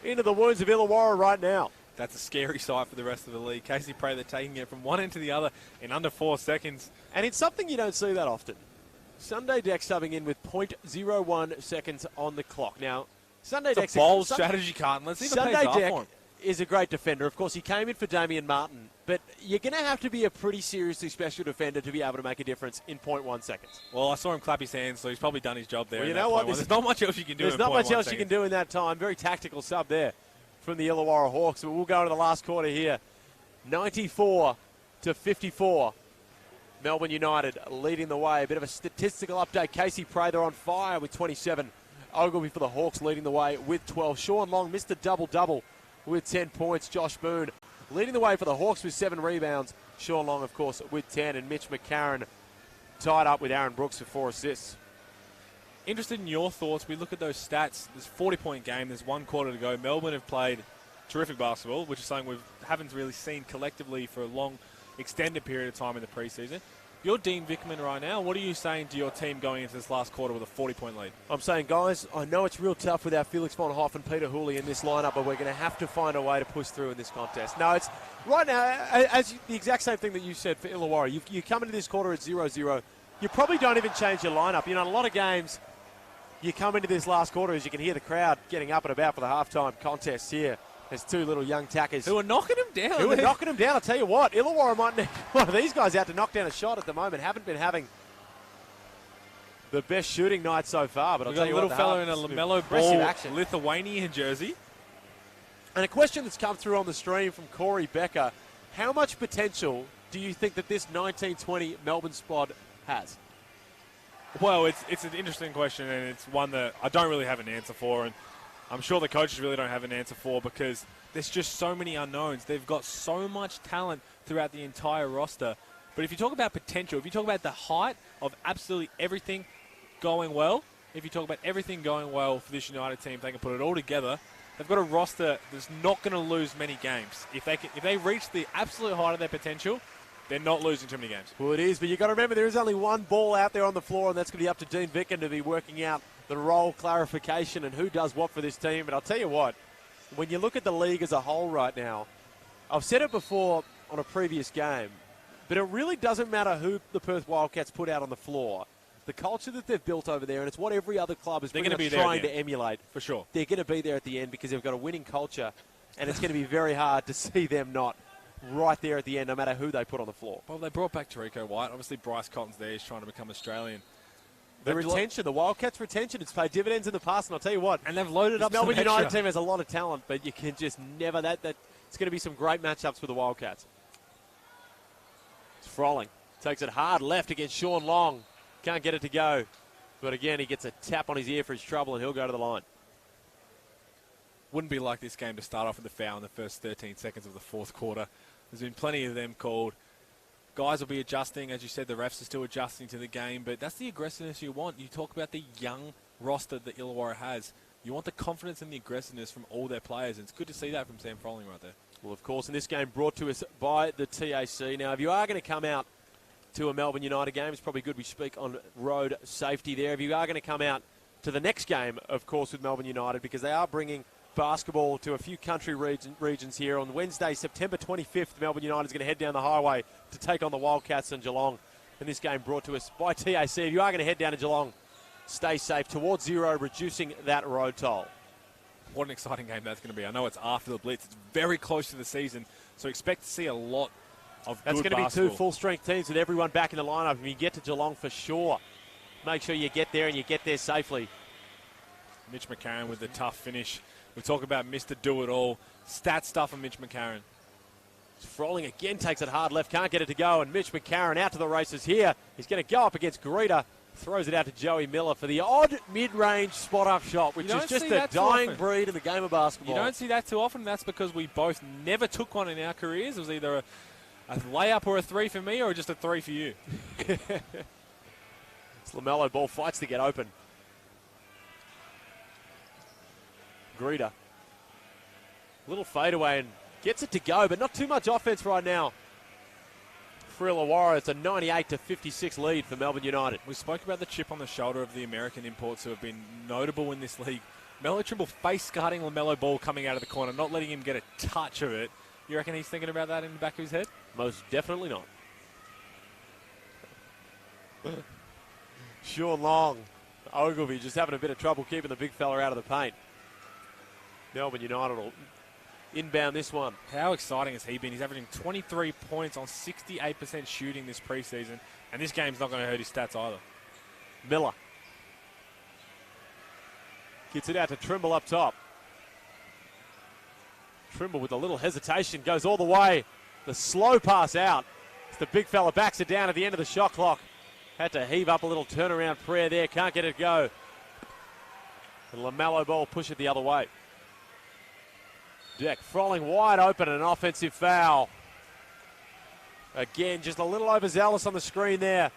into the wounds of Illawarra right now. That's a scary sight for the rest of the league. Casey Prather taking it from one end to the other in under 4 seconds. And it's something you don't see that often. Sunday Deck subbing in with .01 seconds on the clock. Now, Sunday Deck's a bold strategy, Carton. Let's see if it pays off for him. Is a great defender. Of course, he came in for Damian Martin, but you're going to have to be a pretty seriously special defender to be able to make a difference in .1 seconds. Well, I saw him clap his hands, so he's probably done his job there. Well, you know what? There's not much else you can do. There's not much else you can do in that time. Very tactical sub there from the Illawarra Hawks. But we'll go into the last quarter here. 94-54. Melbourne United leading the way. A bit of a statistical update. Casey Prather on fire with 27. Ogilvy for the Hawks leading the way with 12. Sean Long missed a double-double with 10 points. Josh Boone leading the way for the Hawks with 7 rebounds. Sean Long, of course, with 10. And Mitch McCarron tied up with Aaron Brooks for 4 assists. Interested in your thoughts. We look at those stats. There's a 40-point game. There's 1 quarter to go. Melbourne have played terrific basketball, which is something we haven't really seen collectively for a long, extended period of time in the preseason. You're Dean Vickerman right now. What are you saying to your team going into this last quarter with a 40-point lead? I'm saying, guys, I know it's real tough without Felix von Hoff and Peter Hooley in this lineup, but we're going to have to find a way to push through in this contest. No, it's right now, as the exact same thing that you said for Illawarra. You come into this quarter at 0-0. You probably don't even change your lineup. You know, in a lot of games, you come into this last quarter, as you can hear the crowd getting up and about for the halftime contest here. There's 2 little young tackers. Who are knocking him down. Who are knocking him down. I'll tell you what, Illawarra might need one of these guys out to knock down a shot at the moment. Haven't been having the best shooting night so far. But I'll tell you what, a little fellow in a LaMelo Ball action. Lithuanian jersey. And a question that's come through on the stream from Corey Becker. How much potential do you think that this 1920 Melbourne squad has? Well, it's an interesting question, and it's one that I don't really have an answer for. And I'm sure the coaches really don't have an answer for because there's just so many unknowns. They've got so much talent throughout the entire roster. But if you talk about potential, if you talk about the height of absolutely everything going well, if you talk about everything going well for this United team, they can put it all together. They've got a roster that's not going to lose many games. If they reach the absolute height of their potential, they're not losing too many games. Well, it is, but you've got to remember there is only one ball out there on the floor, and that's going to be up to Dean Vickerman to be working out the role clarification and who does what for this team. But I'll tell you what, when you look at the league as a whole right now, I've said it before on a previous game, but it really doesn't matter who the Perth Wildcats put out on the floor. The culture that they've built over there, and it's what every other club is trying to emulate. For sure. They're going to be there at the end because they've got a winning culture, and it's going to be very hard to see them not right there at the end, no matter who they put on the floor. Well, they brought back Tarico White. Obviously, Bryce Cotton's there. He's trying to become Australian. The retention, the Wildcats' retention, it's paid dividends in the past, and I'll tell you what. And they've loaded up Melbourne some United extra. team has a lot of talent, but you can just never, it's going to be some great matchups for the Wildcats. It's Froling. Takes it hard left against Sean Long. Can't get it to go. But again, he gets a tap on his ear for his trouble, and he'll go to the line. wouldn't be like this game to start off with a foul in the first 13 seconds of the fourth quarter. There's been plenty of them called. Guys will be adjusting. As you said, the refs are still adjusting to the game, but that's the aggressiveness you want. You talk about the young roster that Illawarra has. You want the confidence and the aggressiveness from all their players, and it's good to see that from Sam Froling right there. Well, of course, in this game brought to us by the TAC. Now, if you are going to come out to a Melbourne United game, it's probably good we speak on road safety there. If you are going to come out to the next game, of course, with Melbourne United, because they are bringing basketball to a few country regions here. On Wednesday, September 25th, Melbourne United is going to head down the highway to take on the Wildcats in Geelong. And this game brought to us by TAC. If you are going to head down to Geelong, stay safe towards zero, reducing that road toll. What an exciting game that's going to be. I know it's after the Blitz. It's very close to the season, so expect to see a lot of That's good going to basketball. be two full-strength teams with everyone back in the lineup. If you get to Geelong for sure, make sure you get there and you get there safely. Mitch McCarron with the tough finish. We talk about Mr. Do-It-All. Stat stuff of Mitch McCarron. Froling again takes it hard left, can't get it to go, and Mitch McCarron out to the races here. He's going to go up against Greeter, throws it out to Joey Miller for the odd mid-range spot-up shot, which is just a dying breed in the game of basketball. You don't see that too often. That's because we both never took one in our careers. It was either a layup or a three for me or just a three for you. LaMelo Ball fights to get open. Greeter. Little fadeaway and gets it to go, but not too much offense right now. For Illawarra, it's a 98-56 lead for Melbourne United. We spoke about the chip on the shoulder of the American imports who have been notable in this league. Melo Trimble face guarding LaMelo Ball coming out of the corner, not letting him get a touch of it. You reckon he's thinking about that in the back of his head? Most definitely not. Sean Long, Ogilvy just having a bit of trouble keeping the big fella out of the paint. Melbourne United will inbound this one. How exciting has he been? He's averaging 23 points on 68% shooting this preseason, and this game's not going to hurt his stats either. Miller gets it out to Trimble up top. Trimble with a little hesitation goes all the way. The slow pass out. As the big fella backs it down at the end of the shot clock. Had to heave up a little turnaround prayer there. Can't get it to go. And LaMelo Ball push it the other way. Deck Froling wide open, an offensive foul. Again, just a little overzealous on the screen there.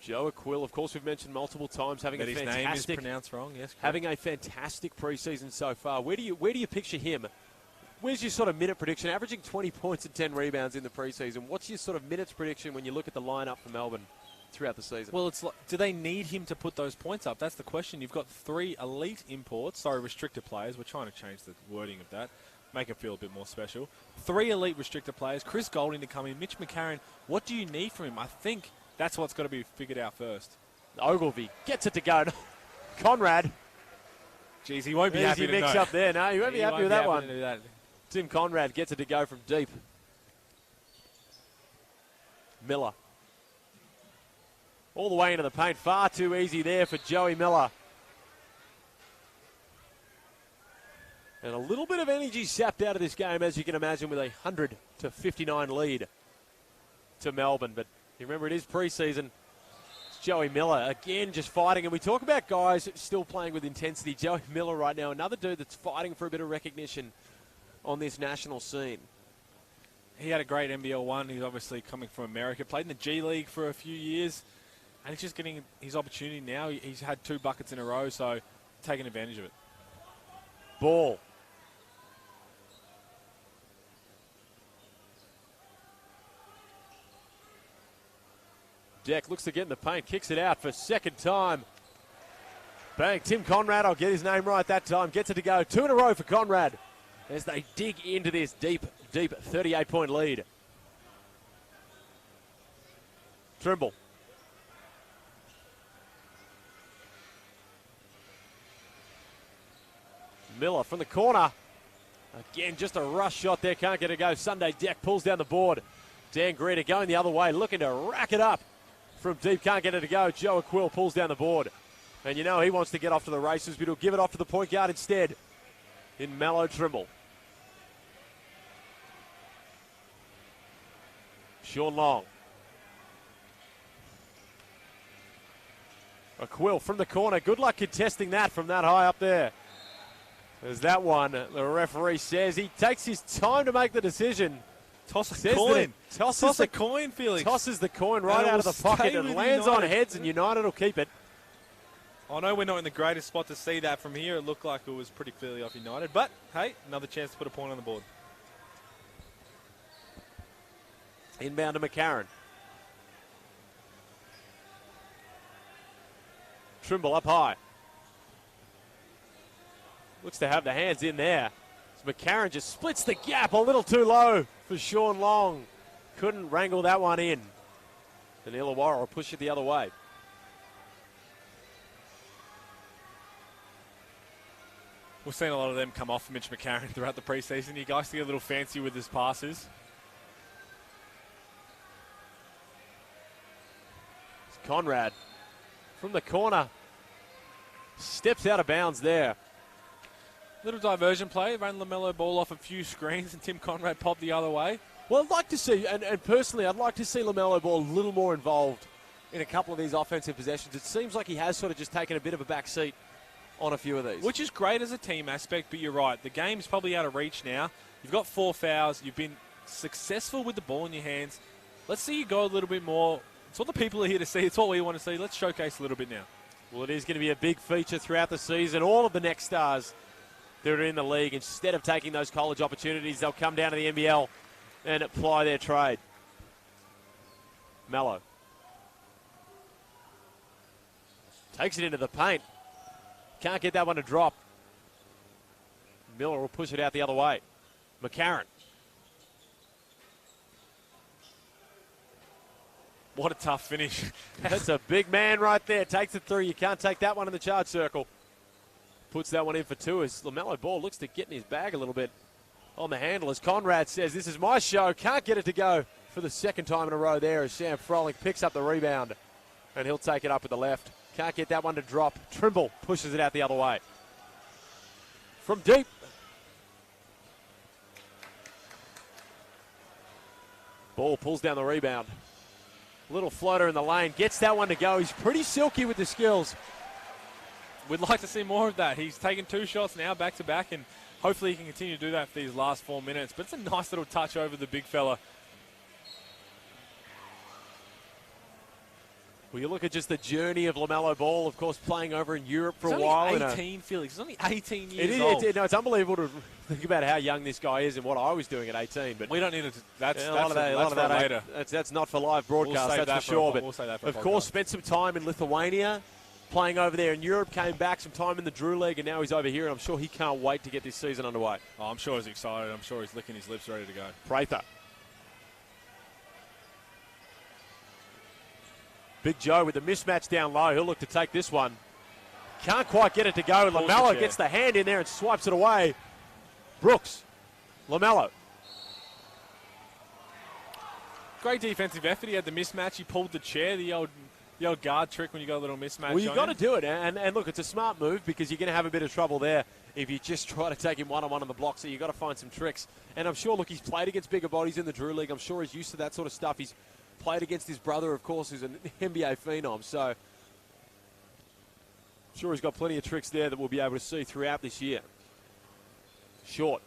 Joe Aquil, of course, we've mentioned multiple times, having But a his fantastic, name is pronounced wrong. Yes, correct. having a fantastic preseason so far. Where do you picture him? Where's your sort of minute prediction? Averaging 20 points and 10 rebounds in the preseason. What's your sort of minutes prediction when you look at the lineup for Melbourne throughout the season? Well, it's like, do they need him to put those points up? That's the question. You've got three elite imports, restricted players. We're trying to change the wording of that, make it feel a bit more special. Three elite restricted players. Chris Golding to come in. Mitch McCarron. What do you need from him? I think that's what's got to be figured out first. Ogilvy gets it to go. Conrad. Geez, he won't be Easy happy to mix know. up there. No, he won't be happy with that one. To do that. Tim Conrad gets it to go from deep. Miller. All the way into the paint. Far too easy there for Joey Miller. And a little bit of energy sapped out of this game, as you can imagine, with a 100-59 lead to Melbourne. But you remember, it is preseason. It's Joey Miller again just fighting. And we talk about guys still playing with intensity. Joey Miller right now, another dude that's fighting for a bit of recognition on this national scene. He had a great NBL one. He's obviously coming from America. Played in the G League for a few years. And he's just getting his opportunity now. He's had 2 buckets in a row, so taking advantage of it. Ball. Deck looks to get in the paint, kicks it out for second time. Bang, Tim Conrad, I'll get his name right that time, gets it to go. 2 in a row for Conrad as they dig into this deep 38-point lead. Trimble. Miller from the corner. Again, just a rush shot there, can't get it to go. Sunday Deck pulls down the board. Dan Greeter going the other way, looking to rack it up from deep, can't get it to go. Joe Aquil pulls down the board. And you know he wants to get off to the races, but he'll give it off to the point guard instead in Melo Trimble. Sean Long. A Quill from the corner. Good luck contesting that from that high up there. There's that one. The referee says he takes his time to make the decision. Toss a coin. Toss a coin, Felix. Tosses the coin right out of the pocket and lands on heads, and United will keep it. I know we're not in the greatest spot to see that from here. It looked like it was pretty clearly off United. But, hey, another chance to put a point on the board. Inbound to McCarron. Trimble up high. Looks to have the hands in there. So McCarron just splits the gap a little too low for Sean Long. Couldn't wrangle that one in. And Illawarra will push it the other way. We've seen a lot of them come off Mitch McCarron throughout the preseason. You guys to get a little fancy with his passes. It's Conrad from the corner. Steps out of bounds there. Little diversion play. Ran LaMelo Ball off a few screens and Tim Conrad popped the other way. Well, I'd like to see, and personally, I'd like to see LaMelo Ball a little more involved in a couple of these offensive possessions. It seems like he has sort of just taken a bit of a back seat on a few of these. Which is great as a team aspect, but you're right. The game's probably out of reach now. You've got 4 fouls. You've been successful with the ball in your hands. Let's see you go a little bit more. It's what the people are here to see. It's what we want to see. Let's showcase a little bit now. Well, it is going to be a big feature throughout the season. All of the next stars that are in the league, instead of taking those college opportunities, they'll come down to the NBL and apply their trade. Mello takes it into the paint. Can't get that one to drop. Miller will push it out the other way. McCarron. What a tough finish. That's a big man right there. Takes it through. You can't take that one in the charge circle. Puts that one in for 2 as LaMelo Ball looks to get in his bag a little bit on the handle. As Conrad says, this is my show. Can't get it to go for the second time in a row there as Sam Froling picks up the rebound. And he'll take it up with the left. Can't get that one to drop. Trimble pushes it out the other way. From deep. Ball pulls down the rebound. Little floater in the lane. Gets that one to go. He's pretty silky with the skills. We'd like to see more of that. He's taken 2 shots now back to back, and hopefully he can continue to do that for these last 4 minutes. But it's a nice little touch over the big fella. Well, you look at just the journey of LaMelo Ball, of course, playing over in Europe for He's a while. Only 18, Felix. He's only 18 years It old. is. It's unbelievable to think about how young this guy is and what I was doing at 18. But we don't need to. That's a lot of that later. That's not for live broadcast. We'll that's for sure. But we'll say that for of course, spent some time in Lithuania, playing over there in Europe. Came back some time in the Drew League, and now he's over here. And I'm sure he can't wait to get this season underway. Oh, I'm sure he's excited. I'm sure he's licking his lips, ready to go. Prather. Big Joe with the mismatch down low. He'll look to take this one. Can't quite get it to go. LaMelo gets the hand in there and swipes it away. Brooks. LaMelo. Great defensive effort. He had the mismatch. He pulled the chair, the old guard trick when you got a little mismatch. Well, you've got to do it. And look, it's a smart move because you're going to have a bit of trouble there if you just try to take him one-on-one on the block. So you've got to find some tricks. And I'm sure, look, he's played against bigger bodies in the Drew League. I'm sure he's used to that sort of stuff. He's played against his brother, of course, who's an NBA phenom. So I'm sure he's got plenty of tricks there that we'll be able to see throughout this year. Short.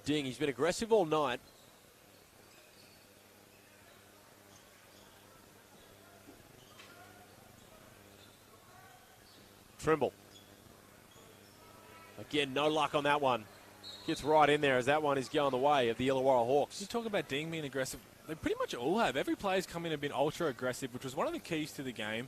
Ding, he's been aggressive all night. Trimble. Again, no luck on that one. Gets right in there as that one is going the way of the Illawarra Hawks. You talk about Ding being aggressive. They pretty much all have. Every player's come in and been ultra aggressive, which was one of the keys to the game.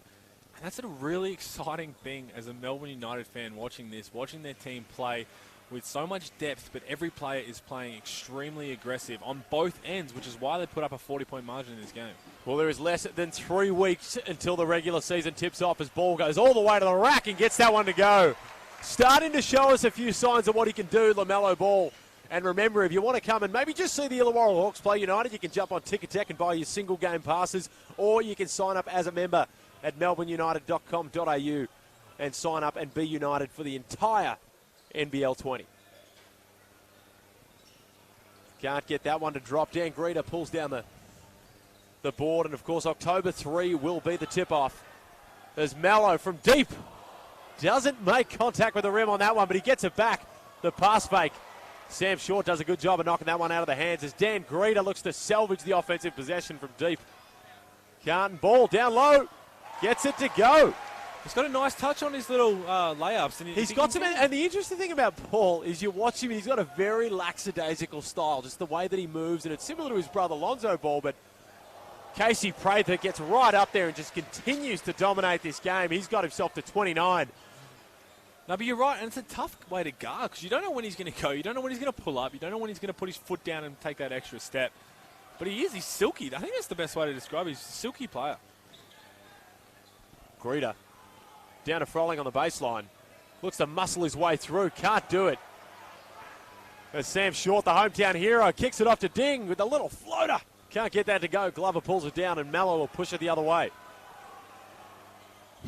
And that's a really exciting thing as a Melbourne United fan watching this, watching their team play with so much depth, but every player is playing extremely aggressive on both ends, which is why they put up a 40-point margin in this game. Well, there is less than 3 weeks until the regular season tips off as Ball goes all the way to the rack and gets that one to go. Starting to show us a few signs of what he can do, LaMelo Ball. And remember, if you want to come and maybe just see the Illawarra Hawks play United, you can jump on Ticketek and buy your single game passes, or you can sign up as a member at melbourneunited.com.au and sign up and be United for the entire NBL 20. Can't get that one to drop. Dan Greeter pulls down the the board. And, of course, October 3 will be the tip-off. There's Mallow from deep. Doesn't make contact with the rim on that one, but he gets it back. The pass fake. Sam Short does a good job of knocking that one out of the hands as Dan Greeter looks to salvage the offensive possession from deep. Carton ball down low. Gets it to go. He's got a nice touch on his little layups. And He's got some, and the interesting thing about Paul is you watch him, he's got a very lackadaisical style, just the way that he moves, and it's similar to his brother Lonzo Ball, but Casey Prather gets right up there and just continues to dominate this game. He's got himself to 29. No, but you're right, and it's a tough way to guard because you don't know when he's going to go. You don't know when he's going to pull up. You don't know when he's going to put his foot down and take that extra step. But he's silky. I think that's the best way to describe it. He's a silky player. Greeter down to Froling on the baseline. Looks to muscle his way through. Can't do it. As Sam Short, the hometown hero, kicks it off to Ding with a little floater. Can't get that to go. Glover pulls it down, and Mallow will push it the other way.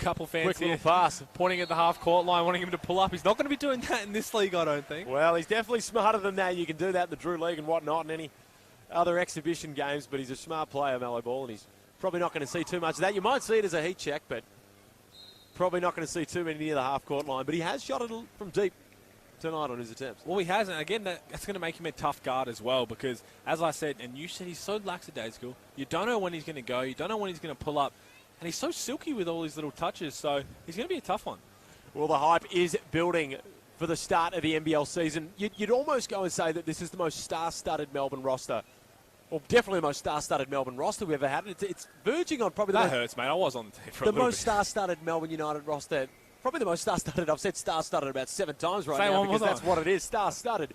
Couple fans Quick here little pass. pointing at the half-court line, wanting him to pull up. He's not going to be doing that in this league, I don't think. Well, he's definitely smarter than that. You can do that in the Drew League and whatnot and any other exhibition games, but he's a smart player, Mallow Ball, and he's probably not going to see too much of that. You might see it as a heat check, but probably not going to see too many near the half-court line. But he has shot it from deep tonight on his attempts. Well, he hasn't. Again, that's going to make him a tough guard as well because, as I said, and you said he's so lackadaisical, you don't know when he's going to go, you don't know when he's going to pull up, and he's so silky with all his little touches, so he's going to be a tough one. Well, the hype is building for the start of the NBL season. You'd almost go and say that this is the most star-studded Melbourne roster, or definitely the most star-studded Melbourne roster we've ever had. It's verging on probably that hurts, mate. I was on the team for a little most bit. star-studded Melbourne United roster. Probably the most star-studded. I've said star-studded about 7 times right now because that's what it is. Star-studded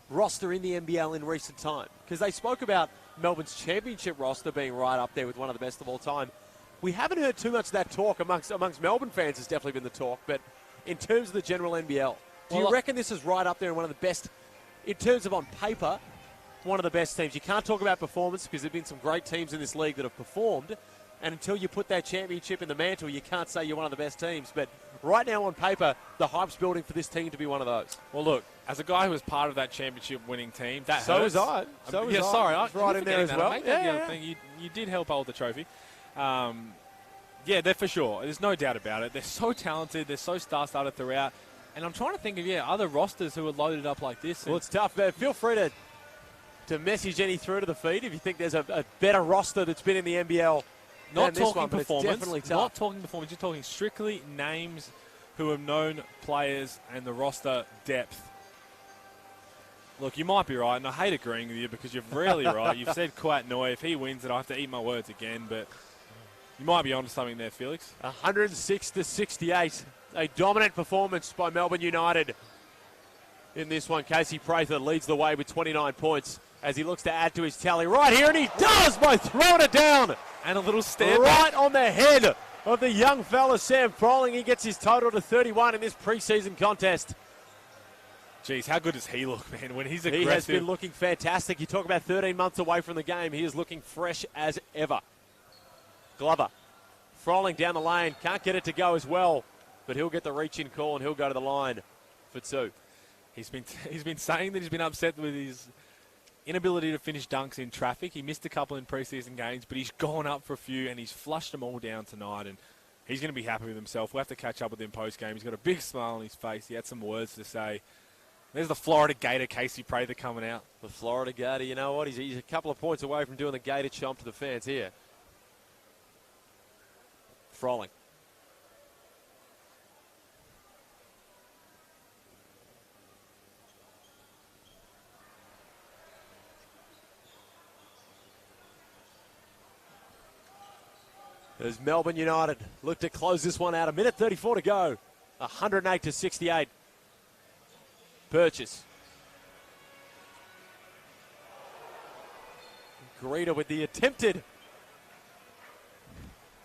roster in the NBL in recent time. Because they spoke about Melbourne's championship roster being right up there with one of the best of all time. We haven't heard too much of that talk amongst Melbourne fans. Has definitely been the talk. But in terms of the general NBL, do you reckon this is right up there and one of the best, in terms of on paper, one of the best teams? You can't talk about performance because there have been some great teams in this league that have performed. And until you put that championship in the mantle, you can't say you're one of the best teams. But right now on paper, the hype's building for this team to be one of those. Well, look, as a guy who was part of that championship-winning team, that so hurts. was I. So was I. Sorry, I was right in there as well. You did help hold the trophy. Yeah, they're for sure. There's no doubt about it. They're so talented. They're so star-studded throughout. And I'm trying to think of, other rosters who are loaded up like this. Well, it's tough. Feel free to message any through to the feed if you think there's a better roster that's been in the NBL. Not than this talking one, performance. It's definitely tough. Not talking performance. You're talking strictly names who have known players and the roster depth. Look, you might be right, and I hate agreeing with you because you're really right. You've said Kouat Noi. If he wins it, I have to eat my words again, but you might be onto something there, Felix. 106-68. A dominant performance by Melbourne United in this one. Casey Prather leads the way with 29 points as he looks to add to his tally right here, and he does by throwing it down. And a little stare right on the head of the young fella, Sam Froling. He gets his total to 31 in this preseason contest. Jeez, how good does he look, man, when he's aggressive? He has been looking fantastic. You talk about 13 months away from the game. He is looking fresh as ever. Glover. Froling down the lane. Can't get it to go as well, but he'll get the reach-in call and he'll go to the line for 2. He's been saying that he's been upset with his inability to finish dunks in traffic. He missed a couple in preseason games, but he's gone up for a few and he's flushed them all down tonight, and he's going to be happy with himself. We'll have to catch up with him post-game. He's got a big smile on his face. He had some words to say. There's the Florida Gator, Casey Prather, coming out. The Florida Gator, you know what? He's a couple of points away from doing the Gator chomp to the fans here. Froling. As Melbourne United look to close this one out. 1:34 to go. 108-68. Purchase. Greeter with the attempted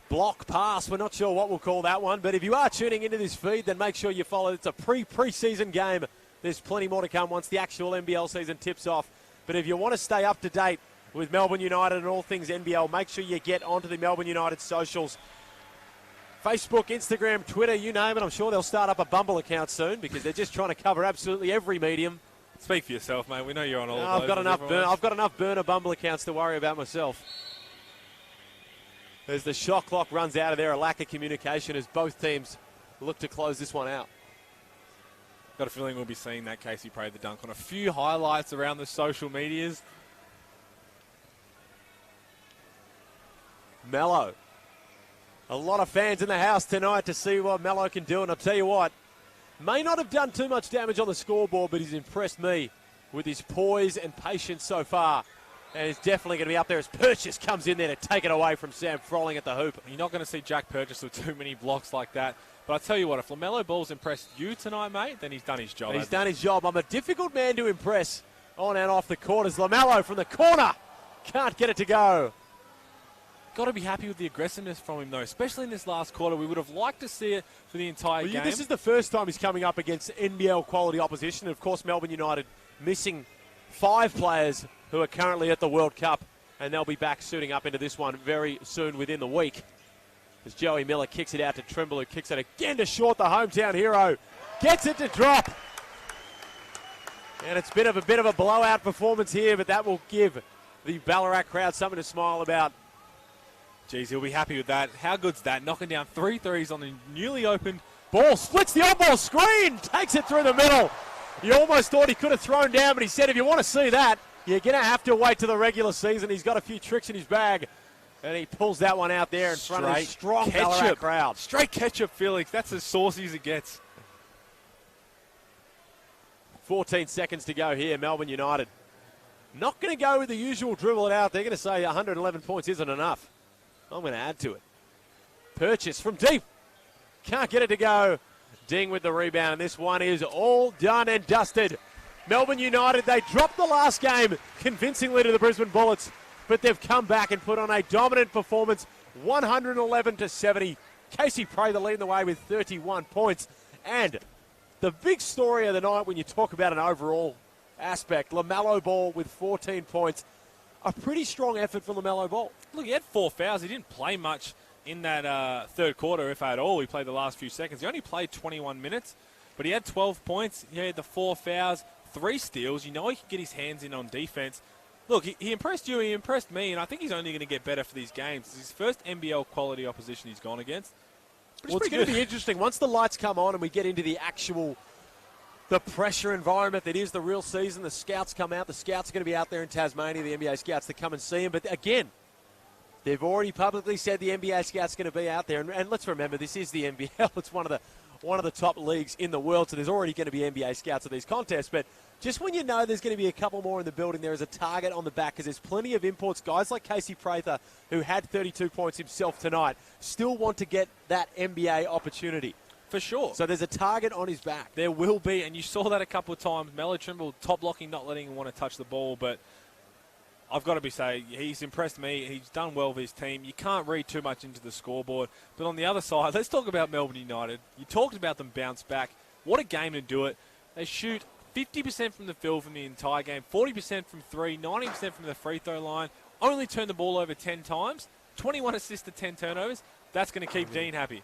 block pass. We're not sure what we'll call that one, but if you are tuning into this feed, then make sure you follow. It's a preseason game. There's plenty more to come once the actual NBL season tips off. But if you want to stay up to date with Melbourne United and all things NBL, make sure you get onto the Melbourne United socials. Facebook, Instagram, Twitter, you name it. I'm sure they'll start up a Bumble account soon because they're just trying to cover absolutely every medium. Speak for yourself, mate. We know you're on all of I've those. got enough burner Bumble accounts to worry about myself. as the shot clock runs out of there. A lack of communication as both teams look to close this one out. Got a feeling we'll be seeing that Casey Prather dunk on a few highlights around the social medias. Mello. A lot of fans in the house tonight to see what Mello can do, and I'll tell you what, may not have done too much damage on the scoreboard, but he's impressed me with his poise and patience so far. And he's definitely going to be up there as Purchase comes in there to take it away from Sam Froling at the hoop. You're not going to see Jack Purchase with too many blocks like that. But I tell you what, if LaMelo Ball's impressed you tonight, mate, then he's done his job. He's done his job. I'm a difficult man to impress on and off the court as LaMelo from the corner can't get it to go. Got to be happy with the aggressiveness from him, though, especially in this last quarter. We would have liked to see it for the entire game. This is the first time he's coming up against NBL quality opposition. Of course, Melbourne United missing 5 players who are currently at the World Cup, and they'll be back suiting up into this one very soon within the week. As Joey Miller kicks it out to Trimble, who kicks it again to Short, the hometown hero. Gets it to drop. And it's a bit of a blowout performance here, but that will give the Ballarat crowd something to smile about. Geez, he'll be happy with that. How good's that? Knocking down 3 threes on the newly opened ball. Splits the on-ball screen. Takes it through the middle. You almost thought he could have thrown down, but he said if you want to see that, you're going to have to wait to the regular season. He's got a few tricks in his bag. And he pulls that one out there in front of a strong Ballarat crowd. Straight ketchup, Felix. That's as saucy as it gets. 14 seconds to go here, Melbourne United. Not going to go with the usual dribble it out. They're going to say 111 points isn't enough. I'm going to add to it. Purchase from deep. Can't get it to go. Ding with the rebound, and this one is all done and dusted. Melbourne United, they dropped the last game convincingly to the Brisbane Bullets, but they've come back and put on a dominant performance, 111-70. Casey Prather leading the way with 31 points. And the big story of the night when you talk about an overall aspect, LaMelo Ball with 14 points. A pretty strong effort for LaMelo Ball. Look, he had 4 fouls. He didn't play much in that third quarter, if at all. He played the last few seconds. He only played 21 minutes, but he had 12 points. He had the 4 fouls, 3 steals. You know he can get his hands in on defense. Look, he impressed you, he impressed me, and I think he's only going to get better for these games. It's his first NBL quality opposition he's gone against. Well, it's going to be interesting. Once the lights come on and we get into the pressure environment that is the real season, the scouts come out. The scouts are going to be out there in Tasmania, the NBA scouts, to come and see him. But again, they've already publicly said the NBA scouts are going to be out there. And let's remember, this is the NBL. It's one of the top leagues in the world, so there's already going to be NBA scouts at these contests. But just when you know there's going to be a couple more in the building, there is a target on the back because there's plenty of imports. Guys like Casey Prather, who had 32 points himself tonight, still want to get that NBA opportunity. For sure. So there's a target on his back. There will be, and you saw that a couple of times. Melo Trimble top blocking, not letting him want to touch the ball, but I've got to say, he's impressed me. He's done well with his team. You can't read too much into the scoreboard. But on the other side, let's talk about Melbourne United. You talked about them bounce back. What a game to do it. They shoot 50% from the field from the entire game, 40% from 3, 90% from the free throw line, only turn the ball over 10 times, 21 assists to 10 turnovers. That's going to keep Dean happy.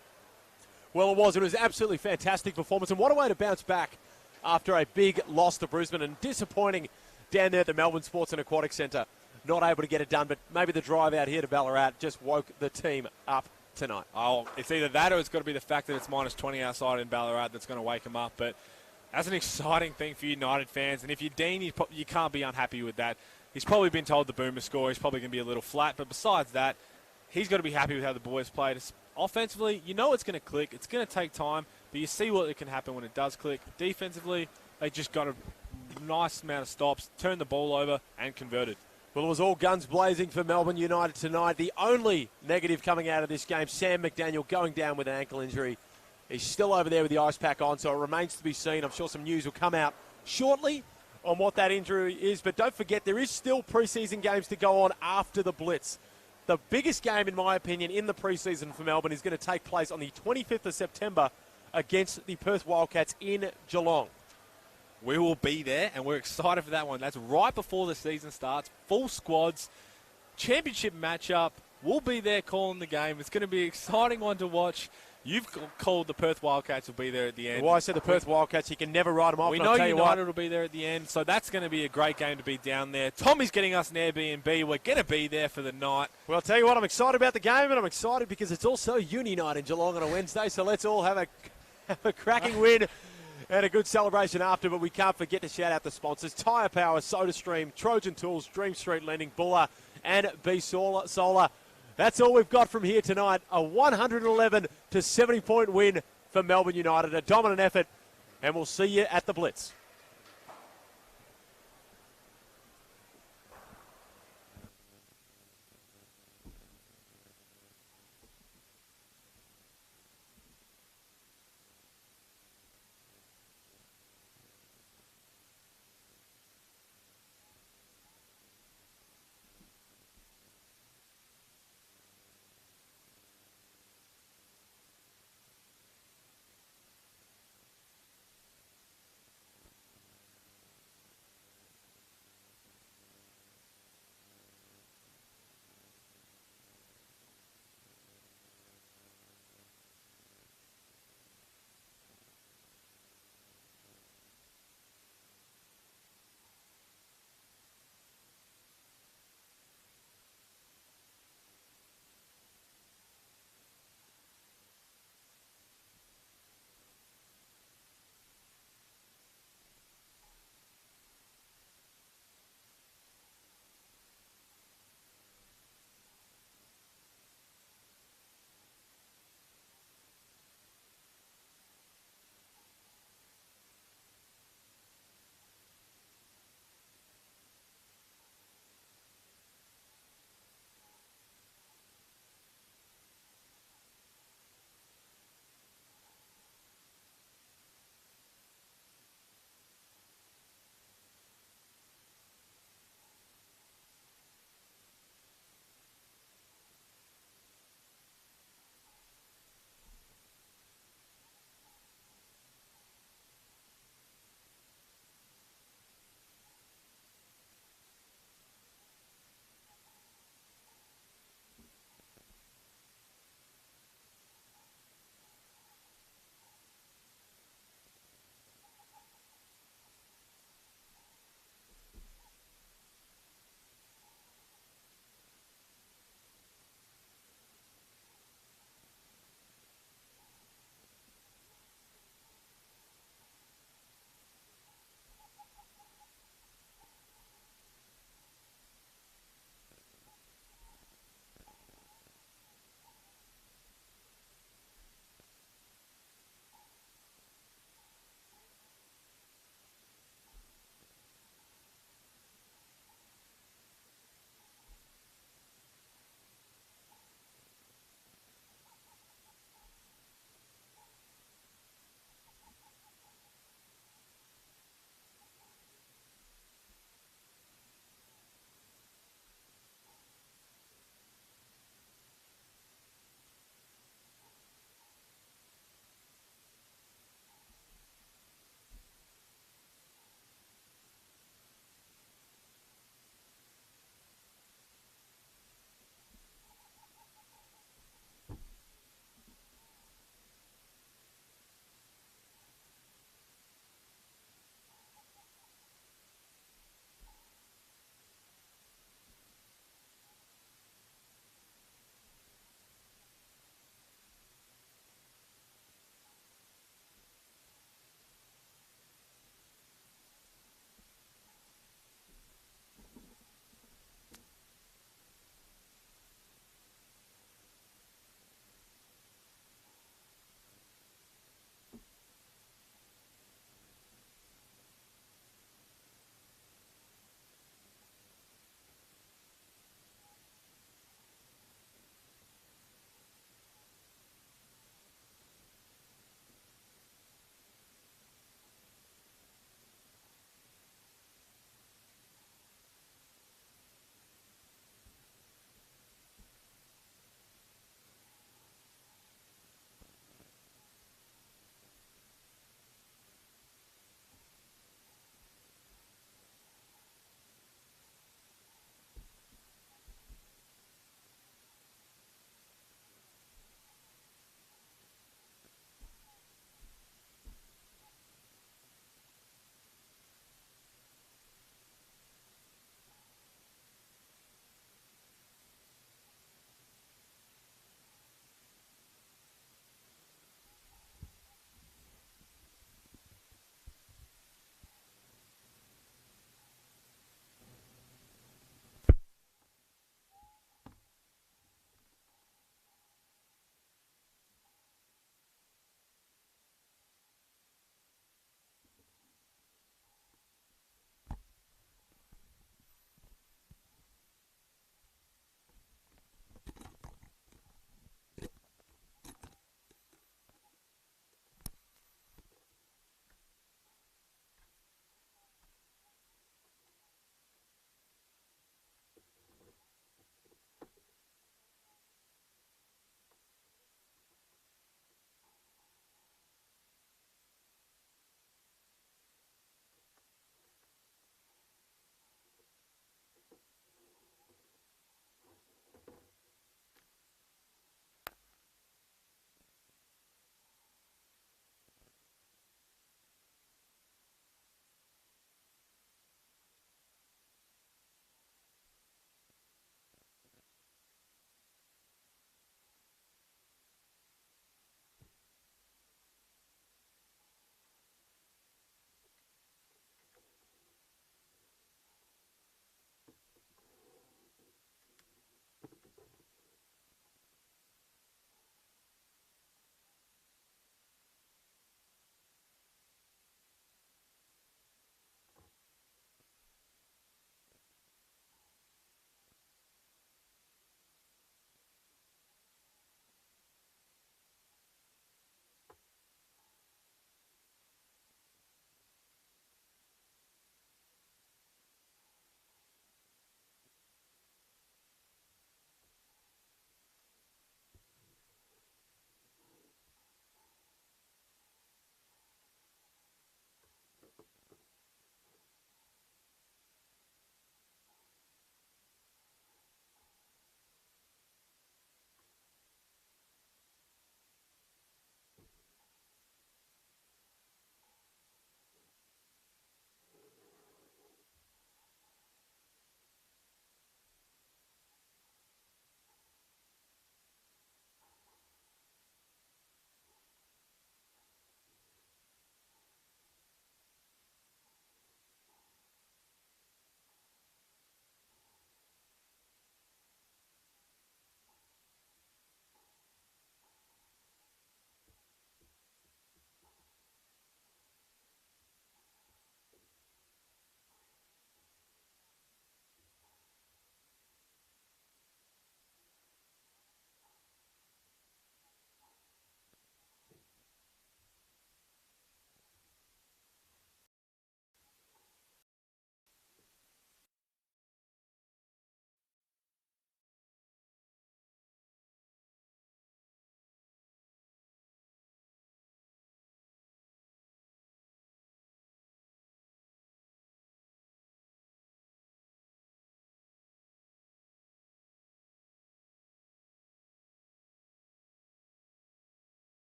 Well, it was. It was an absolutely fantastic performance. And what a way to bounce back after a big loss to Brisbane and disappointing down there at the Melbourne Sports and Aquatic Centre. Not able to get it done, but maybe the drive out here to Ballarat just woke the team up tonight. Oh, it's either that or it's got to be the fact that it's minus 20 outside in Ballarat that's going to wake them up. But that's an exciting thing for United fans. And if you're Dean, you can't be unhappy with that. He's probably been told the Boomer score. He's probably going to be a little flat. But besides that, he's got to be happy with how the boys played. Offensively, you know it's going to click. It's going to take time, but you see what it can happen when it does click. Defensively, they just got a nice amount of stops, turned the ball over, and converted. Well, it was all guns blazing for Melbourne United tonight. The only negative coming out of this game, Sam McDaniel going down with an ankle injury. He's still over there with the ice pack on, so it remains to be seen. I'm sure some news will come out shortly on what that injury is. But don't forget, there is still preseason games to go on after the Blitz. The biggest game, in my opinion, in the preseason for Melbourne is going to take place on the 25th of September against the Perth Wildcats in Geelong. We will be there, and we're excited for that one. That's right before the season starts. Full squads, championship matchup. We'll be there calling the game. It's going to be an exciting one to watch. You've called the Perth Wildcats will be there at the end. Well, I said the Perth Wildcats, you can never write them off. We and know I'll tell you what, United will be there at the end, so that's going to be a great game to be down there. Tommy's getting us an Airbnb. We're going to be there for the night. Well, I'll tell you what, I'm excited about the game, and I'm excited because it's also uni night in Geelong on a Wednesday, so let's all have a cracking win and a good celebration after, but we can't forget to shout out the sponsors: Tyre Power, SodaStream, Trojan Tools, Dream Street Lending, Buller, and B Solar. That's all we've got from here tonight. A 111 to 70 point win for Melbourne United. A dominant effort, and we'll see you at the Blitz.